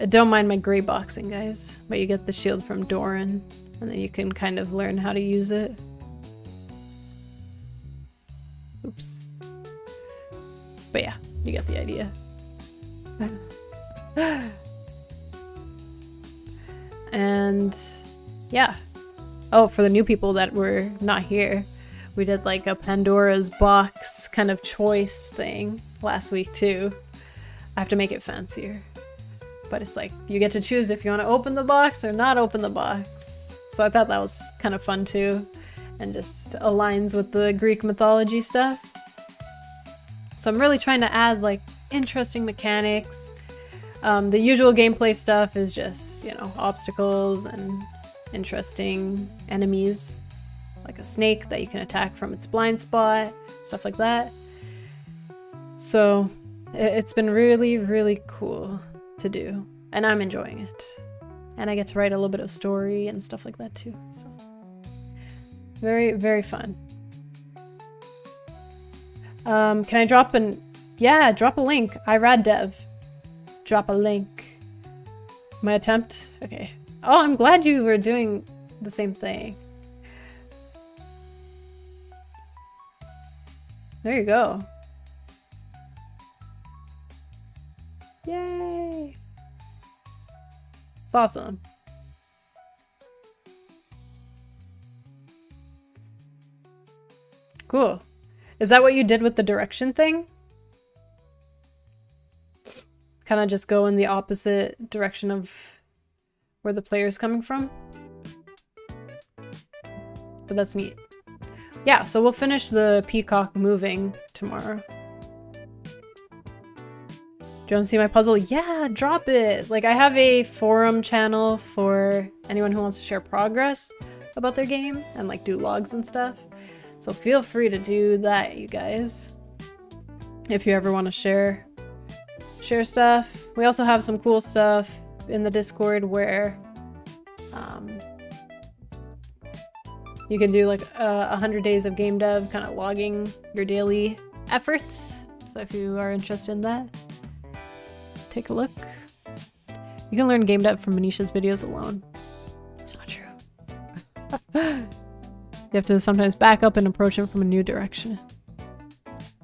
Don't mind my gray boxing, guys, but you get the shield from Doran, and then you can kind of learn how to use it. Oops. But yeah, you get the idea. And yeah. Oh, for the new people that were not here, we did like a Pandora's box kind of choice thing last week too. I have to make it fancier. But it's like, you get to choose if you want to open the box or not open the box. So I thought that was kind of fun too. And just aligns with the Greek mythology stuff. So I'm really trying to add like interesting mechanics. The usual gameplay stuff is just, you know, obstacles and interesting enemies. Like a snake that you can attack from its blind spot, stuff like that. So it's been really, really cool to do. And I'm enjoying it. And I get to write a little bit of story and stuff like that too. So very, very fun. Can I drop yeah, drop a link. iRadDev. Drop a link. My attempt? Okay. Oh, I'm glad you were doing the same thing. There you go. Yay! It's awesome. Cool. Is that what you did with the direction thing? Kind of just go in the opposite direction of where the player's coming from? But that's neat. Yeah, so we'll finish the peacock moving tomorrow. Do you want to see my puzzle? Yeah, drop it! Like, I have a forum channel for anyone who wants to share progress about their game and like do logs and stuff. So feel free to do that, you guys. If you ever want to share stuff. We also have some cool stuff in the Discord where you can do like 100 days of game dev, kind of logging your daily efforts. So if you are interested in that, take a look. You can learn game dev from Manisha's videos alone. That's not true. You have to sometimes back up and approach him from a new direction.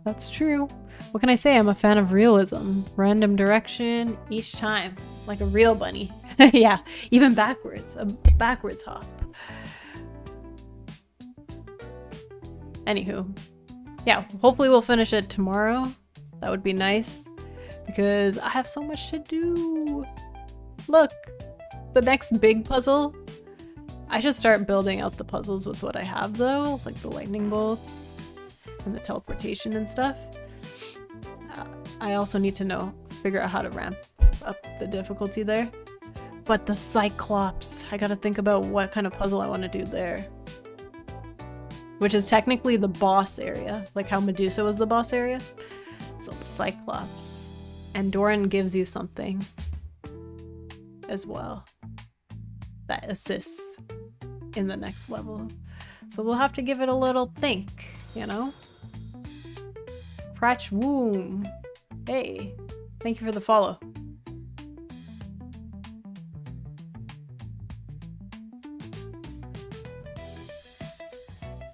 That's true. What can I say? I'm a fan of realism. Random direction each time. Like a real bunny. Yeah, even backwards. A backwards hop. Anywho. Yeah, hopefully we'll finish it tomorrow. That would be nice. Because I have so much to do. Look, the next big puzzle. I should start building out the puzzles with what I have though. Like the lightning bolts and the teleportation and stuff. I also need to figure out how to ramp up the difficulty there. But the Cyclops, I gotta think about what kind of puzzle I want to do there. Which is technically the boss area, like how Medusa was the boss area. So the Cyclops. And Doran gives you something as well that assists in the next level. So we'll have to give it a little think, you know? Cratch Womb. Hey, thank you for the follow.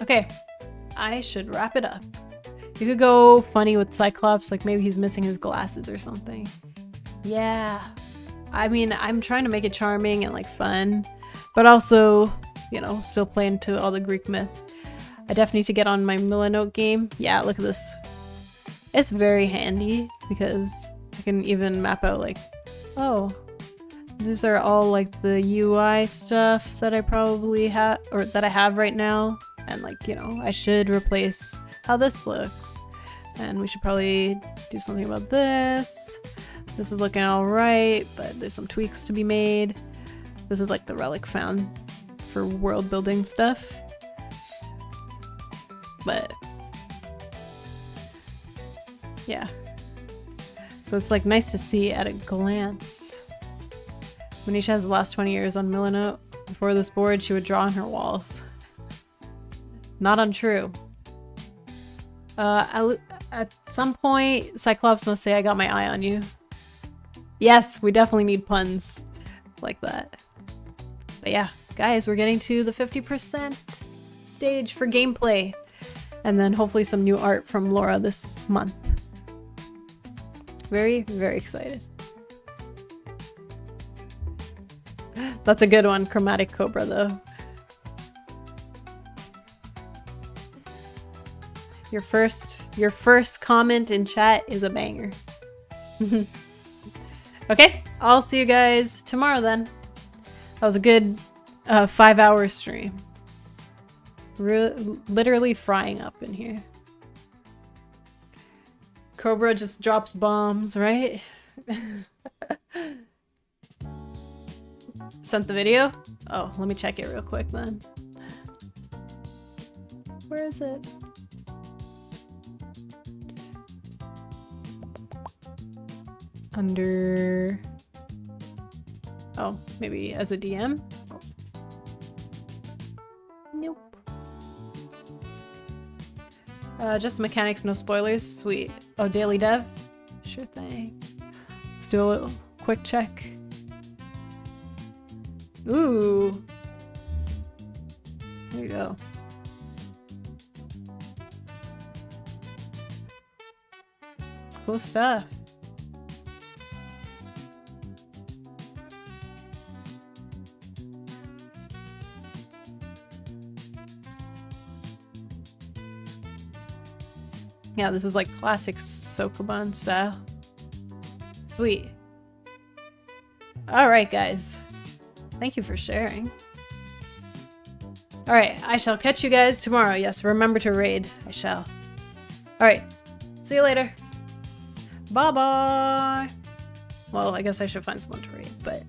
Okay, I should wrap it up. You could go funny with Cyclops, like maybe he's missing his glasses or something. Yeah. I mean, I'm trying to make it charming and like fun, but also, you know, still play into all the Greek myth. I definitely need to get on my Milanote game. Yeah, look at this. It's very handy because I can even map out like, oh, these are all like the UI stuff that I probably have, or that I have right now. And like, you know, I should replace how this looks. And we should probably do something about this. This is looking all right, but there's some tweaks to be made. This is like the relic found for world building stuff. But yeah. So it's like nice to see at a glance. Manisha has the last 20 years on Milanote. Before this board, she would draw on her walls. Not untrue. At some point, Cyclops must say, I got my eye on you. Yes, we definitely need puns like that. But yeah, guys, we're getting to the 50% stage for gameplay. And then hopefully some new art from Laura this month. Very, very excited. That's a good one, Chromatic Cobra, though. Your first comment in chat is a banger. Okay, I'll see you guys tomorrow then. That was a good 5-hour stream. Literally frying up in here. Cobra just drops bombs, right? Sent the video? Oh, let me check it real quick then. Where is it? Under... Oh, maybe as a DM? Nope. Just mechanics, no spoilers. Sweet. Oh, daily dev? Sure thing. Let's do a little quick check. Ooh. There you go. Cool stuff. Yeah, this is like classic Sokoban style. Sweet. Alright, guys. Thank you for sharing. Alright, I shall catch you guys tomorrow. Yes, remember to raid. I shall. Alright, see you later. Bye-bye. Well, I guess I should find someone to raid, but...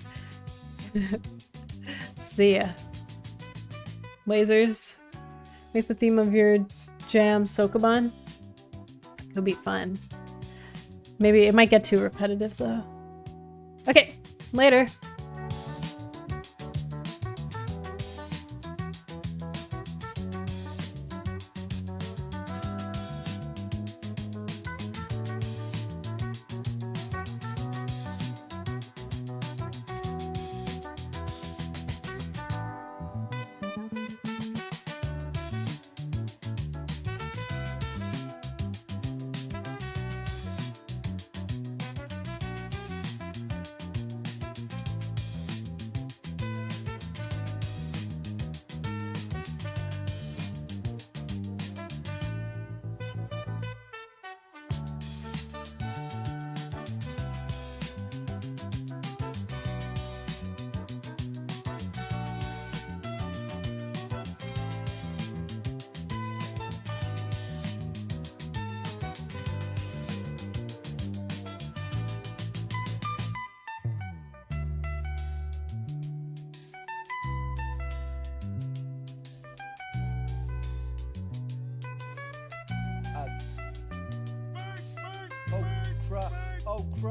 see ya. Lasers. Make the theme of your jam Sokoban. It'll be fun. Maybe it might get too repetitive though. Okay, later.